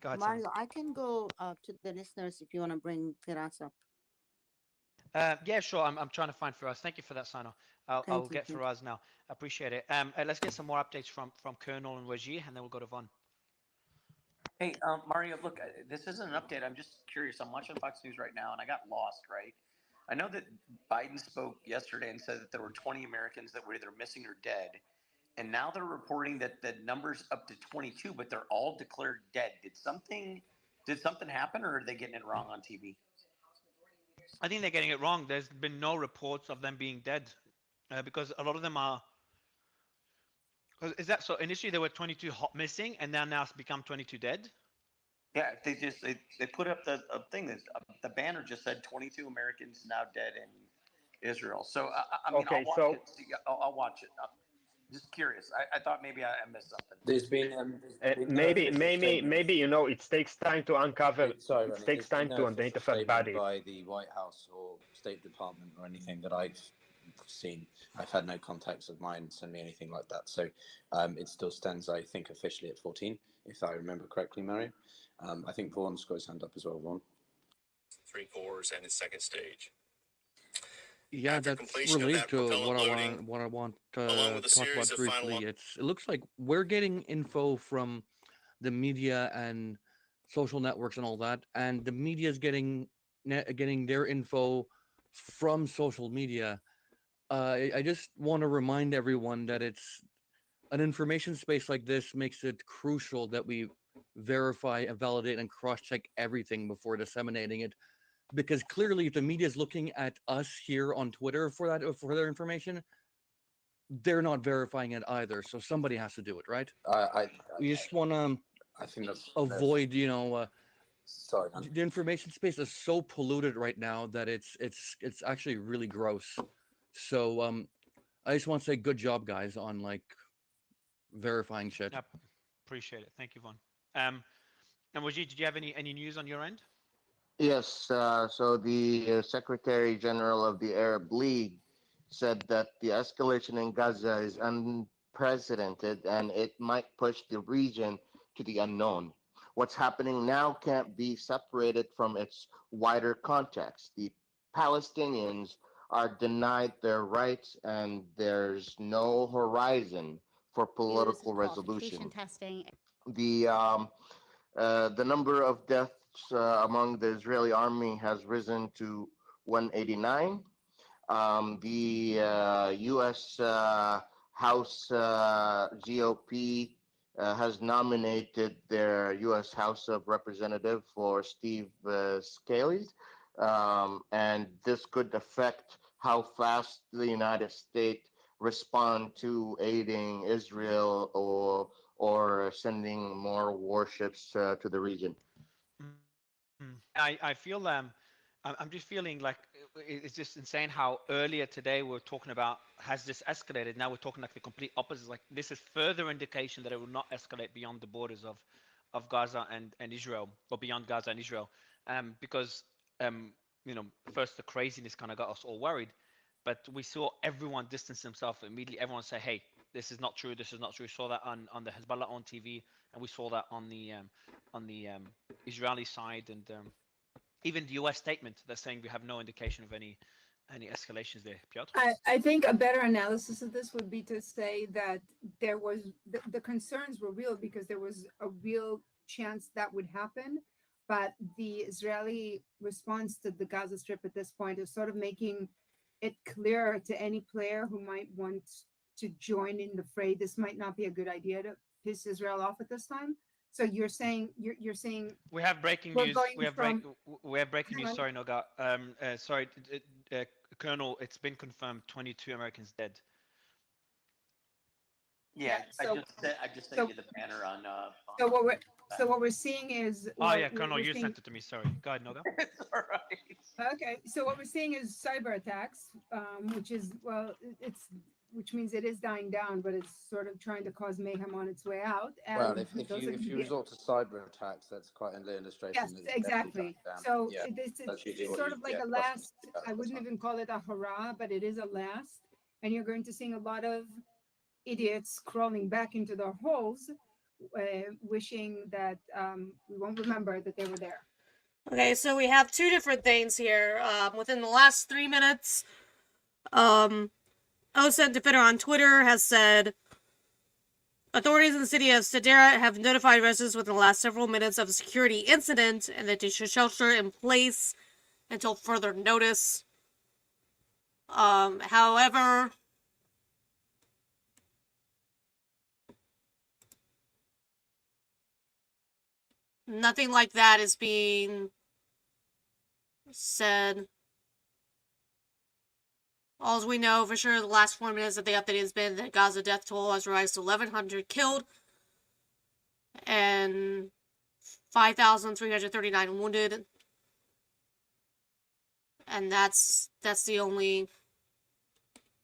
Go ahead, Sam. Mario, I can go to the listeners if you want to bring Firas up. Yeah, sure. I'm trying to find Firas. Thank you for that, Sino. I'll Thank you, get thank you. Firas now. I appreciate it. Let's get some more updates from Colonel and Wajir, and then we'll go to Von. Hey, Mario, look, this isn't an update. I'm just curious. I'm watching Fox News right now, and I got lost, right? I know that Biden spoke yesterday and said that there were 20 Americans that were either missing or dead. And now they're reporting that the number's up to 22, but they're all declared dead. Did something happen, or are they getting it wrong on TV? I think they're getting it wrong. There's been no reports of them being dead, because a lot of them are. Is that so? Initially, there were 22 missing, and now it's become 22 dead. Yeah, they put up the thing that the banner just said 22 Americans now dead in Israel. So I mean, Okay, I'll watch it. I'm just curious. I thought maybe I missed something. There's been maybe it takes time to uncover. Sorry, It Ronnie, takes there's been time no to official identify statement bodies. by the White House or State Department or anything that I've seen. I've had no contacts of mine send me anything like that. So it still stands, I think, officially at 14, if I remember correctly, Mario. I think Vaughn's got his hand up as well, Vaughn. 3 cores and its second stage. Yeah, After that's completion of related that to propellant what loading, I want along to with a talk about series of final briefly. It looks like we're getting info from the media and social networks and all that, and the media is getting their info from social media. I just want to remind everyone that it's an information space like this makes it crucial that we verify and validate and cross-check everything before disseminating it, because clearly if the media is looking at us here on Twitter for their information, they're not verifying it either. So somebody has to do it, right? We just want to I think that's avoid, sorry, man. the information space is so polluted right now that it's actually really gross. So I just want to say good job, guys, on like verifying shit. Yep. Appreciate it. Thank you, Von. And Wajid, did you have any news on your end? Yes, so the Secretary General of the Arab League said that the escalation in Gaza is unprecedented and it might push the region to the unknown. What's happening now can't be separated from its wider context. The Palestinians are denied their rights and there's no horizon for political resolution. Testing. The number of deaths among the Israeli army has risen to 189. The U.S. House GOP has nominated their U.S. House of Representative for Steve Scalise, and this could affect how fast the United States respond to aiding Israel or sending more warships to the region. I feel I'm just feeling like it's just insane how earlier today we were talking about has this escalated. Now we're talking like the complete opposite. Like this is further indication that it will not escalate beyond the borders of Gaza and Israel, or beyond Gaza and Israel, because first the craziness kind of got us all worried, but we saw everyone distance themselves immediately. Everyone say, "Hey, this is not true. This is not true." We saw that on the Hezbollah on TV, and we saw that on the Israeli side, and even the U.S. statement that's saying we have no indication of any escalations there. Piotr? I think a better analysis of this would be to say that there was the concerns were real because there was a real chance that would happen, but the Israeli response to the Gaza Strip at this point is sort of making it clear to any player who might want to join in the fray, this might not be a good idea to piss Israel off at this time. So you're saying we have breaking news. We have breaking news. Sorry, Noga. Sorry, Colonel. It's been confirmed. 22 Americans dead. Yeah, so- I just sent you the banner on. So what we're seeing is. Oh yeah, Colonel, you sent it to me. Sorry. Go ahead, Noga. It's all right. Okay, so what we're seeing is cyber attacks, which means it is dying down, but it's sort of trying to cause mayhem on its way out. And Well, if you resort to cyber attacks, that's quite an illustration. Yes, that it's definitely exactly. down. So Yeah, it's that's usually what sort you of like get. a last, I wouldn't even call it a hurrah, but it is a last. And you're going to see a lot of idiots crawling back into their holes, wishing that we won't remember that they were there. Okay, so we have two different things here. Within the last 3 minutes, OSED Defender on Twitter has said, authorities in the city of Sadera have notified residents within the last several minutes of a security incident and that they should shelter in place until further notice. However, nothing like that is being said. All we know for sure the last 4 minutes that the update has been that Gaza death toll has risen to 1,100 killed and 5,339 wounded. And that's the only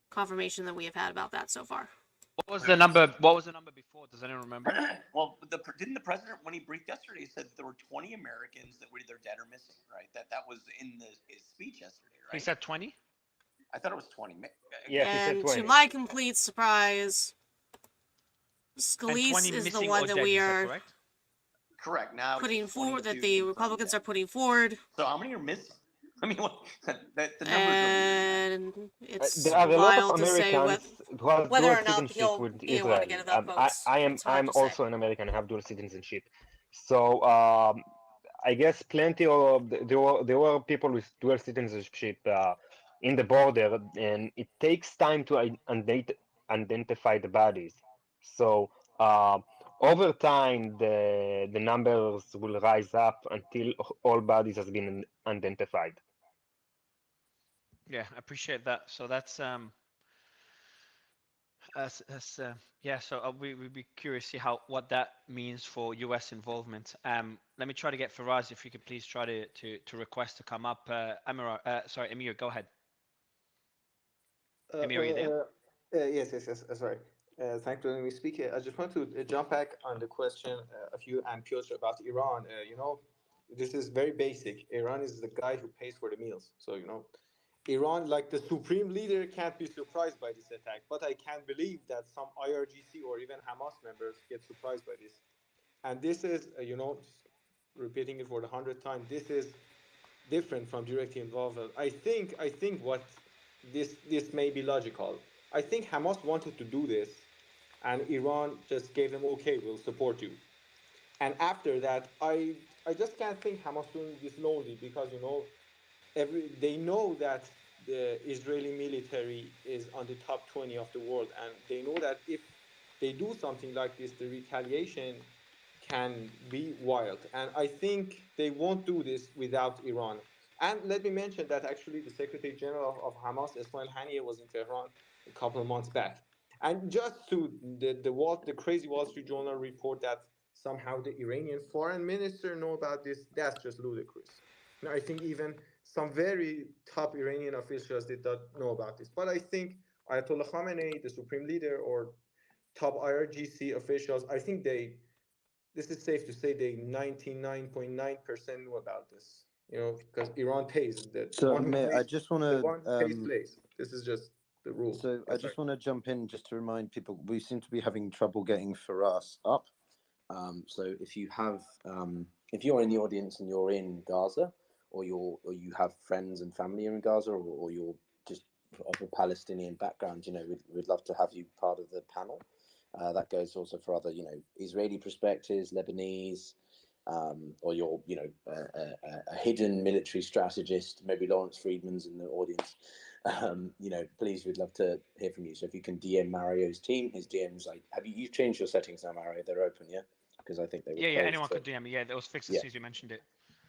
confirmation that we have had about that so far. What was the number before? Does anyone remember? Well, didn't the president, when he briefed yesterday, he said that there were 20 Americans that were either dead or missing, right? That was in his speech yesterday, right? He said 20? I thought it was 20. Yeah, he said And 20. to my complete surprise, Scalise is the one that we are correct. Now putting it's forward, that 22 the confirmed Republicans dead. are putting forward. So how many are missing? I mean, the numbers And it's There are a lot wild of to say Americans who have whether dual or not citizenship he'll with even want to Israel. get enough votes. It's hard I'm to say. also an American. I have dual citizenship. So I guess plenty of there were people with dual citizenship in the border, and it takes time to identify the bodies. So over time, the numbers will rise up until all bodies has been identified. Yeah, I appreciate that. So that's yeah. So we'd be curious to see what that means for U.S. involvement. Let me try to get Faraz, if you could please try to request to come up. Emir, go ahead. Emir, are you there? Yes. Sorry. Thanks for letting me speak here. I just want to jump back on the question of you and Piotr about Iran. This is very basic. Iran is the guy who pays for the meals. So, Iran, like the supreme leader, can't be surprised by this attack. But I can't believe that some IRGC or even Hamas members get surprised by this. And this is, repeating it for the 100th time, this is different from direct involvement. I think what this may be logical. I think Hamas wanted to do this, and Iran just gave them, okay, we'll support you. And after that, I just can't think Hamas doing this lonely, because they know that the Israeli military is on the top 20 of the world, and they know that if they do something like this, the retaliation can be wild. And I think they won't do this without Iran. And let me mention that actually the Secretary General of Hamas, Ismail Haniyeh, was in Tehran a couple of months back. And just to the crazy Wall Street Journal report that somehow the Iranian foreign minister know about this, that's just ludicrous. I think even some very top Iranian officials did not know about this. But I think Ayatollah Khamenei, the supreme leader, or top IRGC officials, I think this is safe to say they 99.9% knew about this. Because Iran pays the So, one who Amir, I pays, just want the one who pays to. plays. This is just the rule. So, I just want to jump in just to remind people we seem to be having trouble getting Firas up. So if you have, if you're in the audience and you're in Gaza, or you have friends and family in Gaza, or you're just of a Palestinian background, we'd love to have you part of the panel. That goes also for other, Israeli perspectives, Lebanese, or you're, a hidden military strategist. Maybe Lawrence Friedman's in the audience. Please, we'd love to hear from you. So if you can DM Mario's team, his DM's like, you've changed your settings now, Mario? They're open, yeah? Because I think they were Yeah, closed, anyone so- could DM me. Yeah, that was fixed as soon as you mentioned it.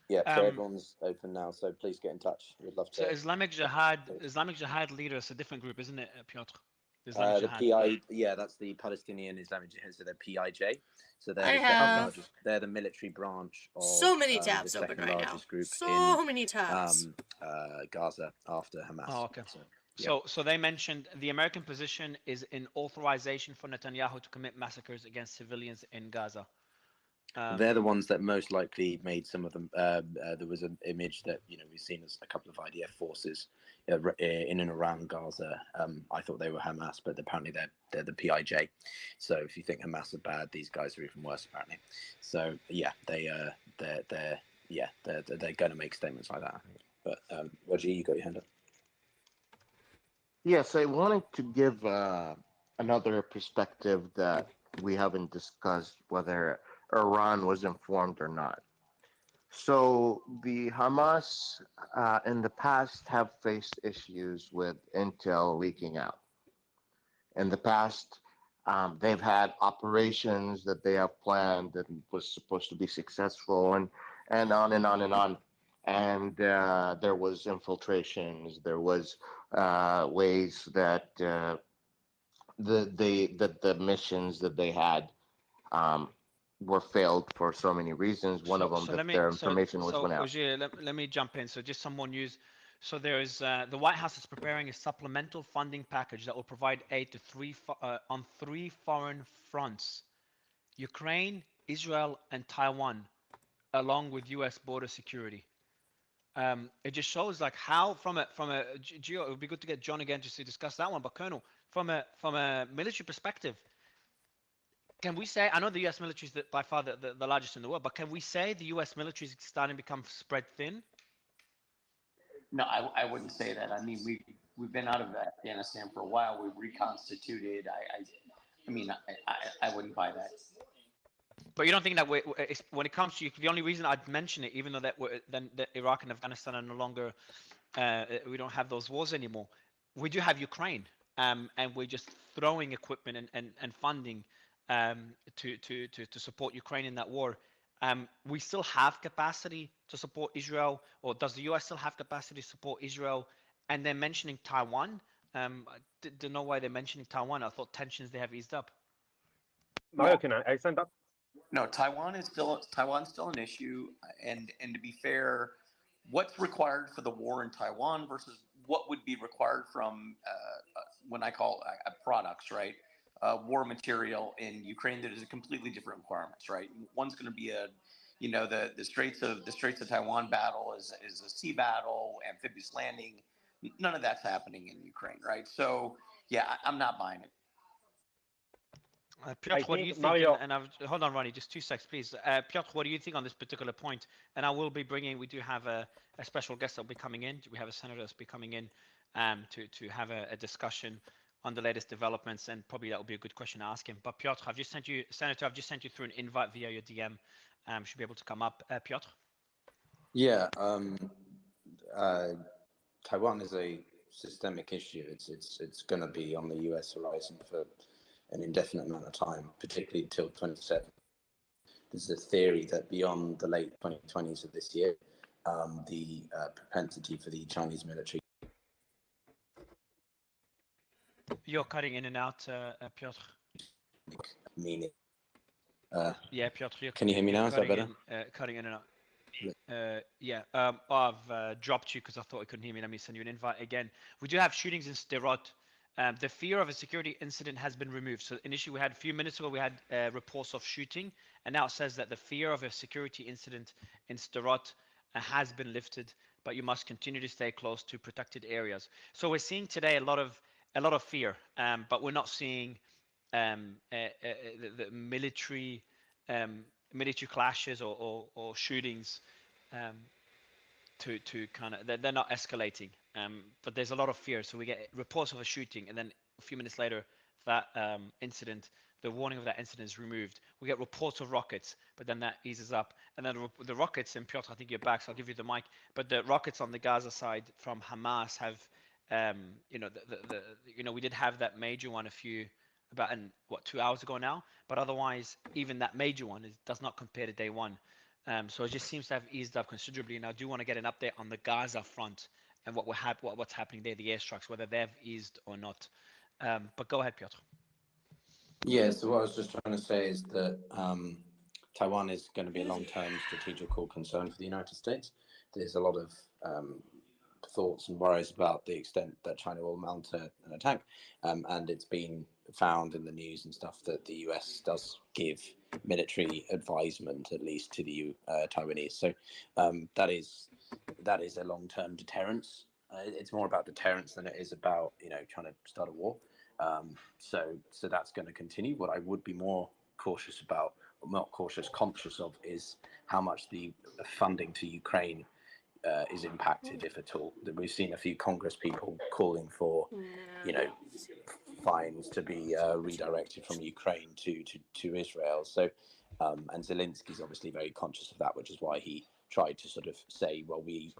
Yeah, so everyone's open now, so please get in touch. We'd love to. So Islamic Jihad leader is a different group, isn't it, Piotr? The PI, yeah, that's the Palestinian Islamic Jihad, so they're PIJ. So they're I the second have largest. They're the military branch of so many the tabs open second right now. largest group So in many tabs. Gaza after Hamas. Oh, okay. So, yeah. So they mentioned the American position is in authorization for Netanyahu to commit massacres against civilians in Gaza. They're the ones that most likely made some of them. There was an image that we've seen as a couple of IDF forces in and around Gaza. I thought they were Hamas, but apparently they're the PIJ. So if you think Hamas are bad, these guys are even worse apparently. So yeah, they're going to make statements like that. I think. But Roger, you got your hand up. Yes, I wanted to give another perspective that we haven't discussed, whether Iran was informed or not. So the Hamas in the past have faced issues with intel leaking out. In the past, they've had operations that they have planned that was supposed to be successful, and on and on and on. And there was infiltrations. There was ways that the missions that they had were failed for so many reasons. One of them, that their information was went out. Ogier, let me jump in. So just some more news. So there is the White House is preparing a supplemental funding package that will provide aid to on three foreign fronts: Ukraine, Israel, and Taiwan, along with U.S. border security. It just shows like how from a Gio, it would be good to get John again just to discuss that one. But Colonel, from a military perspective, can we say, I know the U.S. military is by far the largest in the world, but can we say the U.S. military is starting to become spread thin? No, I wouldn't say that. I mean, we've been out of Afghanistan for a while. We've reconstituted. I mean, I wouldn't buy that. But you don't think that when it comes to the only reason I'd mention it, even though that Iraq and Afghanistan are no longer, we don't have those wars anymore. We do have Ukraine, and we're just throwing equipment and funding to support Ukraine in that war. We still have capacity to support Israel, or does the US still have capacity to support Israel? And they're mentioning Taiwan. I don't know why they're mentioning Taiwan. I thought tensions they have eased up. Mario, can I stand up? No, Taiwan's still an issue, and to be fair, what's required for the war in Taiwan versus what would be required from when I call products, right? war material in Ukraine that is completely different requirements, right? One's going to be the Straits of Taiwan battle is a sea battle, amphibious landing. None of that's happening in Ukraine, right? So yeah, I'm not buying it. Piotr, what do you think, think? Mario, Hold on, Ronnie, just 2 seconds, please. Piotr, what do you think on this particular point? And I will be bringing. We do have a special guest that will be coming in. We have a senator that's be coming in to have a discussion on the latest developments, and probably that will be a good question to ask him. But Piotr, Senator, I've just sent you through an invite via your DM. Should be able to come up. Piotr? Yeah, Taiwan is a systemic issue. It's going to be on the U.S. horizon for an indefinite amount of time, particularly until 27. There's a theory that beyond the late 2020s of this year, the propensity for the Chinese military. You're cutting in and out, Piotr. Meaning. Yeah, Piotr. Can you hear me now? Is that better? Cutting in and out. I've dropped you because I thought I couldn't hear me. Let me send you an invite again. We do have shootings in Sderot. The fear of a security incident has been removed. So initially, we had a few minutes ago, we had reports of shooting, and now it says that the fear of a security incident in Sderot has been lifted, but you must continue to stay close to protected areas. So we're seeing today a lot of fear, but we're not seeing the military clashes or shootings to kind of they're not escalating, but there's a lot of fear. So we get reports of a shooting, and then a few minutes later that incident, the warning of that incident is removed. We get reports of rockets, but then that eases up, and then the rockets, and Piotr, I think you're back, so I'll give you the mic, but the rockets on the Gaza side from Hamas have we did have that major one about 2 hours ago now, but otherwise even that major one does not compare to day one. So it just seems to have eased up considerably, and I do want to get an update on the Gaza front and what's happening there, the airstrikes, whether they've eased or not. But go ahead, Piotr. Yeah, so what I was just trying to say is that Taiwan is going to be a long-term strategical concern for the United States. There's a lot of thoughts and worries about the extent that China will mount an attack, and it's been found in the news and stuff that the US does give military advisement, at least to the Taiwanese. So that is a long-term deterrence. It's more about deterrence than it is about trying to start a war. So that's going to continue. What I would be more cautious about, or not cautious, conscious of, is how much the funding to Ukraine is impacted, if at all. We've seen a few Congress people calling for, fines to be redirected from Ukraine to Israel. So, and Zelensky's obviously very conscious of that, which is why he tried to sort of say, well, we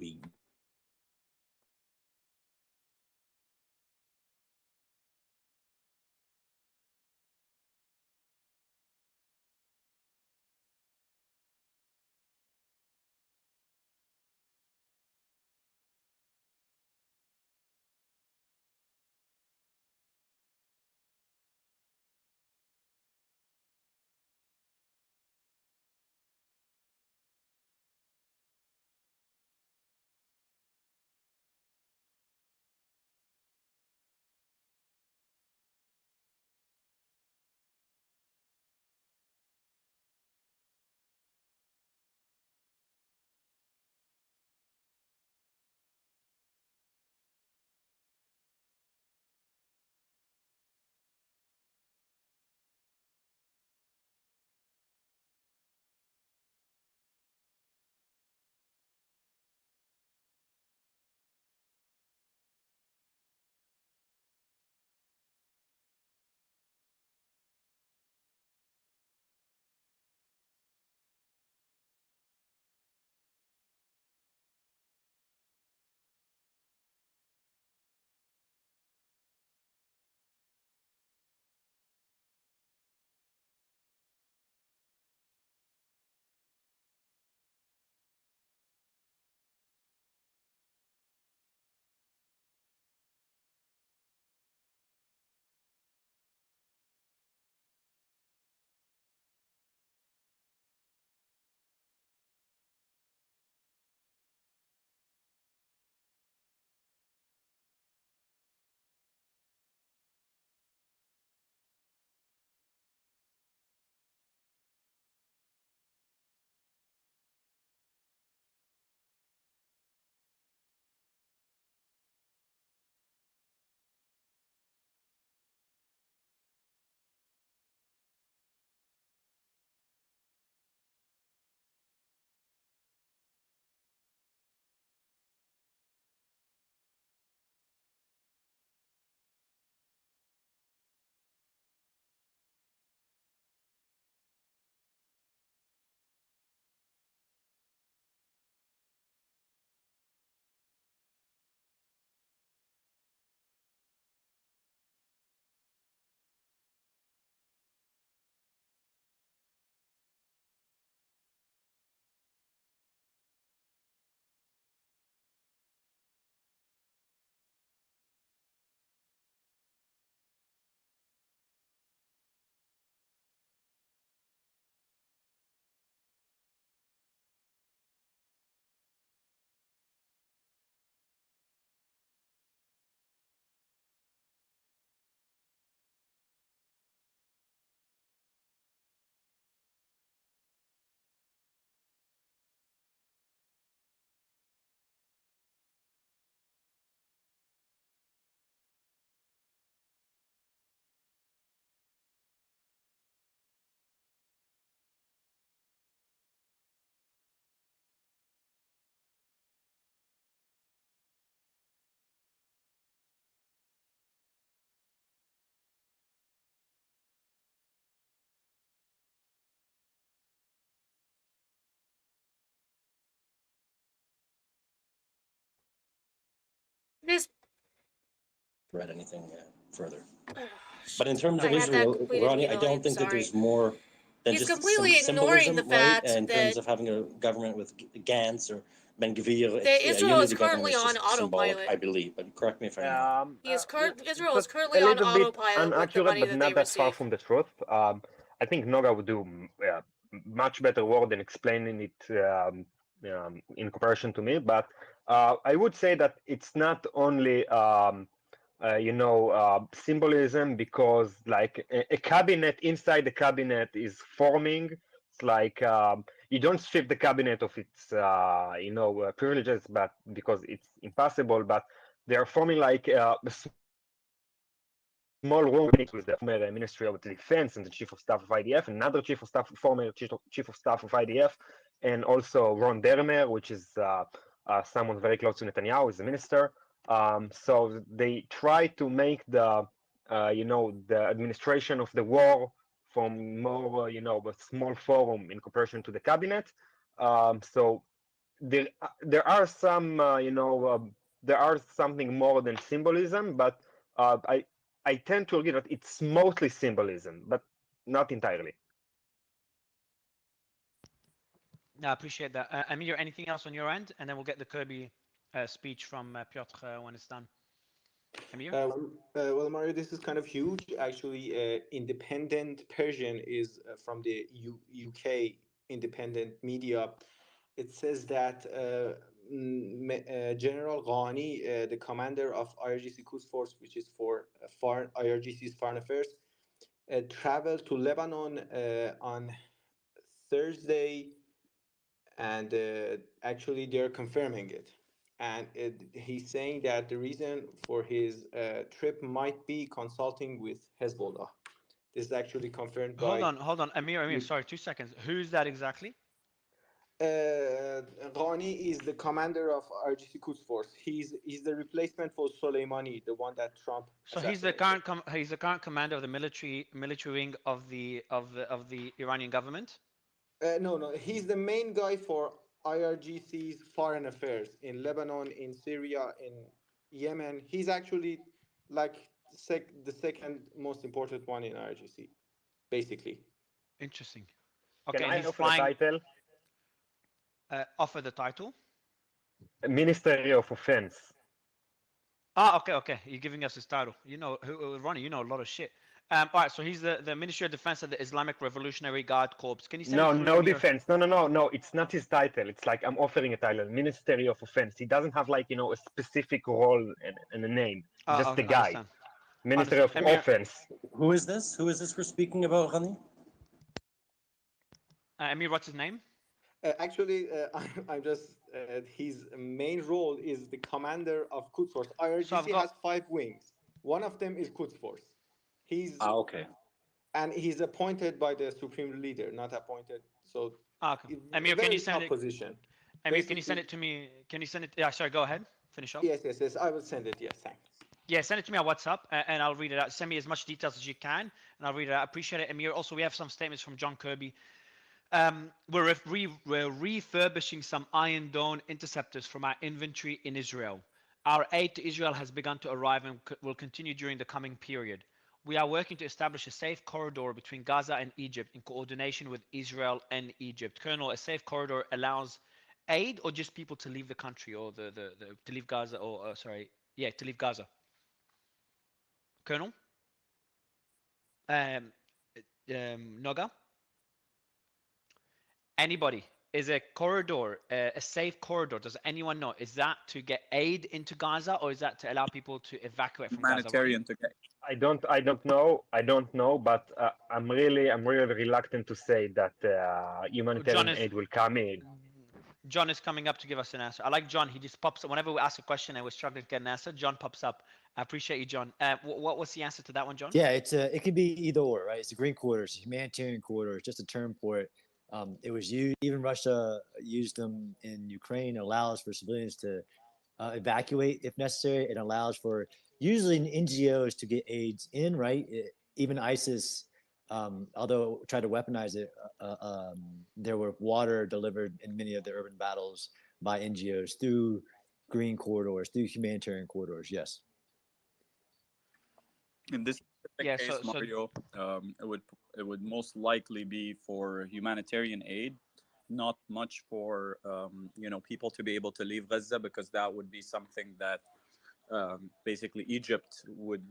This read anything further. But in terms I of had that Israel, completed Ronnie, I email. don't think that Sorry. there's more than He's just completely some ignoring the symbolism, right? fact In terms that of having a government with Gantz or Ben Gvir, that a Israel is unity government currently is on just symbolic, autopilot. I believe. But correct me if I'm wrong. Israel is That's currently a on little bit autopilot with the inaccurate, money but that they not that far receive. from the truth. I think Noga would do much better work than explaining it in comparison to me. But I would say that it's not only symbolism, because like a cabinet inside the cabinet is forming. It's like you don't strip the cabinet of its privileges, but because it's impossible. But they are forming like a small room with the former Ministry of Defense and the Chief of Staff of IDF, another former Chief of Staff of IDF, and also Ron Dermer, which is someone very close to Netanyahu, is a minister. So they try to make the administration of the war from more a small forum in comparison to the cabinet. So there are some there are something more than symbolism, but I tend to agree that it's mostly symbolism, but not entirely. No, I appreciate that. Amir, anything else on your end? And then we'll get the Kirby speech from Piotr when it's done. Amir? Well, Mario, this is kind of huge. Actually, Independent Persian is from the UK independent media. It says that General Ghani, the commander of IRGC Quds Force, which is for IRGC's foreign affairs, traveled to Lebanon on Thursday, and actually they're confirming it. And he's saying that the reason for his trip might be consulting with Hezbollah. This is actually confirmed by... Hold on. Amir, sorry, 2 seconds. Who's that exactly? Ghani is the commander of IRGC Quds Force. He's the replacement for Soleimani, the one that Trump. So he's the current commander of the military wing of the Iranian government. No, he's the main guy for IRGC's foreign affairs in Lebanon, in Syria, in Yemen. He's actually like the second most important one in IRGC, basically. Interesting. Okay, Can and I he's offer flying. the title? Offer the title. Ministry of Offense. Okay. You're giving us his title. Ronnie, you know a lot of shit. All right, so he's the Ministry of Defense of the Islamic Revolutionary Guard Corps. Can you send it through No Amir? defense. No. It's not his title. It's like I'm offering a title, Ministry of Offense. He doesn't have like a specific role and a name. Just the guy. Understand. Ministry of Offense. Who is this? Who is this we're speaking about, Ghani? Amir, what's his name? Actually, I'm just his main role is the commander of Quds Force. IRGC has 5 wings. One of them is Quds Force. He's okay. And he's appointed by the supreme leader, not appointed. So okay. Amir, can you send it? Position. Amir, can you send it to me? Can you send it? Yeah, sorry. Go ahead. Finish up. Yes. I will send it. Yes, thanks. Yeah, send it to me on WhatsApp, and I'll read it out. Send me as much details as you can, and I'll read it out. I appreciate it, Amir. Also, we have some statements from John Kirby. We're refurbishing some Iron Dome interceptors from our inventory in Israel. Our aid to Israel has begun to arrive and will continue during the coming period. We are working to establish a safe corridor between Gaza and Egypt in coordination with Israel and Egypt. Colonel, a safe corridor allows aid or just people to leave the country, or to leave Gaza, or to leave Gaza. Colonel? Noga? Anybody? Is a corridor a safe corridor? Does anyone know? Is that to get aid into Gaza, or is that to allow people to evacuate from Humanitarian Gaza? I don't know, but I'm really reluctant to say that humanitarian aid will come in. John is coming up to give us an answer. I like John. He just pops up whenever we ask a question and we're struggling to get an answer. John pops up. I appreciate you, John. What was the answer to that one, John? Yeah, it could be either or, right? It's a green corridor, it's a humanitarian corridor. It's just a term for it. It was used, even Russia used them in Ukraine. It allows for civilians to evacuate if necessary. It allows for usually NGOs to get aids in, right? Even ISIS, although tried to weaponize it, there were water delivered in many of the urban battles by NGOs through green corridors, through humanitarian corridors. Yes. In this specific Yeah, case, so- Mario, it would most likely be for humanitarian aid, not much for people to be able to leave Gaza, because that would be something that basically Egypt would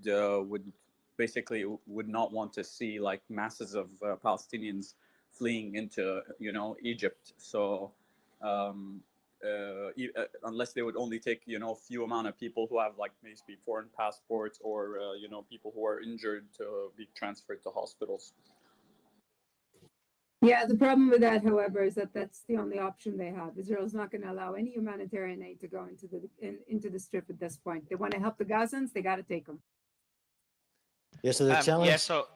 basically would not want to see, like masses of Palestinians fleeing into Egypt. So unless they would only take few amount of people who have like maybe foreign passports or people who are injured to be transferred to hospitals. Yeah, the problem with that, however, is that that's the only option they have. Israel's not going to allow any humanitarian aid to go into the strip at this point. They want to help the Gazans, they got to take them. Yeah. So the challenge. Yeah, so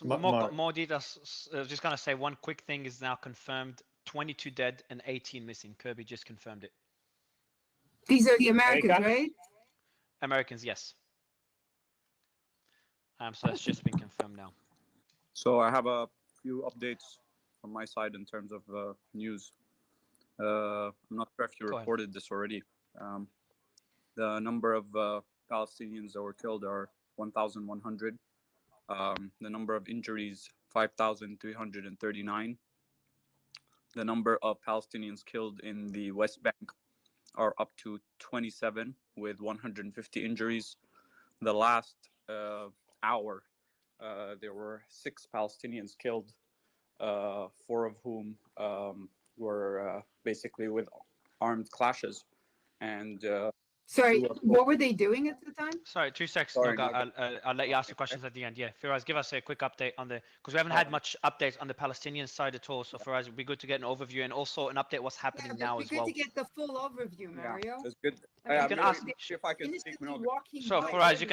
Mar- more details. Just gonna say one quick thing is now confirmed: 22 dead and 18 missing. Kirby just confirmed it. These are the Americans, right? Americans, yes. So it's just been confirmed now. So I have a few updates from my side in terms of news. I'm not sure if you Go ahead. reported this already. The number of Palestinians that were killed are 1,100. The number of injuries, 5,339. The number of Palestinians killed in the West Bank are up to 27 with 150 injuries. The last hour, there were 6 Palestinians killed, 4 of whom were basically with armed clashes. And Sorry, 2 of what were they doing at the time? Sorry, 2 seconds. Sorry, Noga, I'll let you ask the questions at the end. Yeah, Firaz, give us a quick update on because we haven't had much updates on the Palestinian side at all. So Firaz, it'd be good to get an overview and also an update what's happening now as It'd be well. good to get the full overview, Mario. it's good. I mean, You can ask- if I can speak, So Firaz, you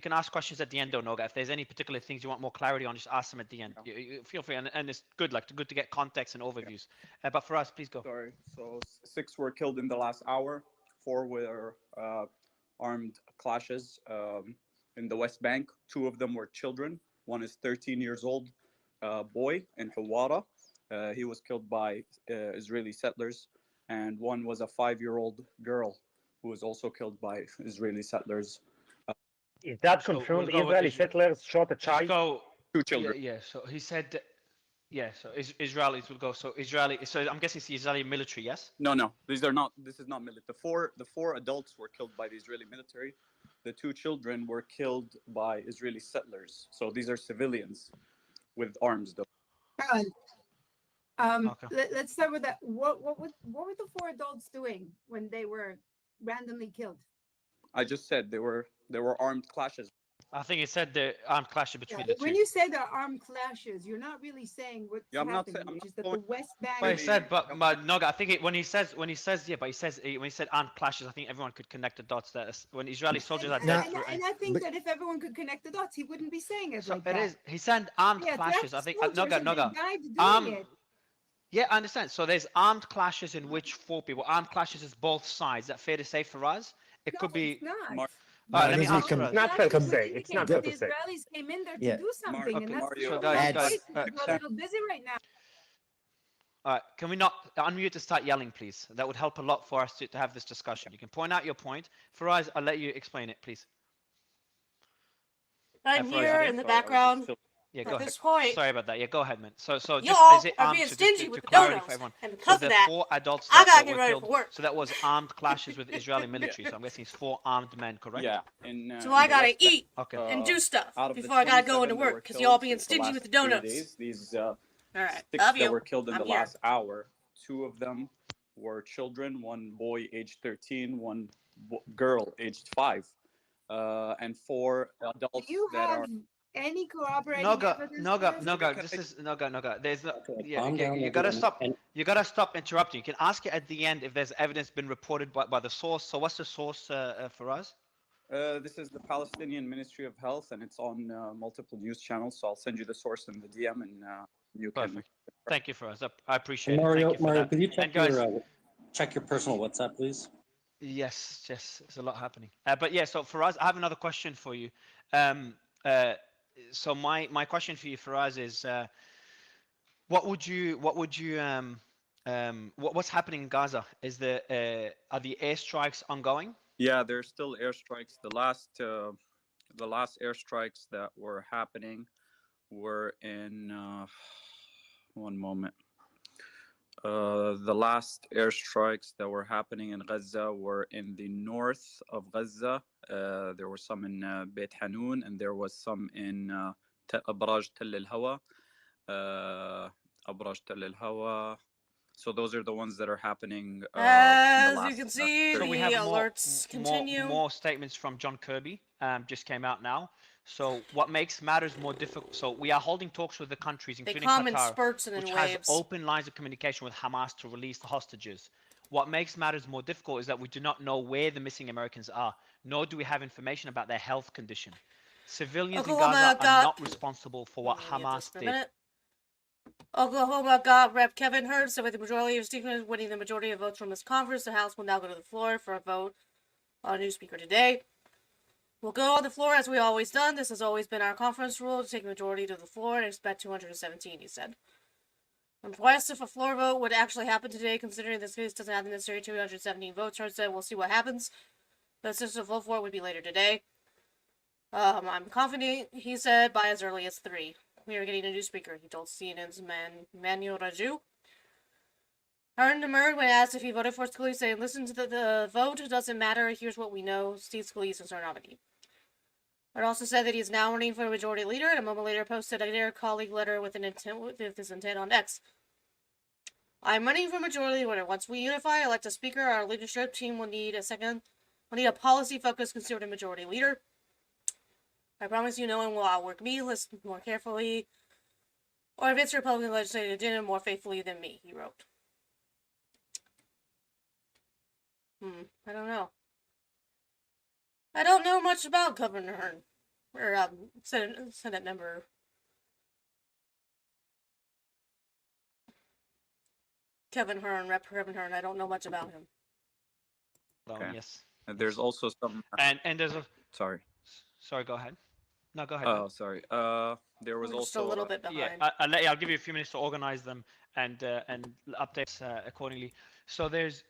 can ask questions at the end, though, Noga. If there's any particular things you want more clarity on, just ask them at the end. You feel free, and it's good to get context and overviews. But Firaz, please go. Sorry. So 6 were killed in the last hour. 4 were armed clashes in the West Bank. 2 of them were children. One is 13 years old boy in Hawara. He was killed by Israeli settlers. And one was a 5-year-old girl who was also killed by Israeli settlers. Is that confirmed? Israeli settlers shot a child? Go. 2 children. Yeah. So he said. So Israelis will go. So So I'm guessing it's the Israeli military. Yes. No. These are not. This is not military. The four adults were killed by the Israeli military. The 2 children were killed by Israeli settlers. So these are civilians with arms, though. Let's start with that. What were the 4 adults doing when they were randomly killed? I just said there were armed clashes. I think it said the armed clash between the two. When you say the armed clashes, you're not really saying what's happening, which is that the West Bank. But he said, but Noga, I think when he says, when he said armed clashes, I think everyone could connect the dots. That when Israeli soldiers are dead. And I think that if everyone could connect the dots, he wouldn't be saying it like that. It is. He said armed clashes. I think Noga. Yeah, I understand. So there's armed clashes in which 4 people. Armed clashes is both sides. Is that fair to say for us? It could be. Not. Let me ask It's not fair to say. It's not fair The to say. Israelis came in there to Yeah. do something, and that's So the guys, We're a little busy right now. All right, can we not unmute to start yelling, please? That would help a lot for us to have this discussion. You can point out your point. Faraz, I'll let you explain it, please. I'm Faraz, here you in the there? background. Yeah, go At ahead. this point, Sorry about that. Yeah, go ahead, man. So just y'all is it are armed? being So just stingy to with the clarity donuts, for everyone. and So because there of are that, 4 adults I that gotta were get ready killed. for work. So that was armed clashes with Israeli military. So I'm guessing it's 4 armed men, correct? Yeah. So I gotta eat Okay. and do stuff Out of the before I gotta go 27 into that were work because killed y'all being since the stingy last with the 3 donuts. days, these All right, 6 love that you. were killed in I'm the here. last hour, 2 of them were children. 1 boy aged 13, 1 girl aged 5, and 4 adults Do you that have are. any corroborating Noga, evidence? Noga, this is Noga. There's no. Yeah, calm okay, down, you gotta everyone. stop. And You gotta stop interrupting. You can ask it at the end if there's evidence been reported by the source. So what's the source for us? This is the Palestinian Ministry of Health, and it's on multiple news channels. So I'll send you the source in the DM, and you can. Perfect. Thank you for us. I appreciate it. Mario, Thank you for Mario, that. could you And check guys, check your personal WhatsApp, please? yes, there's a lot happening. But yeah, so for us, I have another question for you. So my question for you, Faraz, is what would you what's happening in Gaza? Is are the airstrikes ongoing? Yeah, there's still airstrikes. The last airstrikes that were happening were in one moment. The last airstrikes that were happening in Gaza were in the north of Gaza. There were some in Beit Hanun, and there was some in Abraj Tel El Hawa. Abraj Tel El Hawa. So those are the ones that are happening. As you can see, So the we have alerts continue. more statements from John Kirby. Just came out now. So what makes matters more difficult? So we are holding talks with the countries, including come in Qatar, spurts and in which has waves. open lines of communication with Hamas to release the hostages. What makes matters more difficult is that we do not know where the missing Americans are, nor do we have information about their health condition. Civilians in Gaza are not responsible for what Hamas did. Oklahoma got Rep. Kevin Hurd said with the majority of speakers winning the majority of votes from this conference, the House will now go to the floor for a vote on a new speaker today. We'll go on the floor as we always done. This has always been our conference rule to take a majority to the floor and expect 217, he said. I'm impressed if a floor vote would actually happen today, considering this case doesn't have the necessary 217 votes. Hurd said we'll see what happens. But since the vote for it would be later today. I'm confident, he said, by as early as 3. We are getting a new speaker, he told CNN's Manuel Raju. Hurd demurred when asked if he voted for Scalise, saying, listen to the vote, it doesn't matter, here's what we know, Steve Scalise is our nominee. Hurd also said that he is now running for a majority leader, and a moment later posted a Dear Colleague letter with his intent on X. I'm running for majority leader. Once we unify, elect a speaker, our leadership team will need a policy-focused conservative majority leader. I promise you no one will outwork me, listen more carefully, or advance the Republican legislative agenda more faithfully than me, he wrote. I don't know. I don't know much about Governor Hurd, or Senate member. Kevin Hurd, Rep. Kevin Hurd. I don't know much about him. Okay. Yes. And there's also some. And there's a. Sorry. Sorry. Go ahead. No, go ahead. Oh, sorry. There was We're just also a little bit behind. Yeah, I'll give you a few minutes to organize them and updates accordingly. So there's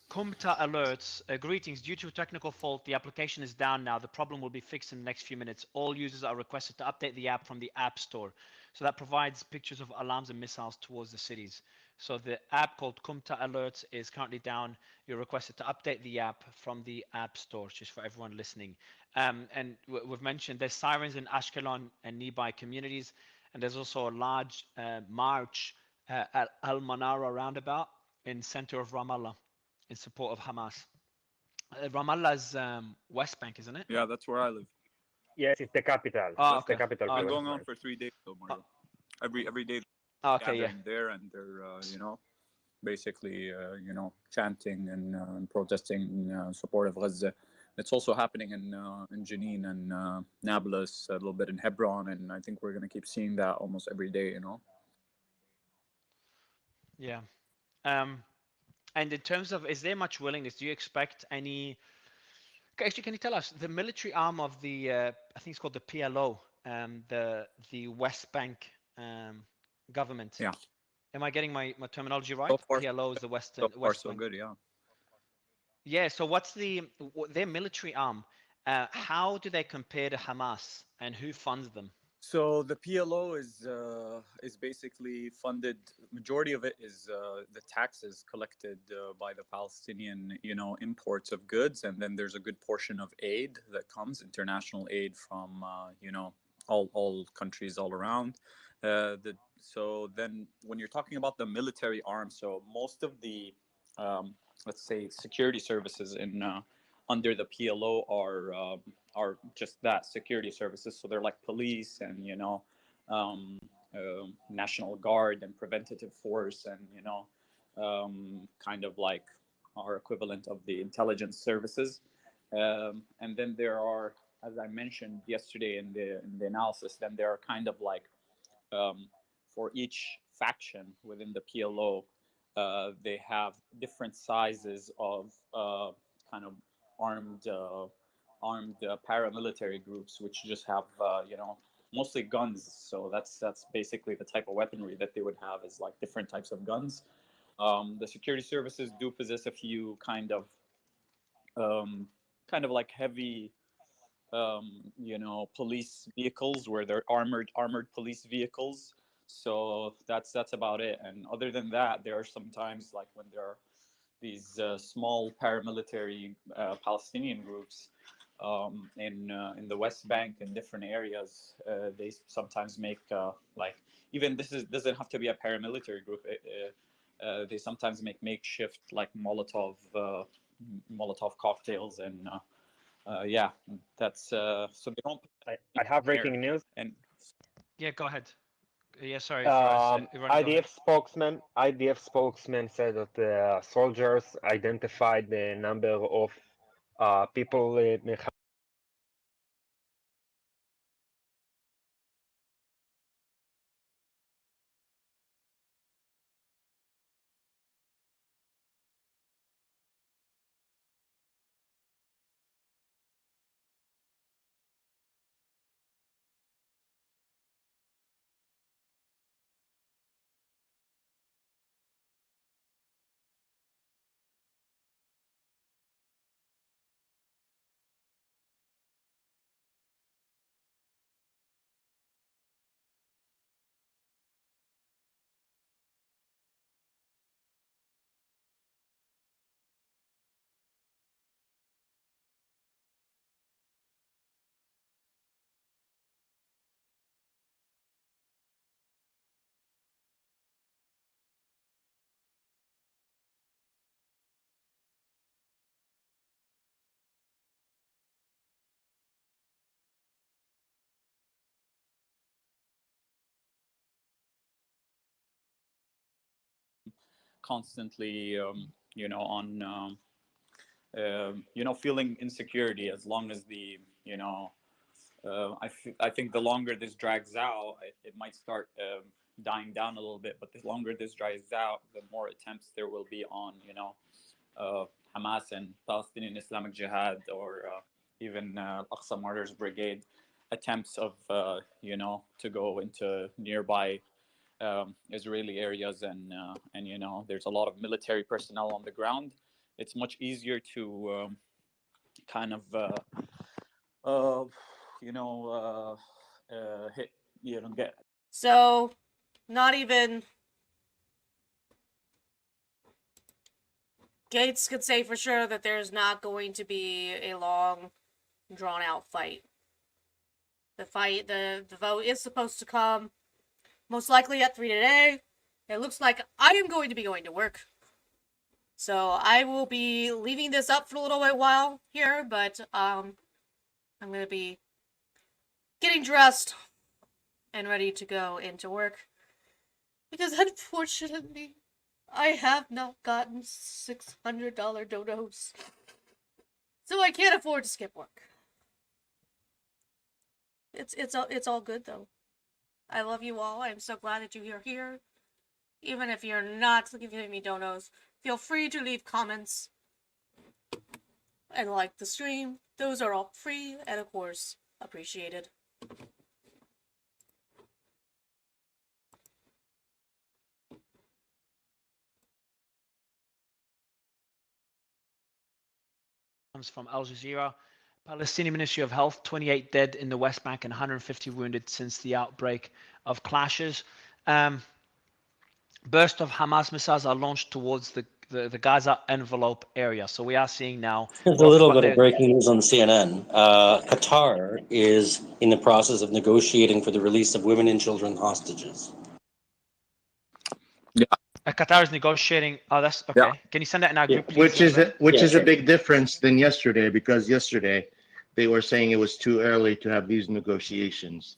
Kumta alerts. Greetings. Due to a technical fault, the application is down now. The problem will be fixed in the next few minutes. All users are requested to update the app from the App Store. So that provides pictures of alarms and missiles towards the cities. So the app called Kumta Alerts is currently down. You're requested to update the app from the App Store, just for everyone listening. And we've mentioned there's sirens in Ashkelon and nearby communities. And there's also a large march at Al-Manara roundabout in center of Ramallah in support of Hamas. Ramallah's West Bank, isn't it? Yeah, that's where I live. Yes, it's the capital. Oh, It's the capital. Been going on for 3 days, though, Mario. Every day. Okay, yeah. Gathering there, and they're basically chanting and protesting in support of Gaza. It's also happening in Jenin and Nablus, a little bit in Hebron, and I think we're going to keep seeing that almost every day. Yeah. And in terms of, is there much willingness? Do you expect any? Actually, can you tell us the military arm of the? I think it's called the PLO, the West Bank government. Yeah. Am I getting my terminology right? So far, PLO is the Western. so far, so good. Yeah. Yeah. So what's their military arm? How do they compare to Hamas, and who funds them? So the PLO is basically funded. Majority of it is the taxes collected by the Palestinian, imports of goods, and then there's a good portion of aid that comes, international aid from all countries all around. So then when you're talking about the military arm, so most of the let's say security services in under the PLO are just that, security services. So they're like police and National Guard and preventative force and kind of like our equivalent of the intelligence services. And then there are, as I mentioned yesterday in the analysis, then there are kind of like for each faction within the PLO, they have different sizes of kind of armed paramilitary groups, which just have mostly guns. So that's basically the type of weaponry that they would have, is like different types of guns. The security services do possess a few kind of like heavy, police vehicles where they're armored police vehicles. So that's about it. And other than that, there are sometimes like when there are these small paramilitary Palestinian groups in the West Bank and different areas. They sometimes make like even doesn't have to be a paramilitary group. They sometimes make makeshift like Molotov cocktails and yeah, that's so they don't. I have breaking news. And Yeah, go ahead. Yeah, sorry, Firas. Iran, go ahead. IDF spokesman said that the soldiers identified the number of people constantly, on feeling insecurity as long as I think the longer this drags out, it might start dying down a little bit. But the longer this drags out, the more attempts there will be on, Hamas and Palestinian Islamic Jihad, or even Al-Aqsa Martyrs Brigade attempts of, to go into nearby Israeli areas, and there's a lot of military personnel on the ground. It's much easier to kind of hit, get. So, not even Gates could say for sure that there's not going to be a long, drawn-out fight. The vote is supposed to come most likely at 3 today. It looks like I am going to be going to work. So I will be leaving this up for a little while here, but I'm going to be getting dressed and ready to go into work. Because unfortunately, I have not gotten $600 donos. So I can't afford to skip work. It's all good though. I love you all. I'm so glad that you're here. Even if you're not giving me donos, feel free to leave comments and like the stream. Those are all free and of course appreciated. Comes from Al Jazeera. Palestinian Ministry of Health, 28 dead in the West Bank and 150 wounded since the outbreak of clashes. Bursts of Hamas missiles are launched towards the Gaza envelope area. So we are seeing now. There's a little bit of breaking news on CNN. Qatar is in the process of negotiating for the release of women and children hostages. Yeah. Qatar is negotiating. Oh, that's okay. Yeah. Can you send that in our group, please? Which is a big difference than yesterday, because yesterday they were saying it was too early to have these negotiations.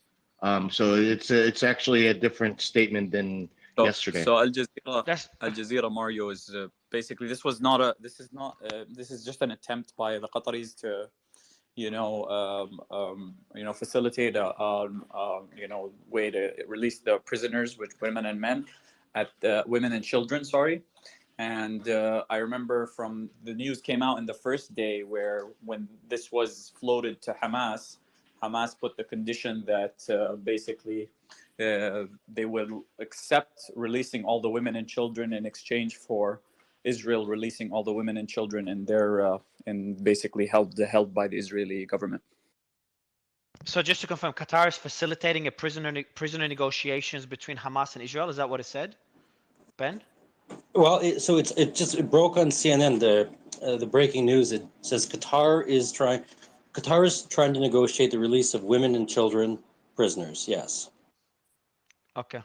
So it's actually a different statement than yesterday. So Al Jazeera, Mario, is basically this is just an attempt by the Qataris to facilitate a way to release the prisoners, which women and men, women and children, sorry. And I remember from the news came out in the first day when this was floated to Hamas put the condition that basically they will accept releasing all the women and children in exchange for Israel releasing all the women and children in their and basically held by the Israeli government. So just to confirm, Qatar is facilitating a prisoner negotiations between Hamas and Israel. Is that what it said, Ben? Well, it just broke on CNN. The breaking news. It says Qatar is trying to negotiate the release of women and children prisoners. Yes. Okay.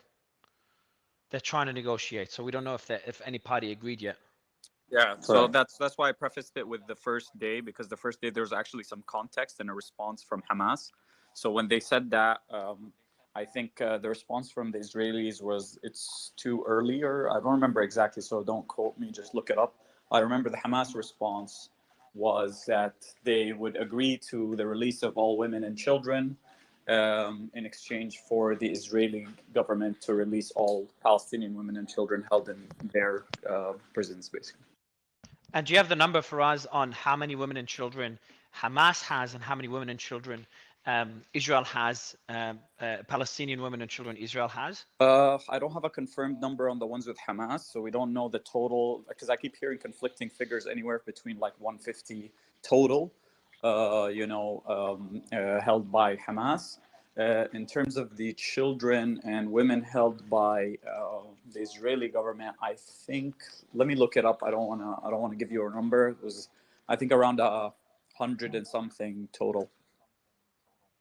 They're trying to negotiate, so we don't know if any party agreed yet. Yeah, so Correct. that's why I prefaced it with the first day, because the first day there was actually some context and a response from Hamas. So when they said that, I think the response from the Israelis was it's too early, or I don't remember exactly, so don't quote me, just look it up. I remember the Hamas response was that they would agree to the release of all women and children in exchange for the Israeli government to release all Palestinian women and children held in their prisons, basically. And do you have the number for us on how many women and children Hamas has and how many women and children Israel has, Palestinian women and children Israel has? I don't have a confirmed number on the ones with Hamas, so we don't know the total, because I keep hearing conflicting figures anywhere between like 150 total, held by Hamas. In terms of the children and women held by the Israeli government, I think, let me look it up. I don't want to give you a number. It was, I think, around 100 and something total.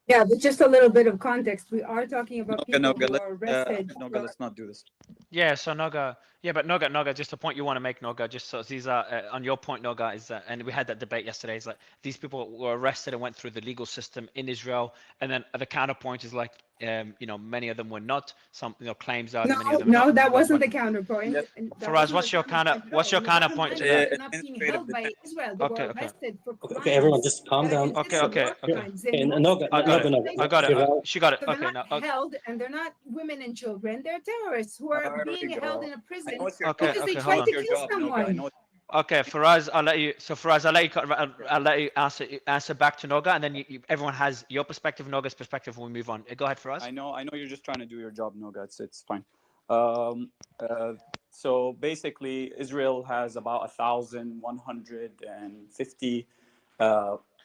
Yeah, but just a little bit of context. We are talking about people who are arrested. Noga, let's not do this. Yeah, so Noga, Noga, just the point you want to make, Noga, just so these are, on your point, Noga, is and we had that debate yesterday, is like, these people were arrested and went through the legal system in Israel, and then the counterpoint is like, many of them were not, some, claims are that many of them No, not. that wasn't the counterpoint. Faraz, what's your counterpoint to that? They're not being held by Israel. They were arrested for crimes. Okay, everyone, just calm down. Okay. Okay, Noga, I got it. She got it. So they're Okay, not now. held, and they're not women and children. They're terrorists who are being held in a prison because they hold tried on. to kill someone. Okay, Faraz, I'll let you. So Faraz, I'll let you answer back to Noga, and then everyone has your perspective, Noga's perspective. When we move on. Go ahead, Faraz. I know you're just trying to do your job, Noga. It's fine. So basically, Israel has about 1,150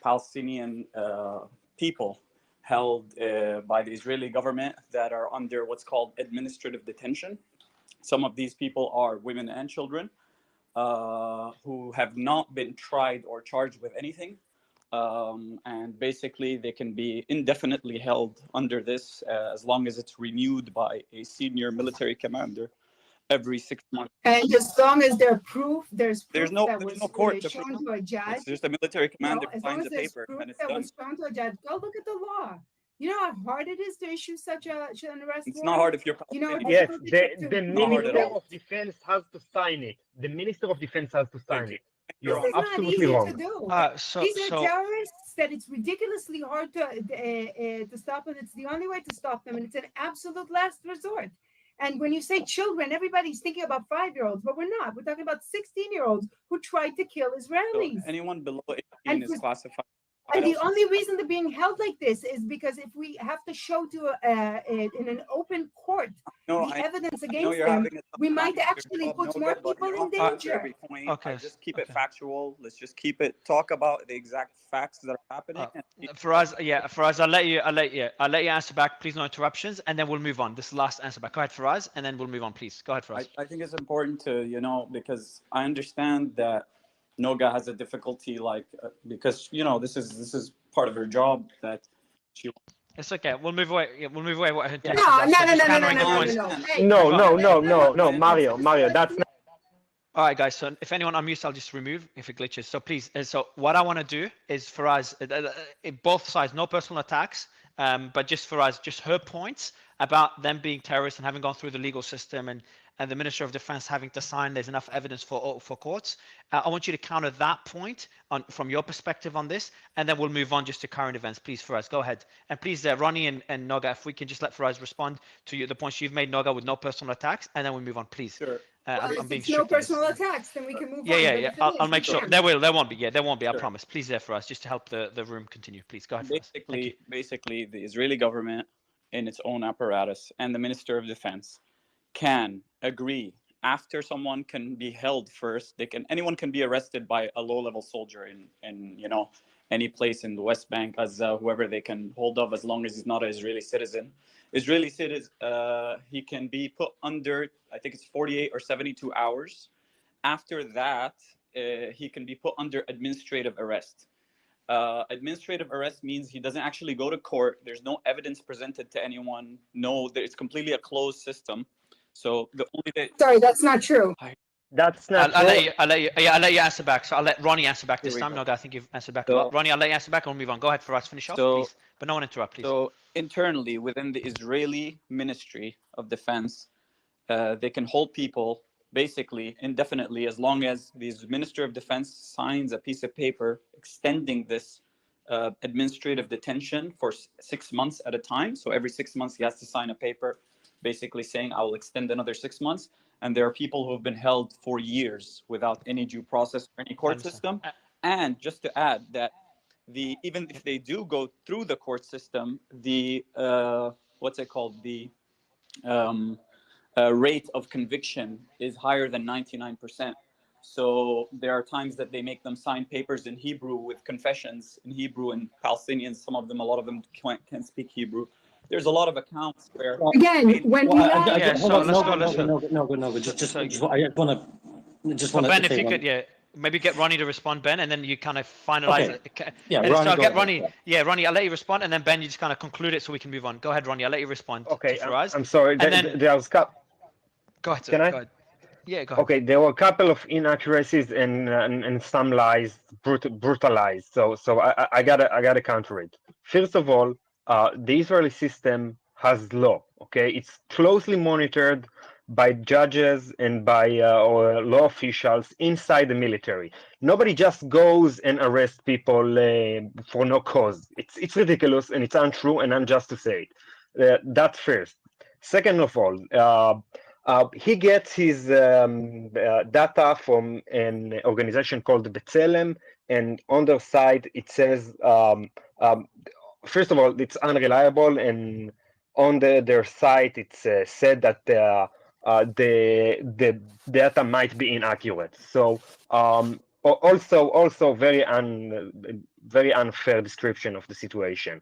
Palestinian people held by the Israeli government that are under what's called administrative detention. Some of these people are women and children who have not been tried or charged with anything. And basically, they can be indefinitely held under this as long as it's renewed by a senior military commander every 6 months. And as long as there's proof There's no court to shown prove. to a judge. It's just a military commander As long signs as a there's paper proof and it's that done. was shown to a judge, go look at the law. You know how hard it is to issue such an arrest It's warrant? not hard if you're Yes, Palestinian. the Not hard at Minister all. of Defense has to sign it. The Minister of Defense has to sign it. This You're is not absolutely easy to wrong. do. These are terrorists that it's ridiculously hard to stop, and it's the only way to stop them, and it's an absolute last resort. And when you say children, everybody's thinking about 5-year-olds, but we're not. We're talking about 16-year-olds who tried to kill Israelis. Anyone below 18 is classified. And the only reason they're being held like this is because if we have to show to in an open court the evidence against them, we might actually put more people in danger. Okay. Just keep it factual. Let's just keep it. Talk about the exact facts that are happening. Faraz, I'll let you answer back. Please, no interruptions, and then we'll move on. This is the last answer back. Go ahead, Faraz, and then we'll move on. Please, go ahead, Faraz. I think it's important to because I understand that Noga has a difficulty, because this is part of her job that she. It's okay. We'll move away. Yeah, we'll move away. What her No, Mario, that's not. All right, guys. So if anyone unmutes, I'll just remove if it glitches. So please. So what I want to do is for us, both sides, no personal attacks, but just for us, just her points about them being terrorists and having gone through the legal system and the Minister of Defense having to sign. There's enough evidence for courts. I want you to counter that point from your perspective on this, and then we'll move on just to current events. Please, Faraz, go ahead. And please, Ronnie and Noga, if we can just let Faraz respond to the points you've made, Noga, with no personal attacks, and then we'll move on, please. Sure. If it's no personal attacks, then we can move on. Yeah. I'll make sure. There won't be. Yeah, there won't be. I promise. Please, for us, just to help the room continue. Please, go ahead. Basically, the Israeli government in its own apparatus and the Minister of Defense can agree after someone can be held first, anyone can be arrested by a low-level soldier in any place in the West Bank, Gaza, whoever they can hold of, as long as he's not an Israeli citizen. He can be put under, I think it's 48 or 72 hours. After that, he can be put under administrative arrest. Administrative arrest means he doesn't actually go to court. There's no evidence presented to anyone. It's completely a closed system. So the only thing. Sorry, that's not true. That's not I'll true. let you answer back. So I'll let Ronnie answer back this Here we time. go. No, I think you've answered back a So- lot. Ronnie, I'll let you answer back and we'll move on. Go ahead, Faraz, finish off, please. But no one interrupt, please. So internally within the Israeli Ministry of Defense, they can hold people basically indefinitely as long as the Minister of Defense signs a piece of paper extending this administrative detention for 6 months at a time. So every 6 months he has to sign a paper basically saying I will extend another 6 months. And there are people who have been held for years without any due process or any court system. And just to add that even if they do go through the court system, the rate of conviction is higher than 99%. So there are times that they make them sign papers in Hebrew with confessions in Hebrew, and Palestinians, a lot of them can't speak Hebrew. There's a lot of accounts where Again, when we I have- hold on, let's no, go. just I want So Ben, to if say you one. could, maybe get Ronnie to respond, Ben, and then you kind of finalize Okay. it. Yeah, And Ronnie, so I'll go get ahead. Ronnie. Yeah, Ronnie, I'll let you respond, and then Ben, you just kind of conclude it so we can move on. Go ahead, Ronnie. I'll let you respond. Okay, to Faraz. I'm sorry. And then There was go ahead, sir. Can I? Go ahead. Yeah, go ahead. Okay, there were a couple of inaccuracies and some lies brutalized. So I gotta counter it. First of all, the Israeli system has law. Okay, it's closely monitored by judges and by or law officials inside the military. Nobody just goes and arrests people for no cause. It's ridiculous and it's untrue and unjust to say it. That's first. Second of all, he gets his data from an organization called B'Tselem, and on their site it says, first of all, it's unreliable, and on their site it's said that the data might be inaccurate. So also very unfair description of the situation.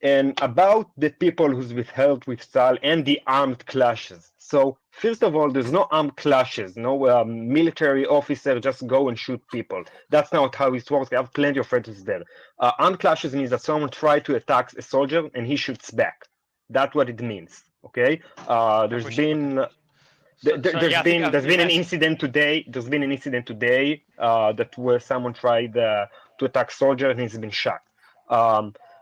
And about the people who's withheld with Tzahal and the armed clashes. So first of all, there's no armed clashes. No military officer just go and shoot people. That's not how it works. I have plenty of friends there. Armed clashes means that someone tried to attack a soldier and he shoots back. That's what it means. Okay. There's been an incident today. There's been an incident today that where someone tried to attack soldier and he's been shot.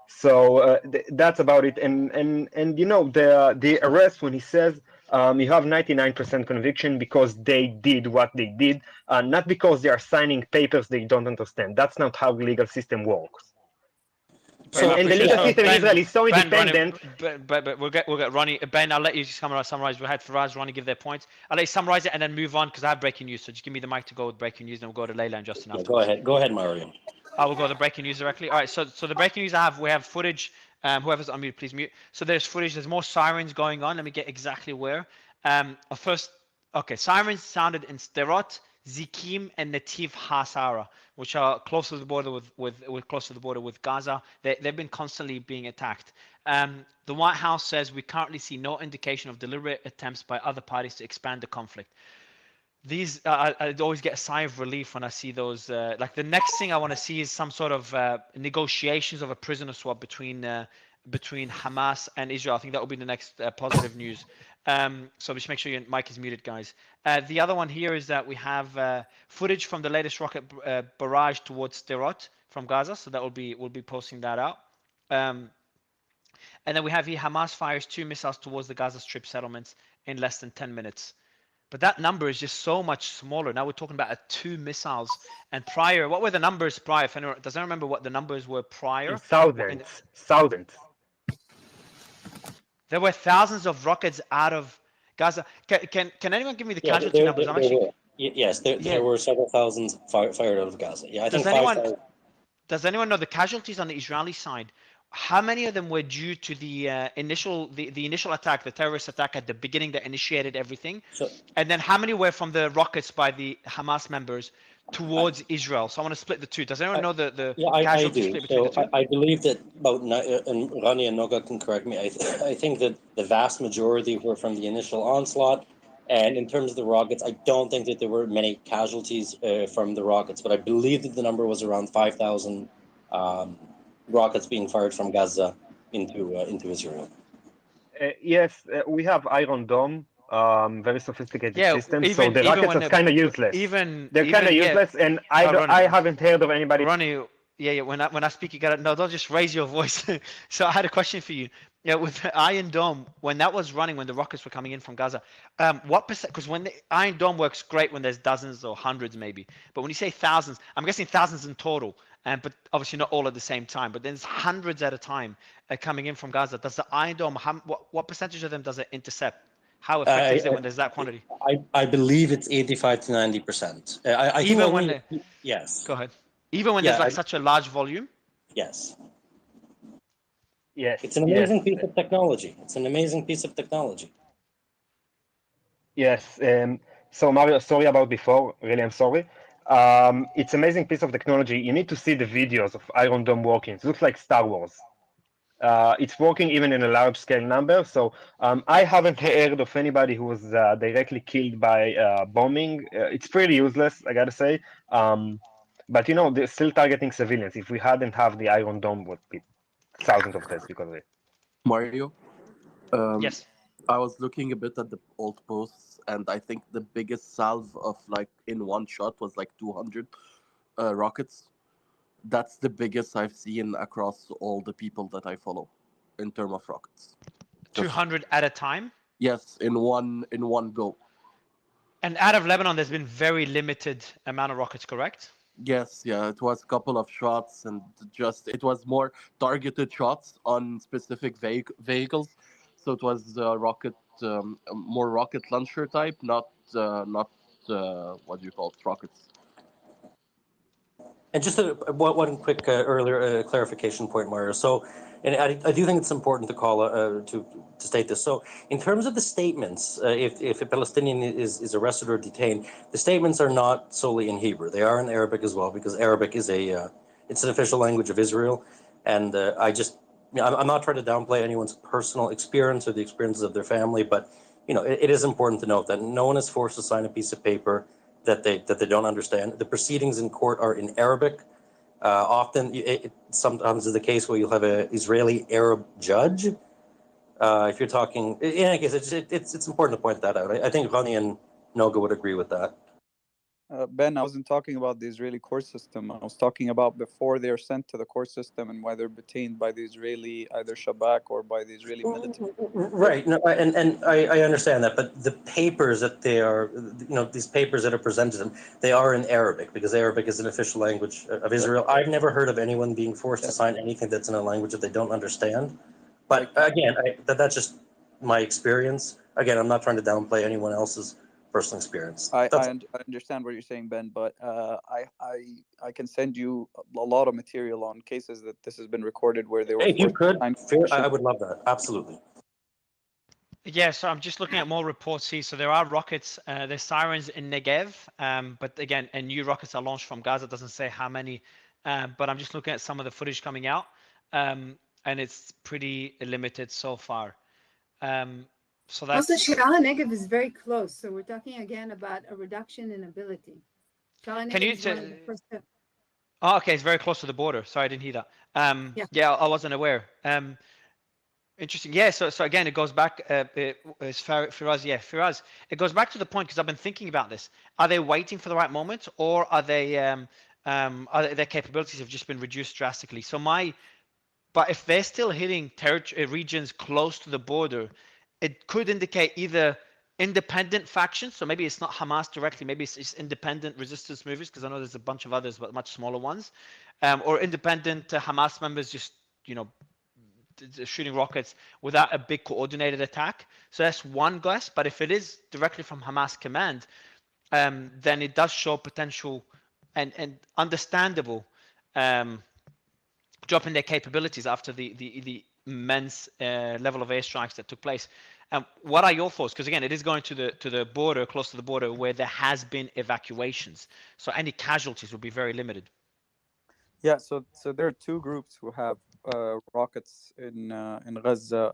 So that's about it. And you know the arrest, when he says you have 99% conviction because they did what they did, not because they are signing papers they don't understand. That's not how the legal system works. So, and the legal system in Israel is so independent. But we'll get Ronnie. Ben, I'll let you just summarize. We had Faraz, Ronnie give their points. I'll let you summarize it and then move on because I have breaking news. So just give me the mic to go with breaking news, and we'll go to Layla and Justin Yeah, afterwards. go ahead, Mario. I will go to the breaking news directly. All right. So the breaking news we have footage. Whoever's on mute, please mute. So there's footage. There's more sirens going on. Let me get exactly where. First, okay, sirens sounded in Sderot, Zikim, and Netiv HaSara, which are close to the border with Gaza. They've been constantly being attacked. The White House says we currently see no indication of deliberate attempts by other parties to expand the conflict. These I always get a sigh of relief when I see those. Like the next thing I want to see is some sort of negotiations of a prisoner swap between Hamas and Israel. I think that will be the next positive news. So just make sure your mic is muted, guys. The other one here is that we have footage from the latest rocket barrage towards Sderot from Gaza. So that we'll be posting that out. And then we have here Hamas fires 2 missiles towards the Gaza Strip settlements in less than 10 minutes. But that number is just so much smaller. Now we're talking about 2 missiles. And prior, what were the numbers prior? If anyone doesn't remember what the numbers were prior. Thousands. There were thousands of rockets out of Gaza. Can anyone give me the casualty numbers? Yes, there were several thousands fired out of Gaza. Yeah, I think does anyone know the casualties on the Israeli side how many of them were due to the initial attack, the terrorist attack at the beginning that initiated everything? So And then how many were from the rockets by the Hamas members towards Israel? So I want to split the two. Does anyone know the yeah, I casualty do. split between the So two? I believe that and Rani and Noga can correct me. I think that the vast majority were from the initial onslaught. And in terms of the rockets, I don't think that there were many casualties from the rockets, but I believe that the number was around 5,000 rockets being fired from Gaza into Israel. Yes, we have Iron Dome, very sophisticated Yeah, systems. So the even rockets when are kind of useless. They're kind of yeah. useless, and Ronnie, I haven't heard of anybody. Ronnie, yeah. When I speak, you gotta no. Don't just raise your voice. So I had a question for you. Yeah, with the Iron Dome, when that was running, when the rockets were coming in from Gaza, what percent? Because when the Iron Dome works great when there's dozens or hundreds maybe, but when you say thousands, I'm guessing thousands in total. But obviously not all at the same time. But there's hundreds at a time coming in from Gaza. Does the Iron Dome? What percentage of them does it intercept? How effective is it when there's that quantity? I believe it's 85 to 90%. I think Even when only, yes. Go ahead. Even when Yeah, there's like such a large volume. Yes. Yes. It's an amazing piece of technology. It's an amazing piece of technology. Yes. So Mario, sorry about before. Really, I'm sorry. It's amazing piece of technology. You need to see the videos of Iron Dome working. It looks like Star Wars. It's working even in a large scale number. So I haven't heard of anybody who was directly killed by bombing. It's pretty useless, I gotta say. But you know, they're still targeting civilians. If we hadn't have the Iron Dome, would be thousands of deaths because of it. Mario, Yes. I was looking a bit at the old posts, and I think the biggest salve of like in one shot was like 200 rockets. That's the biggest I've seen across all the people that I follow in terms of rockets. 200 at a time. Yes, in one go. And out of Lebanon, there's been very limited amount of rockets, correct? Yes, yeah, it was a couple of shots, and just it was more targeted shots on specific vehicles. So it was more rocket launcher type, not what do you call it, rockets. And just one quick earlier clarification point, Mario. So, and I do think it's important to call to state this. So, in terms of the statements, if a Palestinian is arrested or detained, the statements are not solely in Hebrew. They are in Arabic as well, because Arabic is it's an official language of Israel. And I'm not trying to downplay anyone's personal experience or the experiences of their family, but it is important to note that no one is forced to sign a piece of paper that they don't understand. The proceedings in court are in Arabic. Often, sometimes is the case where you'll have an Israeli Arab judge. If you're talking, in any case, it's important to point that out. I think Rani and Noga would agree with that. Ben, I wasn't talking about the Israeli court system. I was talking about before they're sent to the court system and why they're detained by the Israeli, either Shabak or by the Israeli military. Right. No, and I understand that, but the papers that they are, these papers that are presented to them, they are in Arabic because Arabic is an official language of Israel. I've never heard of anyone being forced to sign anything that's in a language that they don't understand. But again, that's just my experience. Again, I'm not trying to downplay anyone else's personal experience. I understand what you're saying, Ben, but I can send you a lot of material on cases that this has been recorded where they were. If you could, I would love that. Absolutely. Yeah, so I'm just looking at more reports here. So there are rockets, there's sirens in Negev, but again, and new rockets are launched from Gaza. It doesn't say how many, but I'm just looking at some of the footage coming out, and it's pretty limited so far. So that's also Sha'ala Negev is very close, so we're talking again about a reduction in ability. Sha'ala Can you Negev is one of the first step. Oh, okay, it's very close to the border. Sorry, I didn't hear that. Yeah, I wasn't aware. Interesting. Yeah, so again, it goes back. It's Firaz. Yeah, Firaz. It goes back to the point because I've been thinking about this. Are they waiting for the right moment, or are they their capabilities have just been reduced drastically? But if they're still hitting regions close to the border, it could indicate either independent factions. So maybe it's not Hamas directly. Maybe it's independent resistance movers, because I know there's a bunch of others, but much smaller ones, or independent Hamas members just shooting rockets without a big coordinated attack. So that's one guess. But if it is directly from Hamas command, then it does show potential and understandable dropping their capabilities after the immense level of airstrikes that took place. What are your thoughts? Because again, it is going to the border, close to the border, where there has been evacuations. So any casualties will be very limited. Yeah, so there are two groups who have rockets in Gaza.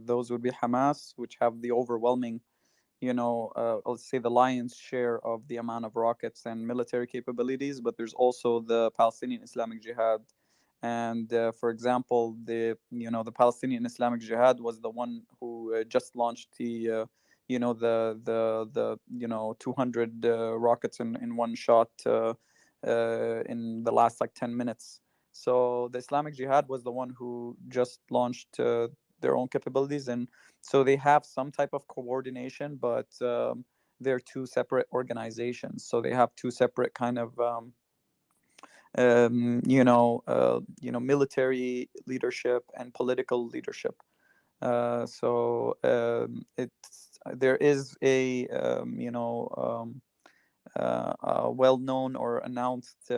Those would be Hamas, which have the overwhelming, let's say the lion's share of the amount of rockets and military capabilities. But there's also the Palestinian Islamic Jihad, and for example, the Palestinian Islamic Jihad was the one who just launched the 200 rockets in one shot. In the last like 10 minutes. So the Islamic Jihad was the one who just launched their own capabilities. And so they have some type of coordination, but they're two separate organizations. So they have two separate kind of, military leadership and political leadership. There is a well-known or announced,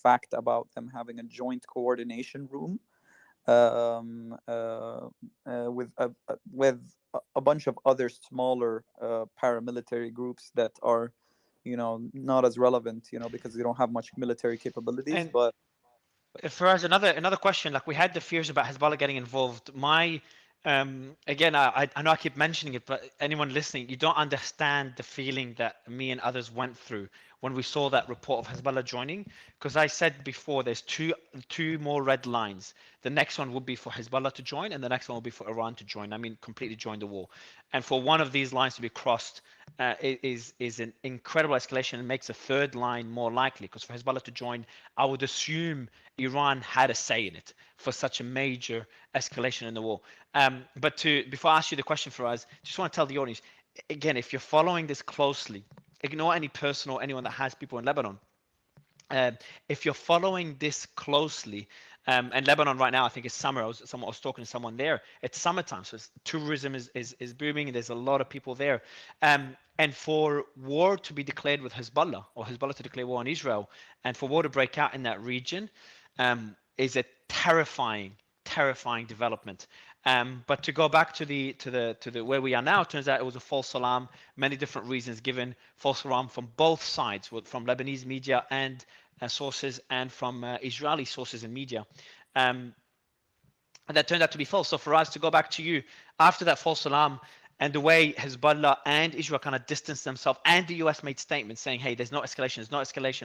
fact about them having a joint coordination room with a bunch of other smaller paramilitary groups that are, not as relevant, because they don't have much military capabilities. And But for us, another question, like we had the fears about Hezbollah getting involved. Again, I know I keep mentioning it, but anyone listening, you don't understand the feeling that me and others went through when we saw that report of Hezbollah joining. Because I said before, there's two more red lines. The next one would be for Hezbollah to join, and the next one will be for Iran to join. I mean, completely join the war. And for one of these lines to be crossed is an incredible escalation and makes a third line more likely. Because for Hezbollah to join, I would assume Iran had a say in it for such a major escalation in the war. But before I ask you the question for us, just want to tell the audience, again, if you're following this closely, ignore any person or anyone that has people in Lebanon. If you're following this closely, and Lebanon right now, I think it's summer. I was talking to someone there. It's summertime, so tourism is booming, and there's a lot of people there. And for war to be declared with Hezbollah, or Hezbollah to declare war on Israel, and for war to break out in that region, is a terrifying development. But to go back to the where we are now, it turns out it was a false alarm. Many different reasons given. False alarm from both sides, from Lebanese media and sources, and from Israeli sources and media. And that turned out to be false. So for us to go back to you after that false alarm, and the way Hezbollah and Israel kind of distanced themselves, and the US made statements saying, hey, there's no escalation,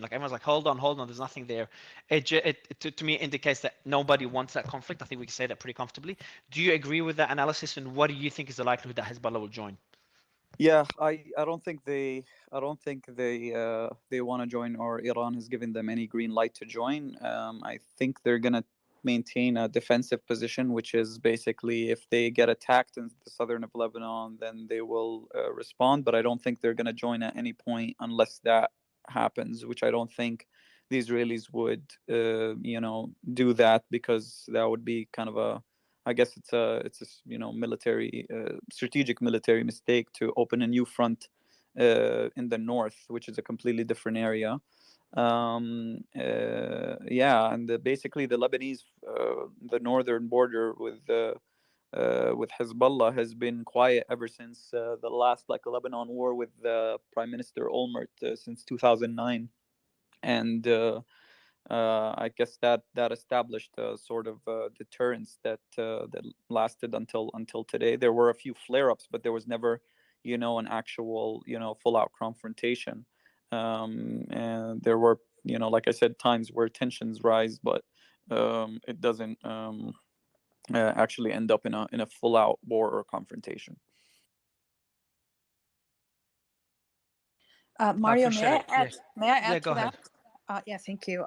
Like everyone's like, hold on, there's nothing there. To me, indicates that nobody wants that conflict. I think we can say that pretty comfortably. Do you agree with that analysis? And what do you think is the likelihood that Hezbollah will join? yeah, I don't think they want to join, or Iran has given them any green light to join. I think they're gonna maintain a defensive position, which is basically if they get attacked in the southern of Lebanon, then they will respond. But I don't think they're gonna join at any point unless that happens, which I don't think the Israelis would, do that, because that would be kind of I guess it's a military strategic military mistake to open a new front in the north, which is a completely different area. And basically the Lebanese the northern border with Hezbollah has been quiet ever since the last Lebanon war with Prime Minister Olmert since 2009, and I guess that established a sort of deterrence that lasted until today. There were a few flare-ups, but there was never, an actual, full-out confrontation. And there were, like I said, times where tensions rise, but it doesn't actually end up in a full-out war or confrontation. Mario, appreciate it. Yes. may I add Yeah, to go ahead. that? Yeah, thank you.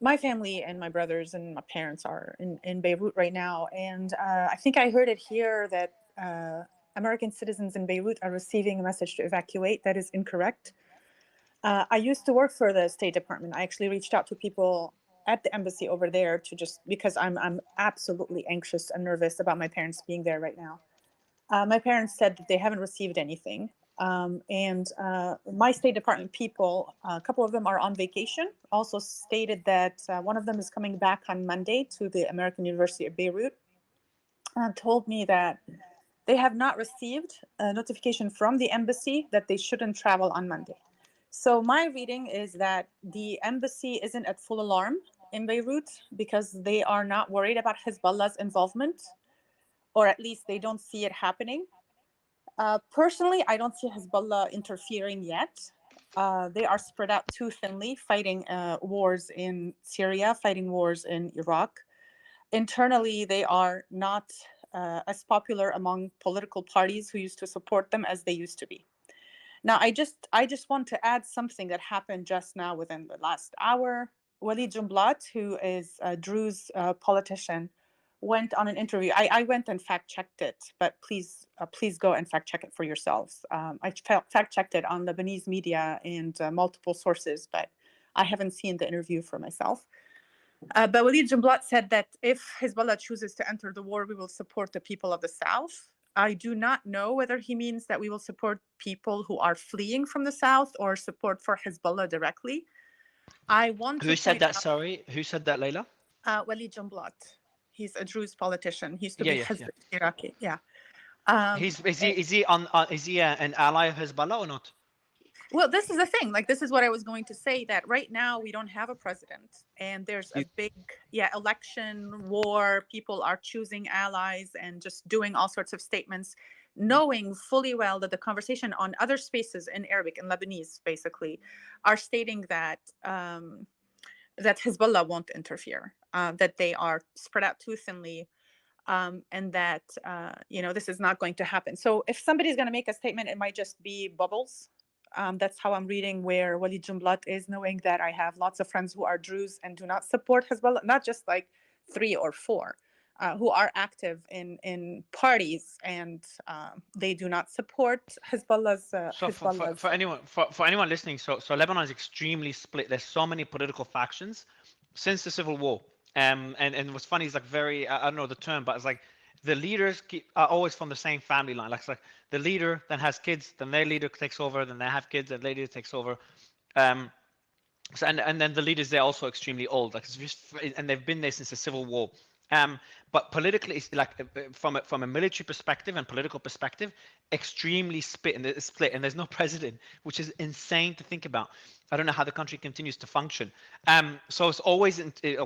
My family and my brothers and my parents are in Beirut right now. And I think I heard it here that American citizens in Beirut are receiving a message to evacuate. That is incorrect. I used to work for the State Department. I actually reached out to people at the embassy over there because I'm absolutely anxious and nervous about my parents being there right now. My parents said that they haven't received anything. And my State Department people, a couple of them are on vacation, also stated that one of them is coming back on Monday to the American University of Beirut, and told me that they have not received a notification from the embassy that they shouldn't travel on Monday. So my reading is that the embassy isn't at full alarm in Beirut because they are not worried about Hezbollah's involvement, or at least they don't see it happening. Personally, I don't see Hezbollah interfering yet. They are spread out too thinly, fighting wars in Syria, fighting wars in Iraq. Internally, they are not as popular among political parties who used to support them as they used to be. Now, I just want to add something that happened just now within the last hour. Walid Jumblat, who is a Druze politician, went on an interview. I went and fact-checked it, but please go and fact-check it for yourselves. I fact-checked it on Lebanese media and multiple sources, but I haven't seen the interview for myself. But Walid Jumblat said that if Hezbollah chooses to enter the war, we will support the people of the south. I do not know whether he means that we will support people who are fleeing from the south or support for Hezbollah directly. I want Who to said point that? out, Sorry, who said that, Leila? Walid Jumblat. He's a Druze politician. He used to Yeah, be yeah, Hezb yeah. Iraqi. Yeah. Is he an ally of Hezbollah or not? Well, this is the thing. Like, this is what I was going to say, that right now we don't have a president, and there's a big, election war. People are choosing allies and just doing all sorts of statements, knowing fully well that the conversation on other spaces in Arabic and Lebanese, basically, are stating that that Hezbollah won't interfere, that they are spread out too thinly, and that this is not going to happen. So if somebody's going to make a statement, it might just be bubbles. That's how I'm reading where Walid Jumblat is, knowing that I have lots of friends who are Druze and do not support Hezbollah, not just like 3 or 4, who are active in parties, and they do not support Hezbollah's. So for anyone listening, so Lebanon is extremely split. There's so many political factions since the civil war. And what's funny is like I don't know the term, but it's like the leaders are always from the same family line. Like it's like the leader then has kids, then their leader takes over, then they have kids, and their leader takes over. So and then the leaders, they're also extremely old. Like it's just, and they've been there since the civil war. But politically, it's like from a military perspective and political perspective, extremely split, and there's no president, which is insane to think about. I don't know how the country continues to function. So it's always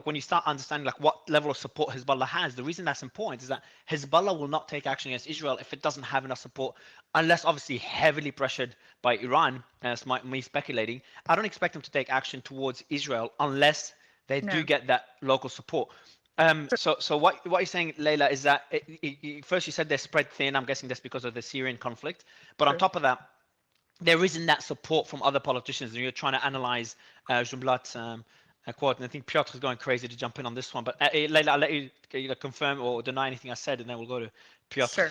when you start understanding like what level of support Hezbollah has. The reason that's important is that Hezbollah will not take action against Israel if it doesn't have enough support, unless obviously heavily pressured by Iran. That's me speculating. I don't expect them to take action towards Israel unless they do get that local support. So what you're saying, Leila, is that first you said they're spread thin. I'm guessing that's because of the Syrian conflict. But on top of that, there isn't that support from other politicians. And you're trying to analyze Jumblat's quote. And I think Piotr is going crazy to jump in on this one. But Leila, I'll let you confirm or deny anything I said, and then we'll go to Piotr. Sure.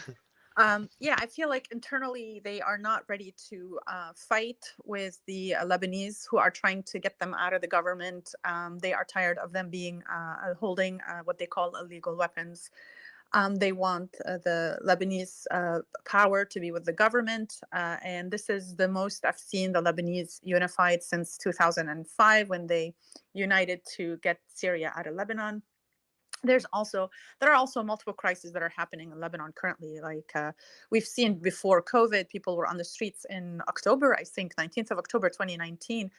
I feel like internally they are not ready to fight with the Lebanese who are trying to get them out of the government. They are tired of them being holding what they call illegal weapons. They want the Lebanese power to be with the government. And this is the most I've seen the Lebanese unified since 2005 when they united to get Syria out of Lebanon. There are also multiple crises that are happening in Lebanon currently. Like we've seen before COVID, people were on the streets in October, I think 19th of October, 2019.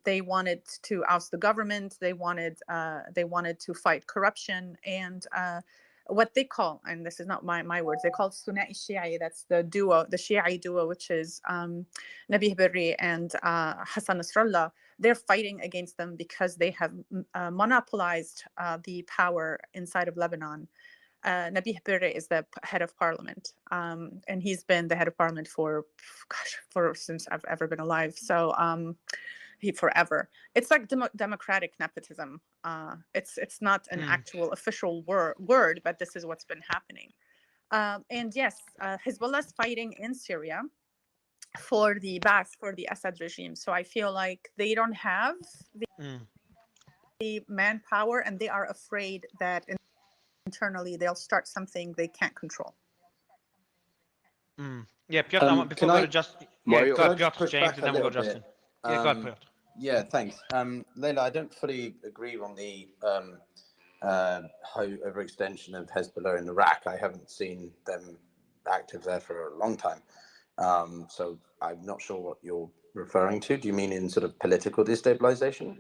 They wanted to oust the government. They wanted to fight corruption and what they call, and this is not my words, they call Sunai Shi'i. That's the duo, the Shi'i duo, which is Nabih Berri and Hassan Nasrallah. They're fighting against them because they have monopolized the power inside of Lebanon. Nabih Berri is the head of parliament, and he's been the head of parliament for since I've ever been alive. So forever. It's like democratic nepotism. It's not an actual official word, but this is what's been happening. And yes, Hezbollah is fighting in Syria for the Ba'ath, for the Assad regime. So I feel like they don't have the manpower, and they are afraid that internally they'll start something they can't control. Yeah, Piotr, before Can we go I, to Justin. Yeah, Mario, go can I ahead, just Piotr, push James, back and a then we'll go little Justin. bit? Yeah, go ahead, Piotr. Yeah, thanks. Leila, I don't fully agree on the overextension of Hezbollah in Iraq. I haven't seen them active there for a long time. So I'm not sure what you're referring to. Do you mean in sort of political destabilization?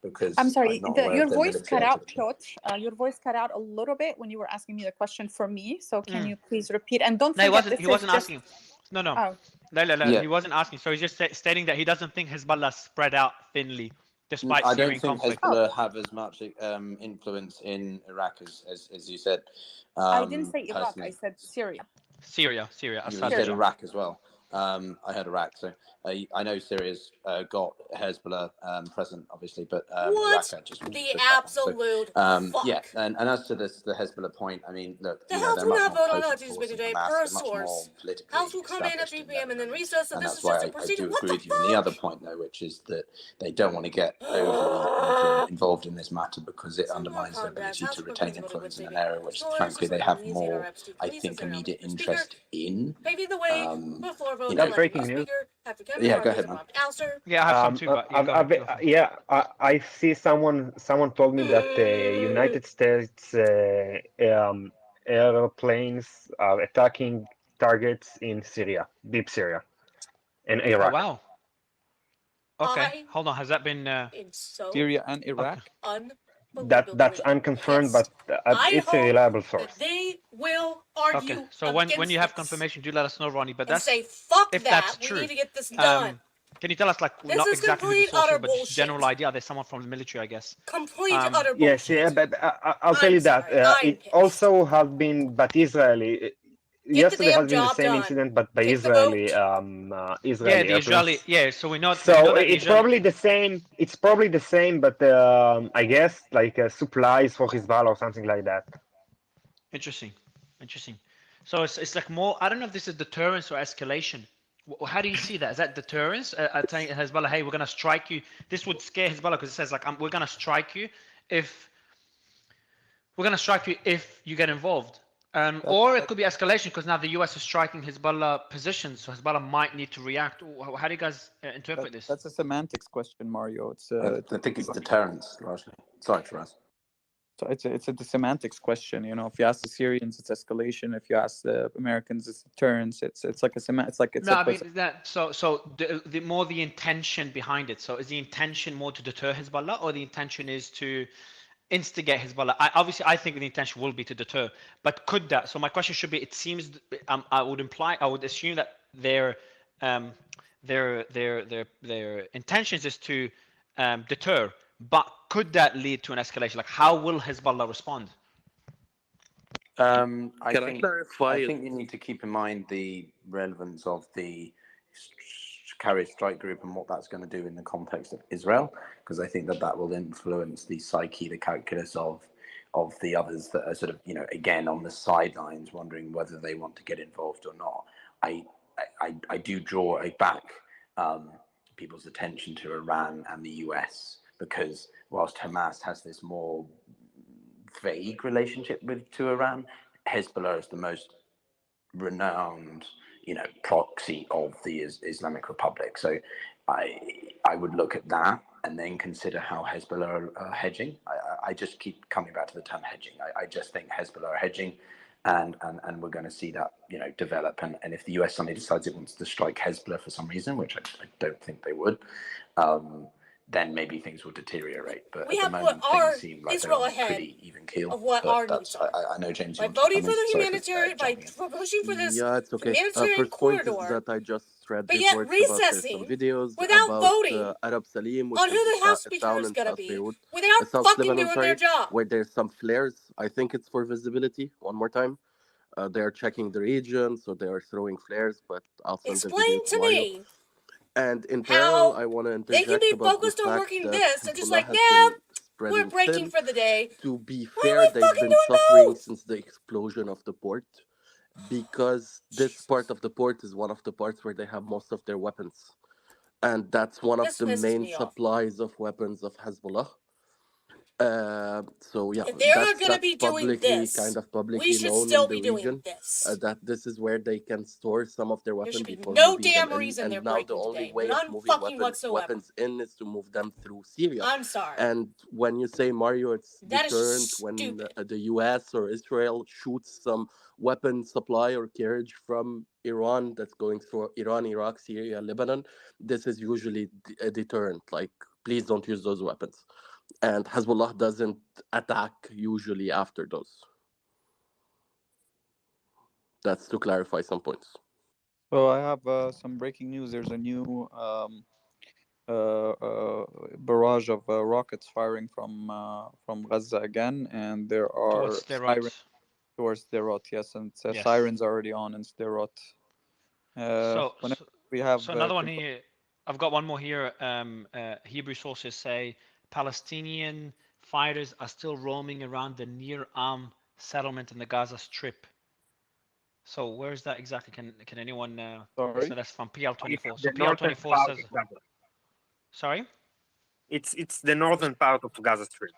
Because I'm sorry, I'm not aware your of their voice military cut out, activity. Piotr. Your voice cut out a little bit when you were asking me the question for me. So can Mm. you please repeat? And don't No, he forget, wasn't. this He is wasn't just. asking. No. Oh, Yeah. He wasn't asking. So he's just stating that he doesn't think Hezbollah spread out thinly, despite I Syrian don't think conflict. Hezbollah have as much influence in Iraq as you said. I didn't say Iraq. I Personally, said Syria. Syria, you Assad. said Syria. Iraq as well. I heard Iraq, so I know Syria's got Hezbollah present, obviously, but Iraq, What I just want to the push back on. absolute So, yeah, fuck? and as to this, the Hezbollah point, I mean, look, The you know, House they're will much not more vote on potent Hutchins force than today Hamas. per They're much more source. politically House will come in at established 3 in p.m. and then Lebanon, recess, and and this that's is why just a I procedure. do What agree the with you on the other fuck? point, though, which is that they don't want to get overly involved in this matter because it undermines their ability to retain influence in an area which, frankly, they have more, I think, immediate interest in. Paving the way before vote You to know, elect breaking the news. speaker after Kevin Yeah, go McCarthy ahead, is man. dropped. Alistair? Yeah, I have some too, but yeah, go ahead. Go for it. Yeah, I see someone told me that the United States airplanes are attacking targets in Syria, deep Syria, and Oh Iraq. wow. Okay, I hold on. Has that been? am so Syria and Iraq. That's unconfirmed, pissed. but I it's a hope reliable that source. they will Okay. argue So when against you have this confirmation, do let us know, Ronnie. But and that's say, fuck if that, that's we true. need to get this done. Can you tell us, like, This not is exactly who the complete, source utter is, but just general bullshit. idea? There's someone from the military, I guess. Complete, utter Yes, bullshit. yeah, but I'll tell I'm you that sorry, I'm it pissed. also has been, but Israeli. Get the Yesterday damn has been the job same done. incident, but by Take the Israeli vote. Yeah, the Israeli. airplanes. Yeah, so we know So that the it's Israeli. probably the same. It's probably the same, but I guess like supplies for Hezbollah or something like that. Interesting. So it's like more. I don't know if this is deterrence or escalation. How do you see that? Is that deterrence? Telling Hezbollah, hey, we're gonna strike you. This would scare Hezbollah because it says like, we're gonna strike you if you get involved. Or it could be escalation because now the US is striking Hezbollah positions, so Hezbollah might need to react. How do you guys interpret this? That's a semantics question, Mario. It's I think it's deterrence, largely. Sorry, Firas. So it's a semantics question. You know, if you ask the Syrians, it's escalation. If you ask the Americans, it's deterrence. It's like a it's no, a I mean that. So the more the intention behind it. So is the intention more to deter Hezbollah, or the intention is to instigate Hezbollah? I think the intention will be to deter, but could that? So my question should be: it seems I would assume that their intentions is to deter, but could that lead to an escalation? Like, how will Hezbollah respond? I Can I think clarify? I think you need to keep in mind the relevance of the carrier strike group and what that's going to do in the context of Israel, because I think that will influence the psyche, the calculus of the others that are sort of, you know, again on the sidelines, wondering whether they want to get involved or not. I do draw back people's attention to Iran and the US, because whilst Hamas has this more vague relationship to Iran, Hezbollah is the most renowned, you know, proxy of the Islamic Republic. So I would look at that and then consider how Hezbollah are hedging. I just keep coming back to the term hedging. I just think Hezbollah are hedging, and we're going to see that, you know, develop. And if the US suddenly decides it wants to strike Hezbollah for some reason, which I don't think they would, then maybe things will deteriorate. But We at have the put moment, our things seem like Israel they're on ahead pretty even keel. of what But our that's, needs are. I know James. By You wanted to voting come for in. the Sorry humanitarian, by pushing for this Yeah, it's okay. humanitarian First point is corridor, that I just read but yet reports about some recessing videos without about voting Arab Salim, which on who is the House a Speaker town is in going to South be Beirut, without South fucking Lebanon, doing their job. where there's some flares. I think it's for visibility. One more time. They are checking the region, so they are throwing flares, but I'll send the video Explain to to Mario. me And in parallel, how I want to they can interject be about the focused on fact working that this and just Hezbollah like, has yeah, been we're spreading breaking thin. for the day. To be Why fair, are we they've fucking been doing suffering both? since the explosion of the port, because this part of the port is one of the parts where they have most of their weapons. And that's one of This the pisses main me off. supplies of weapons of Hezbollah. So yeah, If they're that's going to be doing publicly this, kind of we publicly should known still in the be doing region this. that this is where they can store some of their There weapons should be before no moving them damn in. reason they're And now the breaking only today. way of None moving fucking whatsoever. weapons in is to move them through Syria. I'm sorry. And when you say, Mario, it's That is deterrent just when stupid. the US or Israel shoots some weapon supply or carriage from Iran that's going through Iran, Iraq, Syria, Lebanon. This is usually a deterrent. Like, please don't use those weapons. And Hezbollah doesn't attack usually after those. That's to clarify some points. So I have some breaking news. There's a new barrage of rockets firing from Gaza again, and there are Towards sirens Sderot. towards Sderot. Yes, and Yes. sirens are already on in Sderot. Whenever we have So another one here. I've got one more here. Hebrew sources say Palestinian fighters are still roaming around the Nir Am settlement in the Gaza Strip. So where is that exactly? Can anyone? Sorry? So that's from PL24. So The northern PL24 part says. of Gaza. Sorry. It's the northern part of Gaza Strip.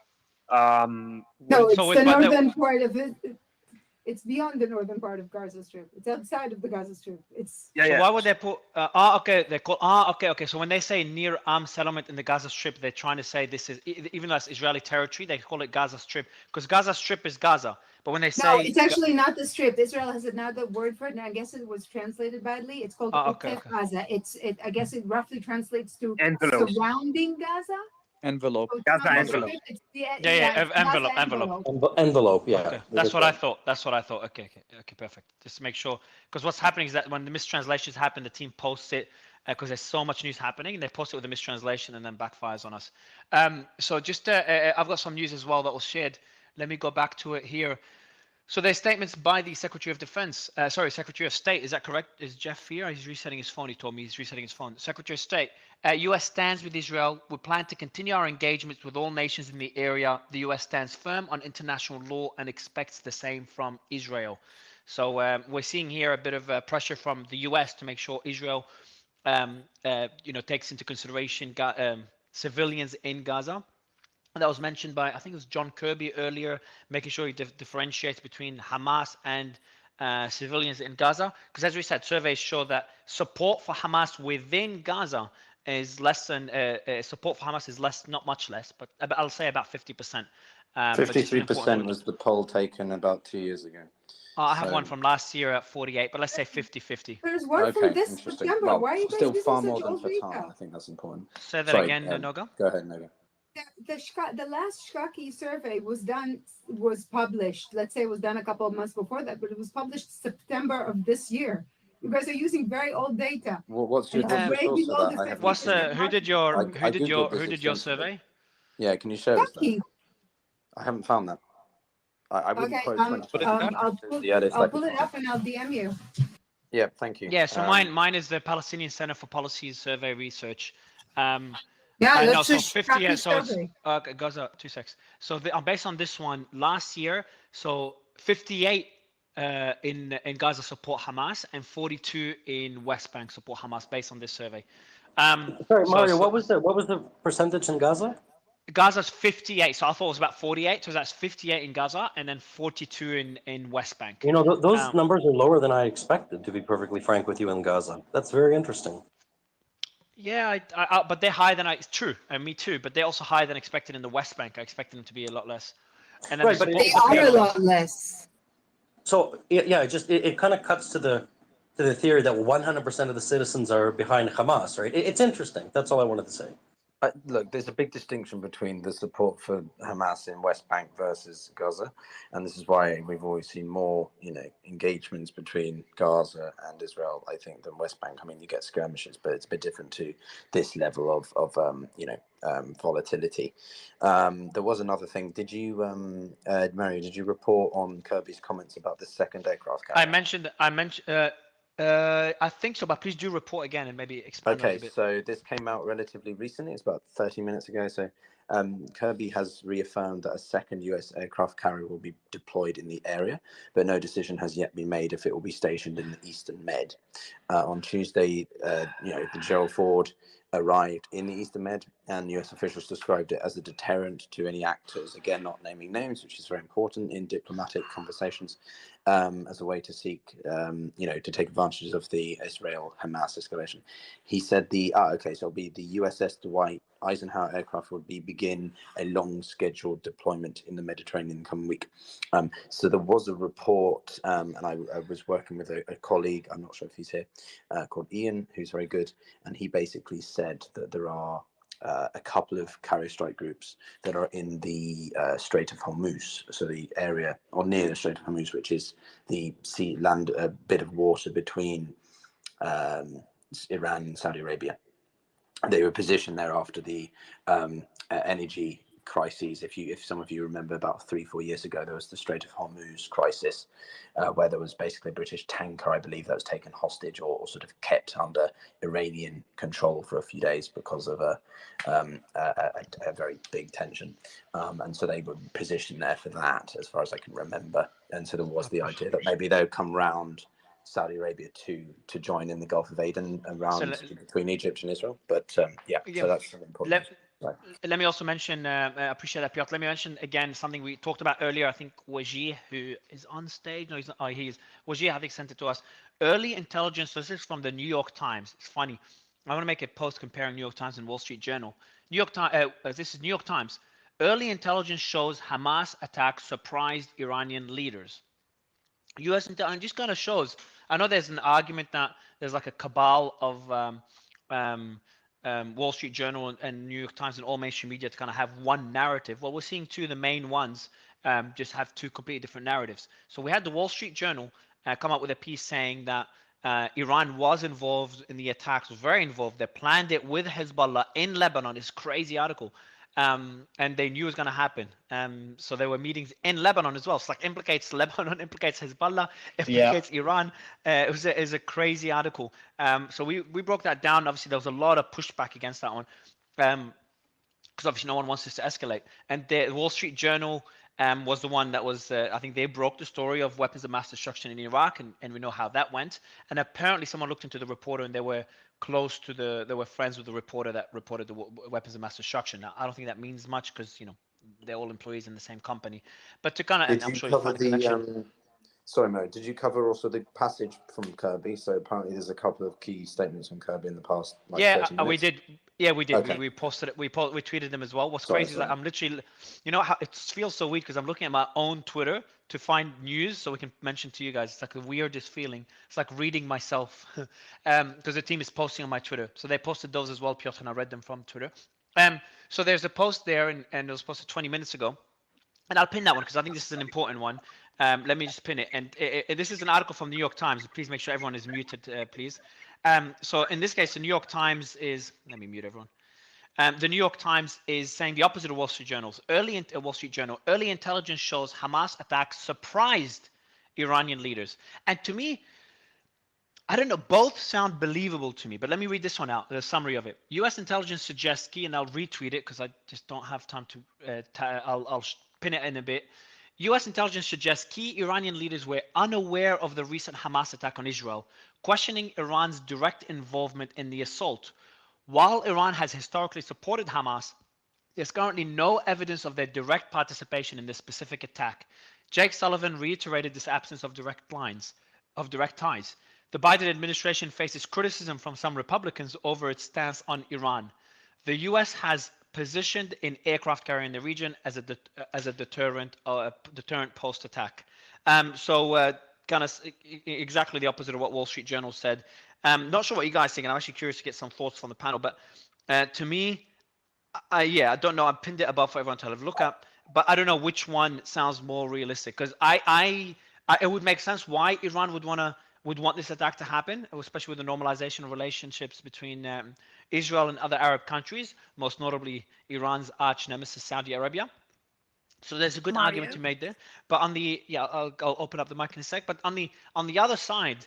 No, it's So the but northern part of it. It's beyond the northern part of Gaza Strip. It's outside of the Gaza Strip. It's So why would they put? Okay, they call. Okay. So when they say near Am settlement in the Gaza Strip, they're trying to say this is even though it's Israeli territory, they call it Gaza Strip because Gaza Strip is Gaza. But when they say no, it's actually not the strip. Israel has another word for it, and I guess it was translated badly. It's called okay, Otef Gaza. I guess it roughly translates to Envelope. surrounding Gaza. Envelope. So it's Gaza not the envelope. strip, it's Yeah, Gaza Envelope, yeah. Okay, that's what I thought. That's what I thought. Okay, perfect. Just to make sure, because what's happening is that when the mistranslations happen, the team posts it because there's so much news happening, and they post it with a mistranslation, and then backfires on us. So just I've got some news as well that was shared. Let me go back to it here. So there's statements by the Secretary of Defense, Secretary of State, is that correct? Is Jeff here? He's resetting his phone, he told me he's resetting his phone. Secretary of State, U.S. stands with Israel. We plan to continue our engagements with all nations in the area. The U.S. stands firm on international law and expects the same from Israel. So we're seeing here a bit of pressure from the U.S. to make sure Israel, takes into consideration civilians in Gaza. And that was mentioned by, I think it was John Kirby earlier, making sure he differentiates between Hamas and civilians in Gaza. Because as we said, surveys show that support for Hamas within Gaza is less than, support for Hamas is less, not much less, but I'll say about 50%. 53% was the poll taken about 2 years ago. I have one from last year at 48, but let's say 50-50. There's one from this Interesting. September. Well, Why are you guys still using far such more than old Fatah. data? I think that's important. Say that Sorry, again, Noga. Go ahead, Noga. The last Shkaki survey was published. Let's say it was done a couple of months before that, but it was published September of this year. You guys are using very old data. Well, what's your And source way for below that? the I haven't 50%. seen it. Who did your Googled this survey? Yeah, can you share this? Shkaki. I haven't found that. I wouldn't Okay, quote I'll pull it up and I'll DM you. Yeah, thank you. Yeah, so mine is the Palestinian Center for Policy Survey Research. Yeah, no, that's so a 50. Shkaki So it's survey. Gaza 2 secs. So based on this one last year, so 58 in Gaza support Hamas and 42 in West Bank support Hamas based on this survey. Sorry, Mario, what was the percentage in Gaza? Gaza's 58, so I thought it was about 48. So that's 58 in Gaza and then 42 in West Bank. You know, those numbers are lower than I expected, to be perfectly frank with you, in Gaza. That's very interesting. Yeah, but they're higher than it's true, and me too. But they're also higher than expected in the West Bank. I expected them to be a lot less. And then Right, but They are a lot less. So yeah, it kind of cuts to the theory that 100% of the citizens are behind Hamas, right? It's interesting. That's all I wanted to say. Look, there's a big distinction between the support for Hamas in West Bank versus Gaza, and this is why we've always seen more, engagements between Gaza and Israel, I think, than West Bank. I mean, you get skirmishes, but it's a bit different to this level of volatility. There was another thing. Did you, Mario? Did you report on Kirby's comments about the second aircraft carrier? I mentioned I think so, but please do report again and maybe expand on it Okay, a bit. so this came out relatively recently. It's about 30 minutes ago. So Kirby has reaffirmed that a second US aircraft carrier will be deployed in the area, but no decision has yet been made if it will be stationed in the Eastern Med. On Tuesday, the Gerald Ford arrived in the Eastern Med, and US officials described it as a deterrent to any actors, again, not naming names, which is very important in diplomatic conversations, as a way to seek, to take advantage of the Israel-Hamas escalation. He said so it'll be the USS Dwight Eisenhower aircraft would begin a long scheduled deployment in the Mediterranean in the coming week. So there was a report, and I was working with a colleague, I'm not sure if he's here, called Ian, who's very good, and he basically said that there are a couple of carrier strike groups that are in the Strait of Hormuz, so the area or near the Strait of Hormuz, which is the land bit of water between Iran and Saudi Arabia. They were positioned there after the energy crises. If some of you remember, about 3-4 years ago, there was the Strait of Hormuz crisis, where there was basically a British tanker, I believe, that was taken hostage or sort of kept under Iranian control for a few days because of a very big tension. And so they were positioned there for that, as far as I can remember. And so there was the idea that maybe they would come round Saudi Arabia to join in the Gulf of Aden around between Egypt and Israel. But so that's an important. Let me also mention, I appreciate that, Piotr. Let me mention again something we talked about earlier. I think Wajih, who is on stage, no, he's not. Oh, he is. Wajih, I think, sent it to us. Early intelligence. So this is from the New York Times. It's funny. I want to make a post comparing New York Times and Wall Street Journal. New York Times. This is New York Times. Early intelligence shows Hamas attack surprised Iranian leaders. U.S. intelligence just kind of shows. I know there's an argument that there's like a cabal of Wall Street Journal and New York Times and all mainstream media to kind of have one narrative. Well, we're seeing two of the main ones just have two completely different narratives. So we had the Wall Street Journal come up with a piece saying that Iran was involved in the attacks, was very involved. They planned it with Hezbollah in Lebanon. It's a crazy article. And they knew it was going to happen. So there were meetings in Lebanon as well. So like implicates Lebanon, implicates Hezbollah, implicates Iran. It was a crazy article. So we broke that down. Obviously, there was a lot of pushback against that one because obviously no one wants this to escalate. And the Wall Street Journal was the one that was, I think they broke the story of weapons of mass destruction in Iraq, and we know how that went. And apparently someone looked into the reporter and they were close to they were friends with the reporter that reported the weapons of mass destruction. Now, I don't think that means much because, they're all employees in the same company. But to kind of, and I'm sure you find the connection. Sorry, Mo, did you cover also the passage from Kirby? So apparently there's a couple of key statements from Kirby in the past. Like 30 minutes. We did. Yeah, we did. Okay. We posted it. We tweeted them as well. What's crazy is that I'm literally, how it feels so weird because I'm looking at my own Twitter to find news so we can mention to you guys. It's like the weirdest feeling. It's like reading myself because the team is posting on my Twitter. So they posted those as well, Piotr, and I read them from Twitter. So there's a post there, and it was posted 20 minutes ago. And I'll pin that one because I think this is an important one. Let me just pin it. And this is an article from the New York Times. Please make sure everyone is muted, please. So in this case, the New York Times is, let me mute everyone. The New York Times is saying the opposite of Wall Street Journal's. Wall Street Journal, early intelligence shows Hamas attacks surprised Iranian leaders. And to me, I don't know, both sound believable to me, but let me read this one out, the summary of it. U.S. intelligence suggests key, and I'll retweet it because I just don't have time to, I'll pin it in a bit. U.S. intelligence suggests key Iranian leaders were unaware of the recent Hamas attack on Israel, questioning Iran's direct involvement in the assault. While Iran has historically supported Hamas, there's currently no evidence of their direct participation in this specific attack. Jake Sullivan reiterated this absence of direct ties. The Biden administration faces criticism from some Republicans over its stance on Iran. The U.S. has positioned an aircraft carrier in the region as a deterrent post-attack. So kind of exactly the opposite of what Wall Street Journal said. Not sure what you guys think, and I'm actually curious to get some thoughts from the panel. But to me, I don't know. I pinned it above for everyone to have a look at, but I don't know which one sounds more realistic because it would make sense why Iran would want this attack to happen, especially with the normalization of relationships between Israel and other Arab countries, most notably Iran's arch nemesis, Saudi Arabia. So there's a good argument to be made there. But on the I'll open up the mic in a sec. But on the other side,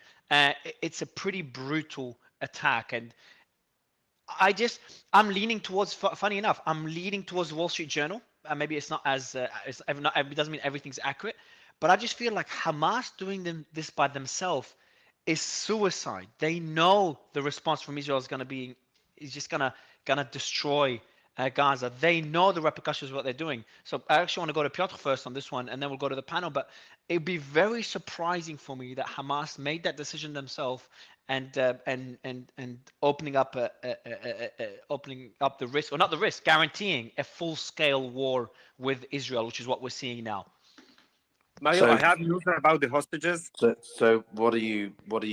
it's a pretty brutal attack, and I'm leaning towards. Funny enough, I'm leaning towards the Wall Street Journal. Maybe it's not as it doesn't mean everything's accurate, but I just feel like Hamas doing this by themselves is suicide. They know the response from Israel is just gonna destroy Gaza. They know the repercussions of what they're doing. So I actually want to go to Piotr first on this one, and then we'll go to the panel. But it'd be very surprising for me that Hamas made that decision themselves and opening up the risk, or not the risk, guaranteeing a full-scale war with Israel, which is what we're seeing now. Mario, I have news about the hostages. So what are you what?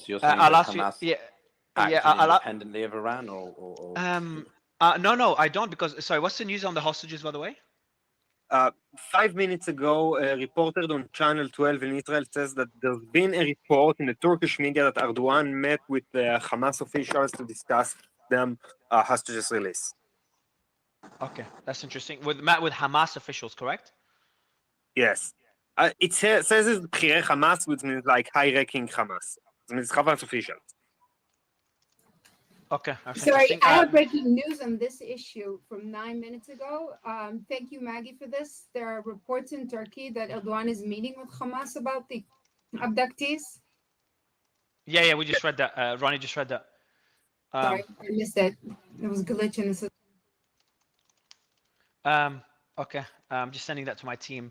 So you're saying I'll that ask you. Hamas acted independently of Iran, or no, I don't, because sorry, what's the news on the hostages, by the way? 5 minutes ago, a reporter on Channel 12 in Israel says that there's been a report in the Turkish media that Erdogan met with the Hamas officials to discuss them hostages release. Okay, that's interesting. Met with Hamas officials, correct? Yes. It says it's B'chirei Hamas, which means like high-ranking Hamas. It means Hamas officials. Okay. That's Sorry, I have breaking news on this issue from 9 minutes ago. Thank you, Maggie, for this. There are reports in Turkey that Erdogan is meeting with Hamas about the abductees. Yeah, we just read that. Ronnie just read that. Sorry, I missed it. There was a glitch in the system. Okay, I'm just sending that to my team.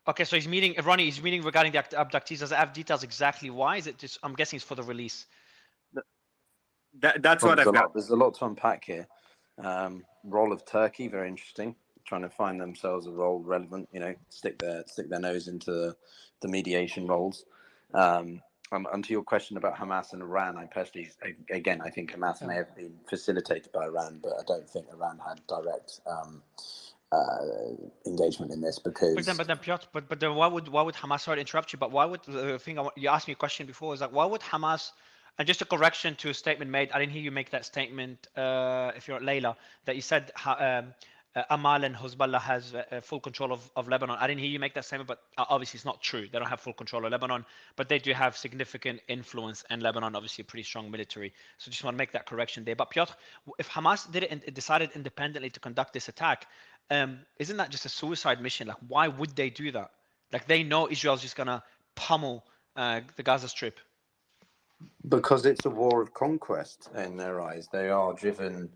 Okay, so he's meeting regarding the abductees. Does it have details exactly why? Is it just? I'm guessing it's for the release. That's what I've got. There's a lot to unpack here. Role of Turkey, very interesting. Trying to find themselves a role relevant. Stick their nose into the mediation roles. Onto your question about Hamas and Iran, I personally, again, I think Hamas may have been facilitated by Iran, but I don't think Iran had direct engagement in this because. But then Piotr, but then why would Hamas? Sorry to interrupt you, but why would the thing you asked me a question before is like why would Hamas? And just a correction to a statement made. I didn't hear you make that statement. If you're at Layla, that you said Amal and Hezbollah has full control of Lebanon. I didn't hear you make that statement, but obviously it's not true. They don't have full control of Lebanon, but they do have significant influence in Lebanon. Obviously, a pretty strong military. So just want to make that correction there. But Piotr, if Hamas did it and decided independently to conduct this attack, isn't that just a suicide mission? Like, why would they do that? Like, they know Israel's just gonna pummel the Gaza Strip. Because it's a war of conquest in their eyes. They are driven.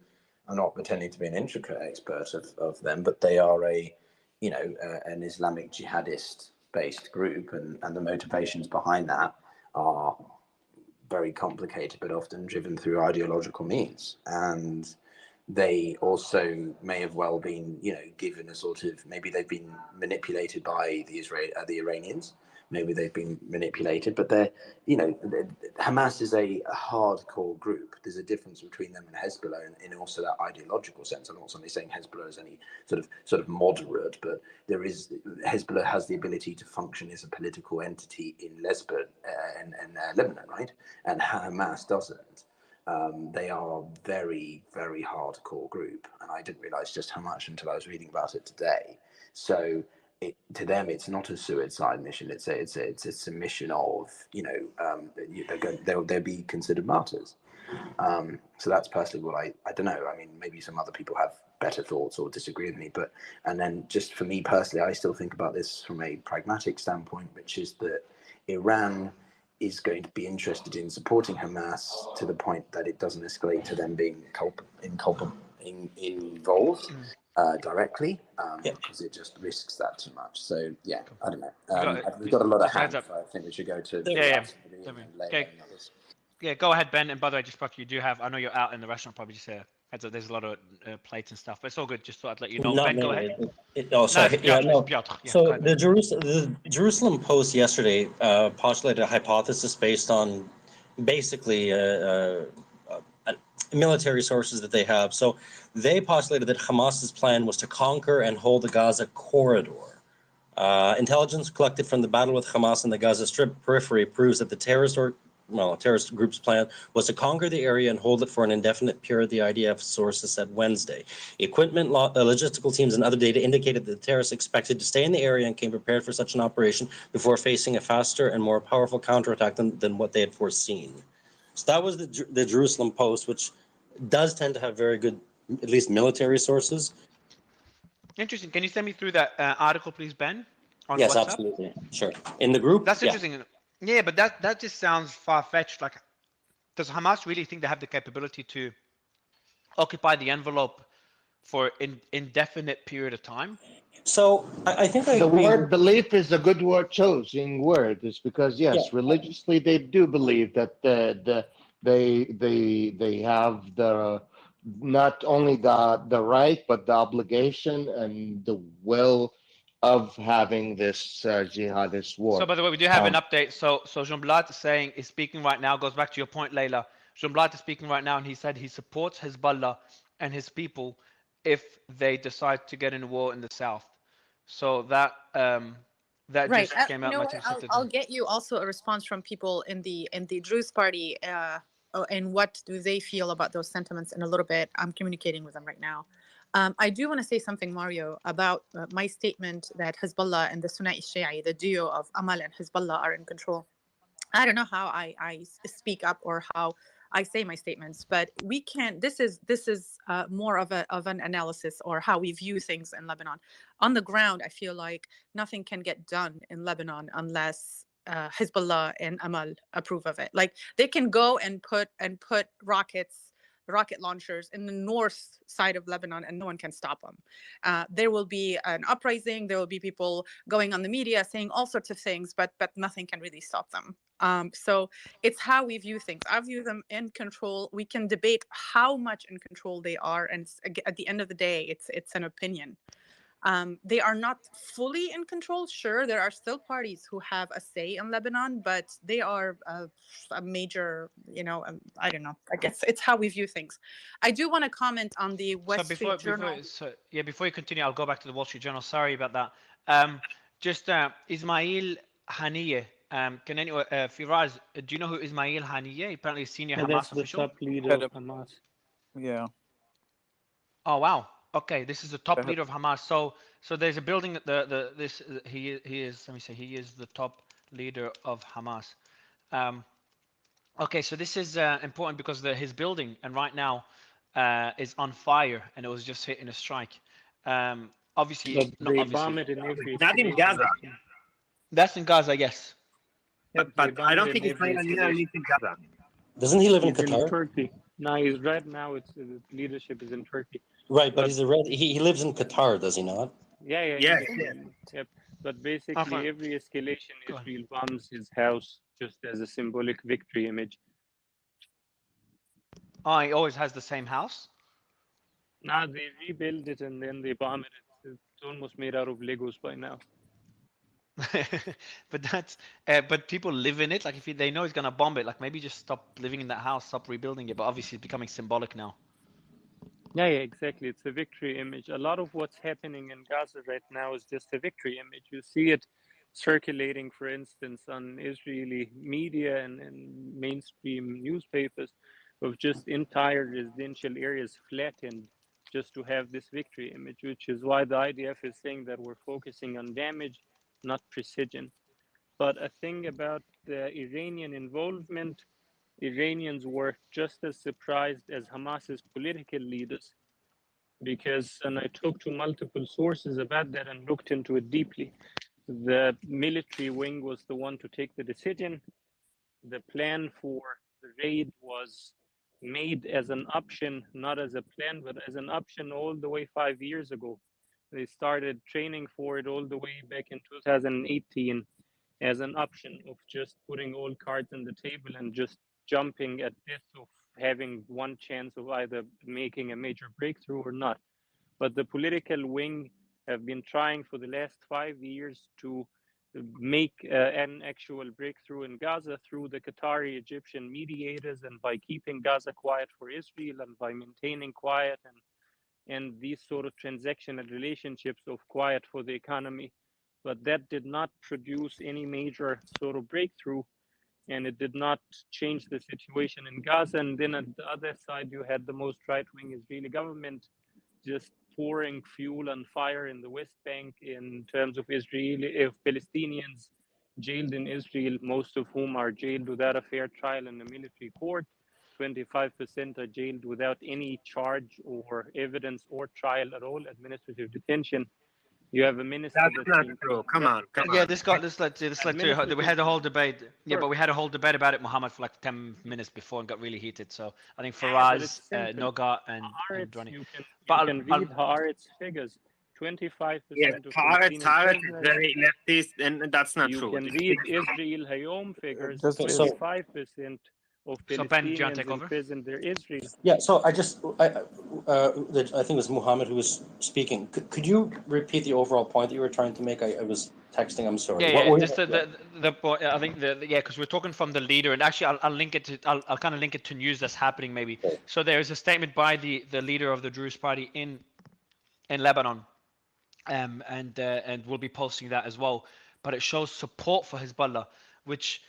I'm not pretending to be an intricate expert of them, but they are an Islamic jihadist-based group, and the motivations behind that are very complicated, but often driven through ideological means. And they also may have well been, given a sort of, maybe they've been manipulated by the Iranians. Maybe they've been manipulated, but Hamas is a hardcore group. There's a difference between them and Hezbollah in also that ideological sense. I'm not suddenly saying Hezbollah is any sort of moderate, but Hezbollah has the ability to function as a political entity in Lebanon and Lebanon, right? And Hamas doesn't. They are a very, very hardcore group, and I didn't realize just how much until I was reading about it today. So. To them, it's not a suicide mission. It's a submission of they'll be considered martyrs. So that's personally what I don't know. I mean, maybe some other people have better thoughts or disagree with me, and then just for me personally, I still think about this from a pragmatic standpoint, which is that Iran is going to be interested in supporting Hamas to the point that it doesn't escalate to them being involved. Directly, because it just risks that too much. So yeah, I don't know. We've got a lot of hands. So I think we should go to go ahead, Ben. And by the way, just you do have. I know you're out in the restaurant, probably just heads up. There's a lot of plates and stuff, but it's all good. Just thought I'd let you know. Ben, go ahead. So the Jerusalem Post yesterday postulated a hypothesis based on basically military sources that they have. So they postulated that Hamas's plan was to conquer and hold the Gaza corridor. Intelligence collected from the battle with Hamas in the Gaza Strip periphery proves that the terrorist well, a terrorist group's plan was to conquer the area and hold it for an indefinite period, the IDF sources said Wednesday. Equipment, logistical teams, and other data indicated that the terrorists expected to stay in the area and came prepared for such an operation before facing a faster and more powerful counterattack than what they had foreseen. So that was the Jerusalem Post, which does tend to have very good, at least military sources. Interesting. Can you send me through that article, please, Ben? On Yes, WhatsApp? absolutely. Sure. In the group? That's Yeah. interesting. Yeah, but that just sounds far-fetched. Like, does Hamas really think they have the capability to occupy the envelope for an indefinite period of time? So I think the word belief is a good chosen word. It's because yes, religiously they do believe that they have the not only the right but the obligation and the will of having this jihadist war. So, by the way, we do have an update. So Jean Blad is speaking right now, goes back to your point, Leila. Jean Blad is speaking right now, and he said he supports Hezbollah and his people if they decide to get in a war in the south. So that Right. just came You out know much what? insisted. I'll get you also a response from people in the Druze party, and what do they feel about those sentiments in a little bit. I'm communicating with them right now. I do want to say something, Mario, about my statement that Hezbollah and the Sunai Shi'i, the duo of Amal and Hezbollah, are in control. I don't know how I speak up or how I say my statements, but we can't. This is more of an analysis or how we view things in Lebanon. On the ground, I feel like nothing can get done in Lebanon unless Hezbollah and Amal approve of it. Like they can go and put rocket launchers in the north side of Lebanon and no one can stop them. There will be an uprising. There will be people going on the media saying all sorts of things, but nothing can really stop them. So it's how we view things. I view them in control. We can debate how much in control they are, and at the end of the day, it's an opinion. They are not fully in control. Sure, there are still parties who have a say in Lebanon, but they are a major, I don't know. I guess it's how we view things. I do want to comment on the West Street Journal. Before you continue, I'll go back to the Wall Street Journal. Sorry about that. Just Ismail Haniyeh. Can anyone, Firaz, do you know who Ismail Haniyeh? Apparently, a senior Hamas official. That's the top leader of Hamas. Yeah. Oh wow. Okay, this is the top leader of Hamas. So there's a building. He is. Let me say he is the top leader of Hamas. Okay, so this is important because his building and right now is on fire and it was just hit in a strike. Obviously, But not they obviously. bomb it in every. Not in Gaza. That's in Gaza, yes. But I don't think Ismail Haniyeh lives in Gaza. Doesn't he live in He's Qatar? in Turkey. No, he's right now. It's the leadership is in Turkey. Right, but he lives in Qatar, does he not? Yeah. Yep. But basically, every escalation, Israel bombs his house just as a symbolic victory image. Oh, he always has the same house? Now they rebuild it and then they bomb it. It's almost made out of Legos by now. But people live in it. Like if they know he's gonna bomb it, like maybe just stop living in that house, stop rebuilding it. But obviously, it's becoming symbolic now. Yeah, exactly. It's a victory image. A lot of what's happening in Gaza right now is just a victory image. You see it circulating, for instance, on Israeli media and mainstream newspapers of just entire residential areas flattened just to have this victory image, which is why the IDF is saying that we're focusing on damage, not precision. But a thing about the Iranian involvement, Iranians were just as surprised as Hamas's political leaders, because, and I talked to multiple sources about that and looked into it deeply. The military wing was the one to take the decision. The plan for the raid was made as an option, not as a plan, but as an option all the way 5 years ago. They started training for it all the way back in 2018 as an option of just putting all cards on the table and just jumping at this of having one chance of either making a major breakthrough or not. But the political wing have been trying for the last 5 years to make an actual breakthrough in Gaza through the Qatari Egyptian mediators and by keeping Gaza quiet for Israel and by maintaining quiet and these sort of transactional relationships of quiet for the economy. But that did not produce any major sort of breakthrough. and it did not change the situation in Gaza. And then at the other side, you had the most right-wing Israeli government just pouring fuel and fire in the West Bank in terms of Palestinians jailed in Israel, most of whom are jailed without a fair trial in a military court. 25% are jailed without any charge or evidence or trial at all, administrative detention. You have a minister That's that's not been true. Come on, come Yeah, on. this led to we had a whole debate. Yeah, but we had a whole debate about it, Mohammed, for like 10 minutes before and got really heated. So I think But it's Faraz, simple. Noga, and Haaretz, Ronnie. you But can read Haaretz figures. 25% Yes, of Haaretz Palestinian is prisoners. very leftist, and that's not You true. can read Israel Hayom figures. So- 25% of So Ben, do you want to Palestinians take in over? prison, they're Israel. Yeah, so I think it was Muhammad who was speaking. Could you repeat the overall point that you were trying to make? I was texting. I'm sorry. Yeah, What yeah. were- Just the point. I think yeah, because we're talking from the leader, and actually, I'll link it to. I'll kind of link it to news that's happening maybe. So there is a statement by the leader of the Druze party in Lebanon, and we'll be posting that as well. But it shows support for Hezbollah, which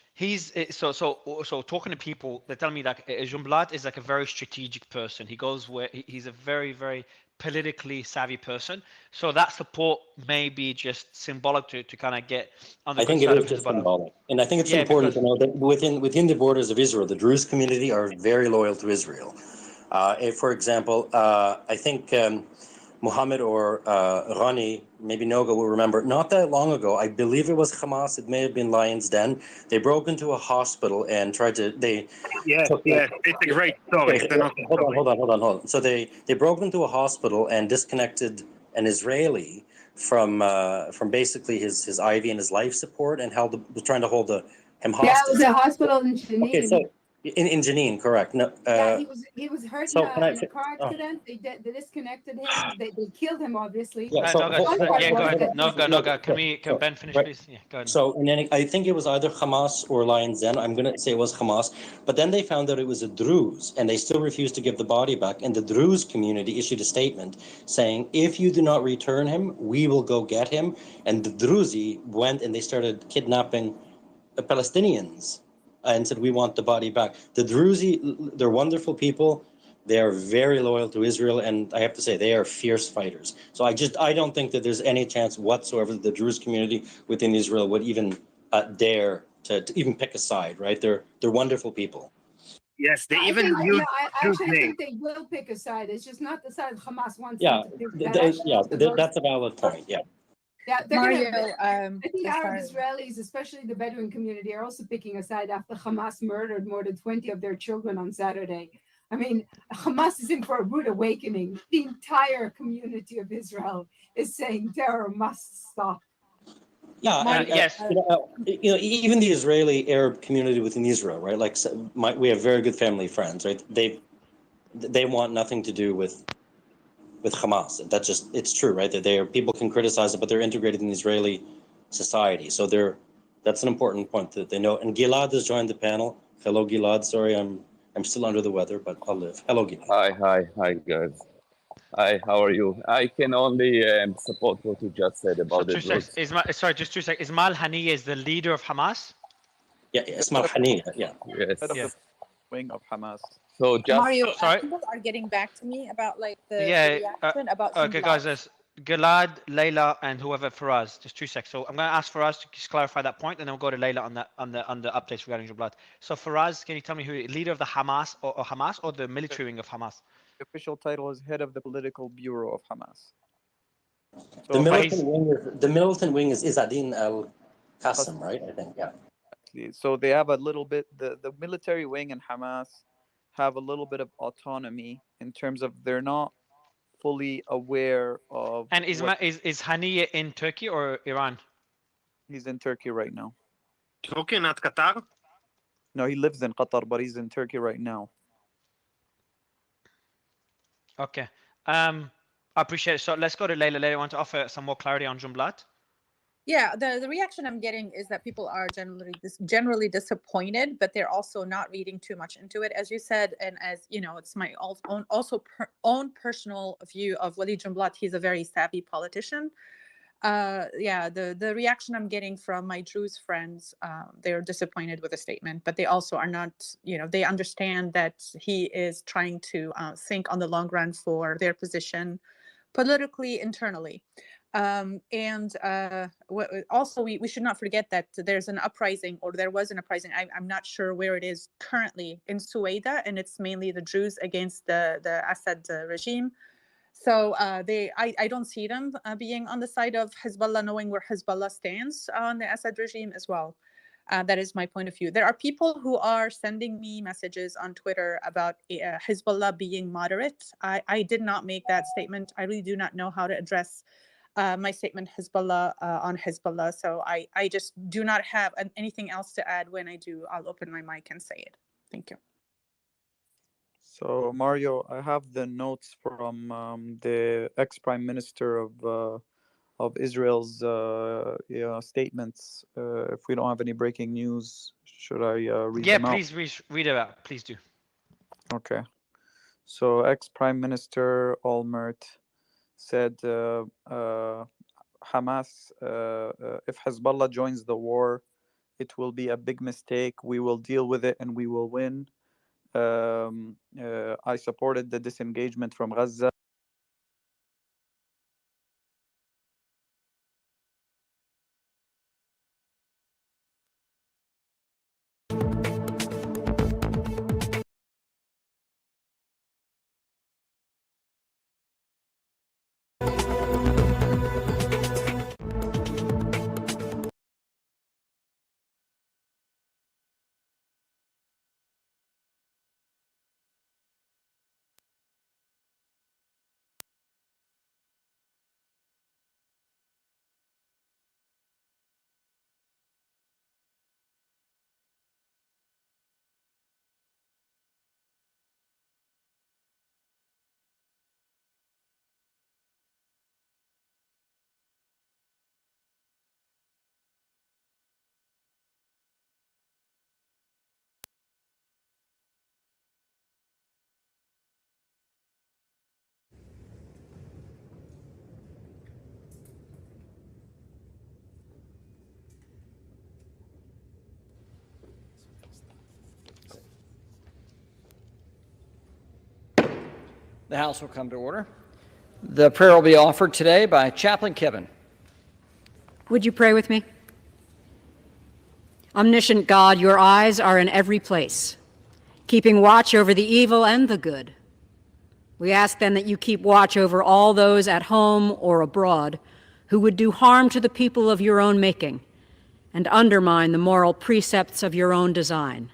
so talking to people, they tell me that Jumblat is like a very strategic person. He goes where he's a very, very politically savvy person. So that support may be just symbolic to kind of get on the I good think side it of is just Hezbollah. symbolic, and I think it's Yeah, important because- to know that within the borders of Israel, the Druze community are very loyal to Israel. If, for example, I think Muhammad or Rani, maybe Noga will remember, not that long ago, I believe it was Hamas, it may have been Lion's Den. They broke into a hospital and tried to, Yes, yes, it's a great story. It's an awesome story. Hold on. So they broke into a hospital and disconnected an Israeli from basically his IV and his life support, and was trying to hold him hostage. Yeah, it was a hospital in Jenin. Okay, so in Jenin, correct? No, Yeah, he was hurt so in can I a car accident. They disconnected him. They killed him, obviously. Yeah, so- Noga, hold- yeah, go ahead. Noga, can so- Ben finish, right. please? Yeah, go ahead. So, and then I think it was either Hamas or Lion's Den. I'm going to say it was Hamas. But then they found out it was a Druze, and they still refused to give the body back. And the Druze community issued a statement saying, if you do not return him, we will go get him. And the Druze went and they started kidnapping the Palestinians and said, we want the body back. The Druze, they're wonderful people. They are very loyal to Israel, and I have to say, they are fierce fighters. So I don't think that there's any chance whatsoever that the Druze community within Israel would even dare to even pick a side, right? They're wonderful people. Yes, they I even think, use I Druze actually names. think they will pick a side. It's just not the side Hamas wants Yeah, them to pick. That actually is the most- that's a valid point. Yeah. Yeah, they're Mario, I think as Arab far as- Israelis, especially the Bedouin community, are also picking a side after Hamas murdered more than 20 of their children on Saturday. I mean, Hamas is in for a rude awakening. The entire community of Israel is saying terror must stop. Yeah, and, yes. Even the Israeli Arab community within Israel, right? Like, we have very good family friends, right? They want nothing to do with Hamas. That's just, it's true, right? That people can criticize it, but they're integrated in Israeli society. So that's an important point that they know. And Gilad has joined the panel. Hello, Gilad. Sorry, I'm still under the weather, but I'll live. Hello, Gilad. Hi, guys. Hi, how are you? I can only support what you just said So about the 2 seconds. Druze. Sorry, just 2 seconds. Ismail Haniyeh is the leader of Hamas? Yeah, Ismail Haniyeh, yeah. Yes. Head of Yeah. the wing of Hamas. So just Mario, Sorry? people are getting back to me about like the Yeah, reaction about okay, Jumblat. guys, there's Gilad, Layla, and whoever Faraz. Just 2 seconds. So I'm going to ask Faraz to just clarify that point, and then we'll go to Layla on the updates regarding Jumblat. So Faraz, can you tell me who leader of the Hamas or the military wing of Hamas? The official title is head of the political bureau of Hamas. The militant wing is Izzadin al-Qassam, right? I think, yeah. So they have a little bit, the military wing and Hamas have a little bit of autonomy in terms of they're not fully aware of. And is what- is Haniyeh in Turkey or Iran? He's in Turkey right now. Turkey, not Qatar? No, he lives in Qatar, but he's in Turkey right now. Okay. I appreciate it. So let's go to Layla. Layla, want to offer some more clarity on Jumblat? Yeah, the reaction I'm getting is that people are generally disappointed, but they're also not reading too much into it, as you said, and as you know, it's my own personal view of Walid Jumblat. He's a very savvy politician. yeah, the reaction I'm getting from my Druze friends, they're disappointed with the statement, but they also are not, they understand that he is trying to think on the long run for their position politically, internally. And also, we should not forget that there's an uprising, or there was an uprising. I'm not sure where it is currently in Suwaida, and it's mainly the Druze against the Assad regime. So I don't see them being on the side of Hezbollah, knowing where Hezbollah stands on the Assad regime as well. That is my point of view. There are people who are sending me messages on Twitter about Hezbollah being moderate. I did not make that statement. I really do not know how to address my statement Hezbollah on Hezbollah. So I just do not have anything else to add. When I do, I'll open my mic and say it. Thank you. So Mario, I have the notes from the ex-prime minister of Israel's statements. If we don't have any breaking news, should I read Yeah, them out? please read it out. Please do. Okay. So ex-prime minister Olmert said Hamas, if Hezbollah joins the war, it will be a big mistake. We will deal with it and we will win. I supported the disengagement from Gaza. The House will come to order. The prayer will be offered today by Chaplain Kevin. Would you pray with me? Omniscient God, your eyes are in every place, keeping watch over the evil and the good. We ask then that you keep watch over all those at home or abroad who would do harm to the people of your own making and undermine the moral precepts of your own design.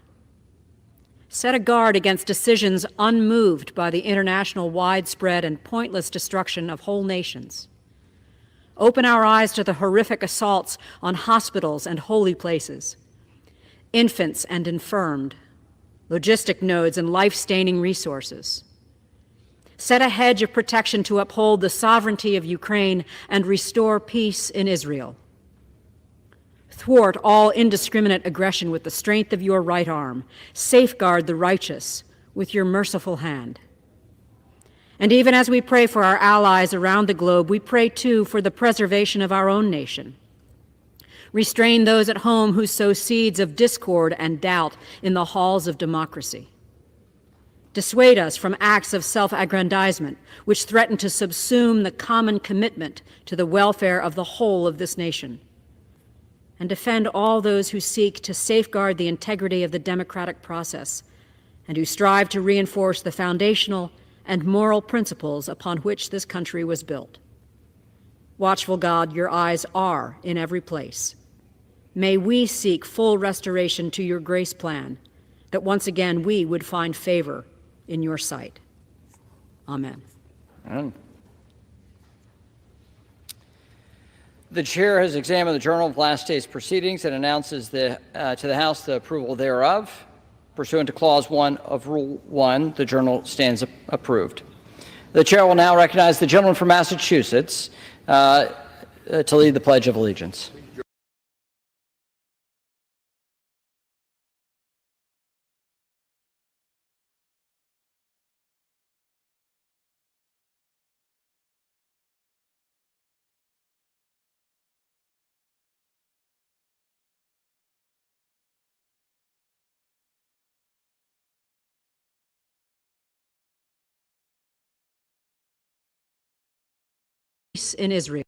Set a guard against decisions unmoved by the international widespread and pointless destruction of whole nations. Open our eyes to the horrific assaults on hospitals and holy places, infants and infirmed, logistic nodes and life-staining resources. Set a hedge of protection to uphold the sovereignty of Ukraine and restore peace in Israel. Thwart all indiscriminate aggression with the strength of your right arm. Safeguard the righteous with your merciful hand. And even as we pray for our allies around the globe, we pray too for the preservation of our own nation. Restrain those at home who sow seeds of discord and doubt in the halls of democracy. Dissuade us from acts of self-aggrandizement which threaten to subsume the common commitment to the welfare of the whole of this nation. And defend all those who seek to safeguard the integrity of the democratic process and who strive to reinforce the foundational and moral principles upon which this country was built. Watchful God, your eyes are in every place. May we seek full restoration to your grace plan, that once again we would find favor in your sight. Amen. Amen. The chair has examined the journal of last day's proceedings and announces to the House the approval thereof. Pursuant to Clause 1 of Rule 1, the journal stands approved. The chair will now recognize the gentleman from Massachusetts to lead the Pledge of Allegiance. peace in Israel.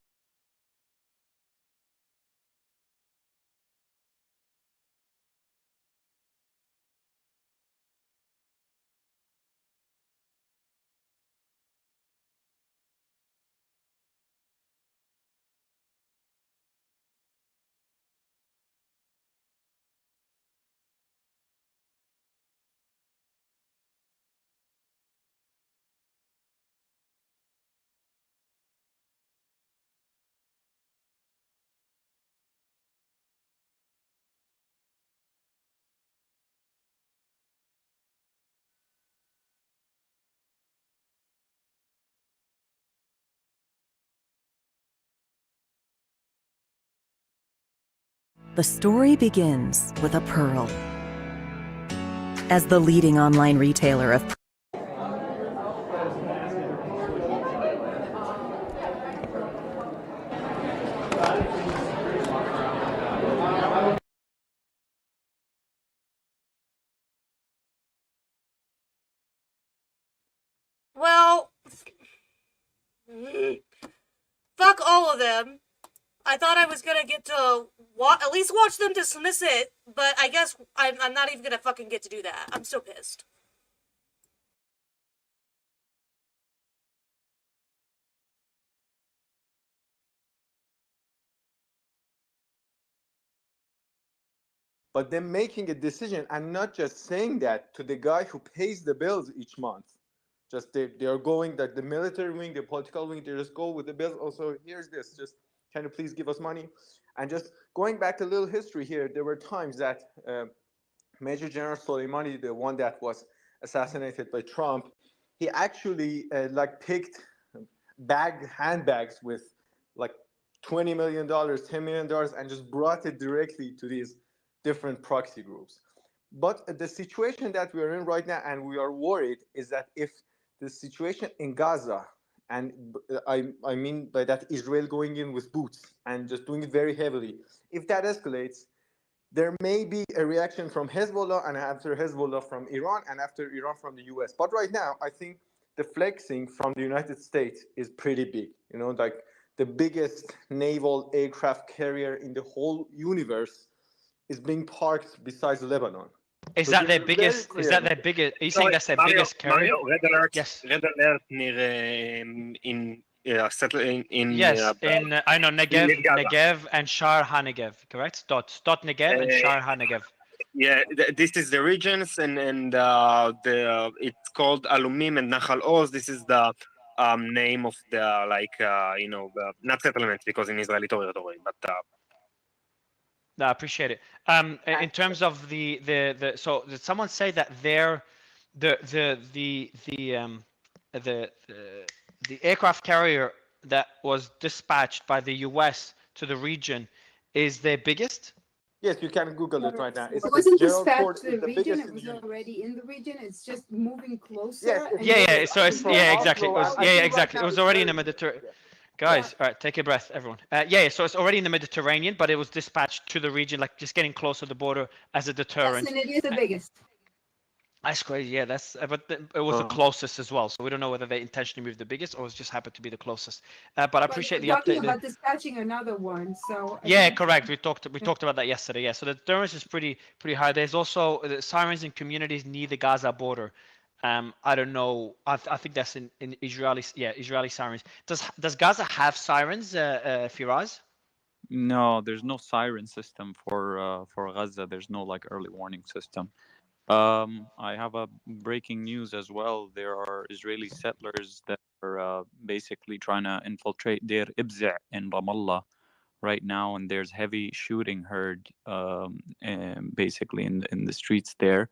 The story begins with a pearl. As the leading online retailer of Well, fuck all of them. I thought I was gonna get to at least watch them dismiss it, but I guess I'm not even gonna fucking get to do that. I'm still pissed. But they're making a decision and not just saying that to the guy who pays the bills each month. Just they are going that the military wing, the political wing, they just go with the bills. Also, here's this. Just can you please give us money? And just going back a little history here, there were times that Major General Soleimani, the one that was assassinated by Trump, he actually picked handbags with like $20 million, $10 million, and just brought it directly to these different proxy groups. But the situation that we are in right now, and we are worried, is that if the situation in Gaza, and I mean by that Israel going in with boots and just doing it very heavily, if that escalates, there may be a reaction from Hezbollah, and after Hezbollah from Iran, and after Iran from the US. But right now, I think the flexing from the United States is pretty big. You know, like the biggest naval aircraft carrier in the whole universe is being parked besides Lebanon. Is So that they're their biggest? very Is that clear. their biggest? Are you saying that's their biggest carrier? Mario, red alert. Yes. Red alert near in Yes, in I know Negev, near Gaza. Negev, and Shar HaNegev, correct? Dot Negev and Shar HaNegev. Yeah, this is the regions, and it's called Alumim and Nachal Oz. This is the name of the not settlement because in Israeli territory, but No, I appreciate it. In terms of the so did someone say that the aircraft carrier that was dispatched by the U.S. to the region is their biggest? Yes, you can Google it right now. It It's wasn't Gerald dispatched Ford to is the the region, biggest it in was the universe. already in the region, it's just moving closer. Yes, and Yeah, then yeah. So it's from yeah, exactly. It Oslo, was I yeah, think right exactly. It now was it's already in very- the Mediterranean. Guys, all right, take a breath, everyone. Yeah, so it's already in the Mediterranean, but it was dispatched to the region, like just getting closer to the border as a Yes, deterrent. and it is the biggest. That's crazy. Yeah, that's it was the closest as well. So we don't know whether they intentionally moved the biggest or it just happened to be the closest. But I But appreciate the we're talking update. about dispatching another one, so. I Yeah, think- correct. We talked about that yesterday. Yeah, so the deterrence is pretty high. There's also the sirens in communities near the Gaza border. I don't know. I think that's in Israeli. Yeah, Israeli sirens. Does Gaza have sirens, Firaz? No, there's no siren system for Gaza. There's no like early warning system. I have a breaking news as well. There are Israeli settlers that are basically trying to infiltrate Deir Ibza in Ramallah right now, and there's heavy shooting heard basically in the streets there.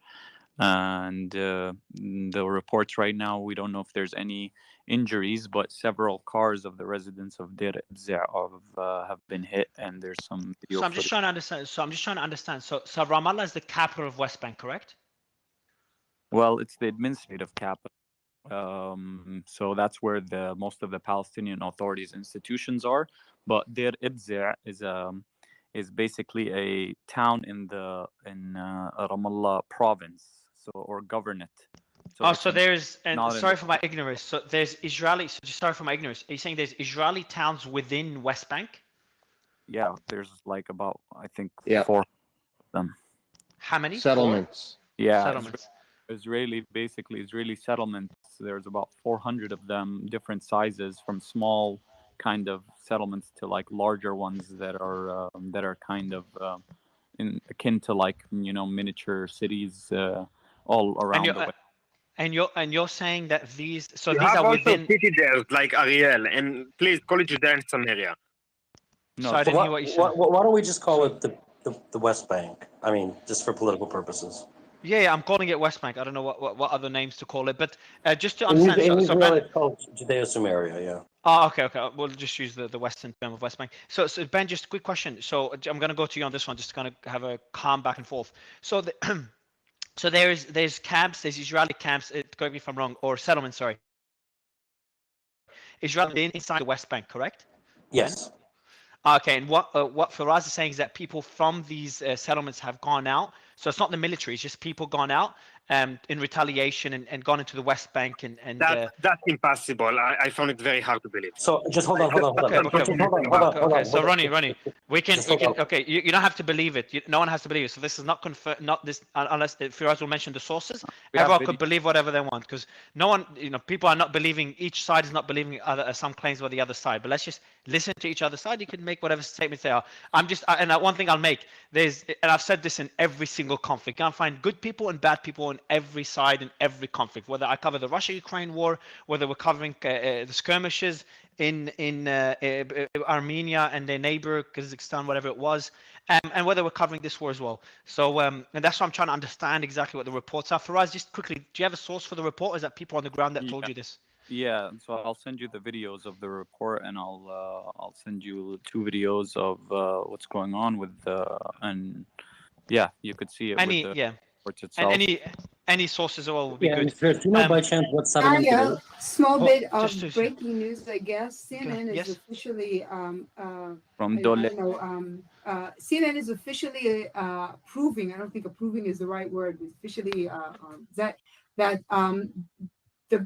And the reports right now, we don't know if there's any injuries, but several cars of the residents of Deir Ibza have been hit, and there's some video So I'm just footage. trying to understand. So Ramallah is the capital of West Bank, correct? Well, it's the administrative capital. So that's where the most of the Palestinian Authority's institutions are. But Deir Ibza is basically a town in Ramallah province, or governorate. Oh, it's so there's, and not in sorry the- for my ignorance. So there's Israeli. So just sorry for my ignorance. Are you saying there's Israeli towns within West Bank? Yeah, there's like about I think Yeah. 4 of them. How many? Settlements. Yeah, Settlements. basically Israeli settlements. There's about 400 of them, different sizes, from small kind of settlements to like larger ones that are kind of akin to like miniature cities all around the way. And you're saying that these, so You these have are also within. city jails like Ariel, and please call it Judea and Samaria. So I didn't hear what you said. Why don't we just call it the West Bank? I mean, just for political purposes. Yeah, I'm calling it West Bank. I don't know what other names to call it, but just to In understand. So Israel, Ben, it's called Judea-Samaria. Yeah. oh, okay. We'll just use the Western term of West Bank. So Ben, just a quick question. So I'm going to go to you on this one, just to kind of have a calm back and forth. So so there's camps, there's Israeli camps. Correct me if I'm wrong, or settlements. Sorry, Israeli inside the West Bank, correct? Yes. Okay, and what Faraz is saying is that people from these settlements have gone out. So it's not the military; it's just people gone out in retaliation and gone into the West Bank and That's impossible. I found it very hard to believe. So just hold on. Okay. So Ronnie, we can. Okay, you don't have to believe it. No one has to believe it. So this is not confirmed. Not this unless Firaz will mention the sources. Everyone could believe whatever they want because no one, people are not believing. Each side is not believing some claims by the other side. But let's just listen to each other's side. You can make whatever statements they are. And one thing I'll make, and I've said this in every single conflict. You can find good people and bad people on every side in every conflict. Whether I cover the Russia-Ukraine war, whether we're covering the skirmishes in Armenia and their neighbor Kazakhstan, whatever it was, and whether we're covering this war as well. So and that's why I'm trying to understand exactly what the reports are. Faraz, just quickly, do you have a source for the report? Or is that people on the ground that told you this? Yeah, so I'll send you the videos of the report, and I'll send you 2 videos of what's going on with and yeah, you could see it with the report itself. And any sources as well would be good. Do you know by chance what settlement it is? Small bit of breaking news, I guess. CNN is officially From Dole. CNN is officially proving. I don't think approving is the right word. Officially that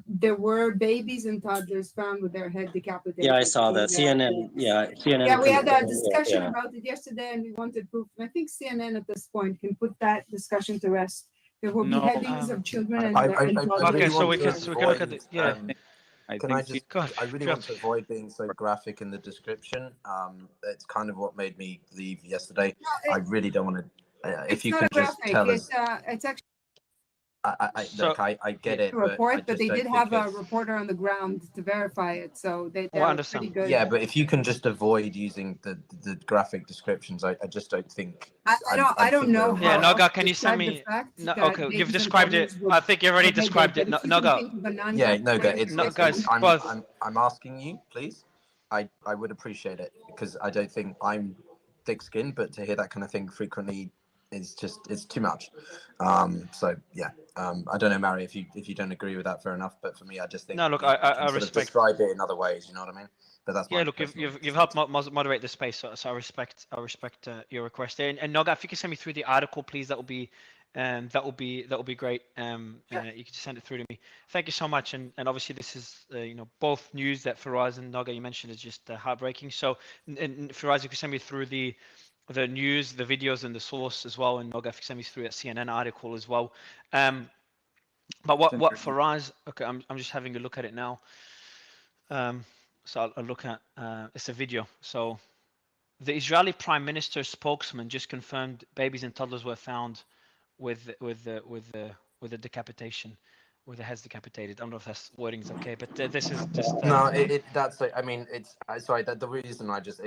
there were babies and toddlers found with their head decapitated. Yeah, I saw that. CNN. Yeah, CNN. Yeah, we had a discussion about it yesterday, and we wanted proof. And I think CNN at this point can put that discussion to rest. There will be headings of children and okay, so we can look at it. Yeah. I really want to avoid being so graphic in the description. It's kind of what made me leave yesterday. I really don't want to. If you could just tell us. It's actually. I get it. Report, but they did have a reporter on the ground to verify it, so they're pretty good. Yeah, but if you can just avoid using the graphic descriptions, I just don't think. I don't know. Yeah, Noga, can you send me? No, okay, you've described it. I think you already described it. Noga. Yeah, Noga. I'm asking you, please. I would appreciate it because I don't think I'm thick-skinned, but to hear that kind of thing frequently is it's too much. So yeah. I don't know, Mary, if you don't agree with that, fair enough. But for me, I just think no. Look, I respect. Describe it in other ways. You know what I mean? But that's look, you've helped moderate the space, so I respect your request there. And Noga, if you can send me through the article, please, that will be great. You can just send it through to me. Thank you so much. And obviously, this is both news that Faraz and Noga you mentioned is just heartbreaking. So, and Faraz, you can send me through the news, the videos, and the source as well, and Noga, if you send me through that CNN article as well. But what Faraz? Okay, I'm just having a look at it now. So I'll look at it's a video. So the Israeli Prime Minister spokesman just confirmed babies and toddlers were found with the decapitation, with the heads decapitated. I don't know if that's wording is okay, but this is just no. That's. I mean, it's sorry. That the reason I just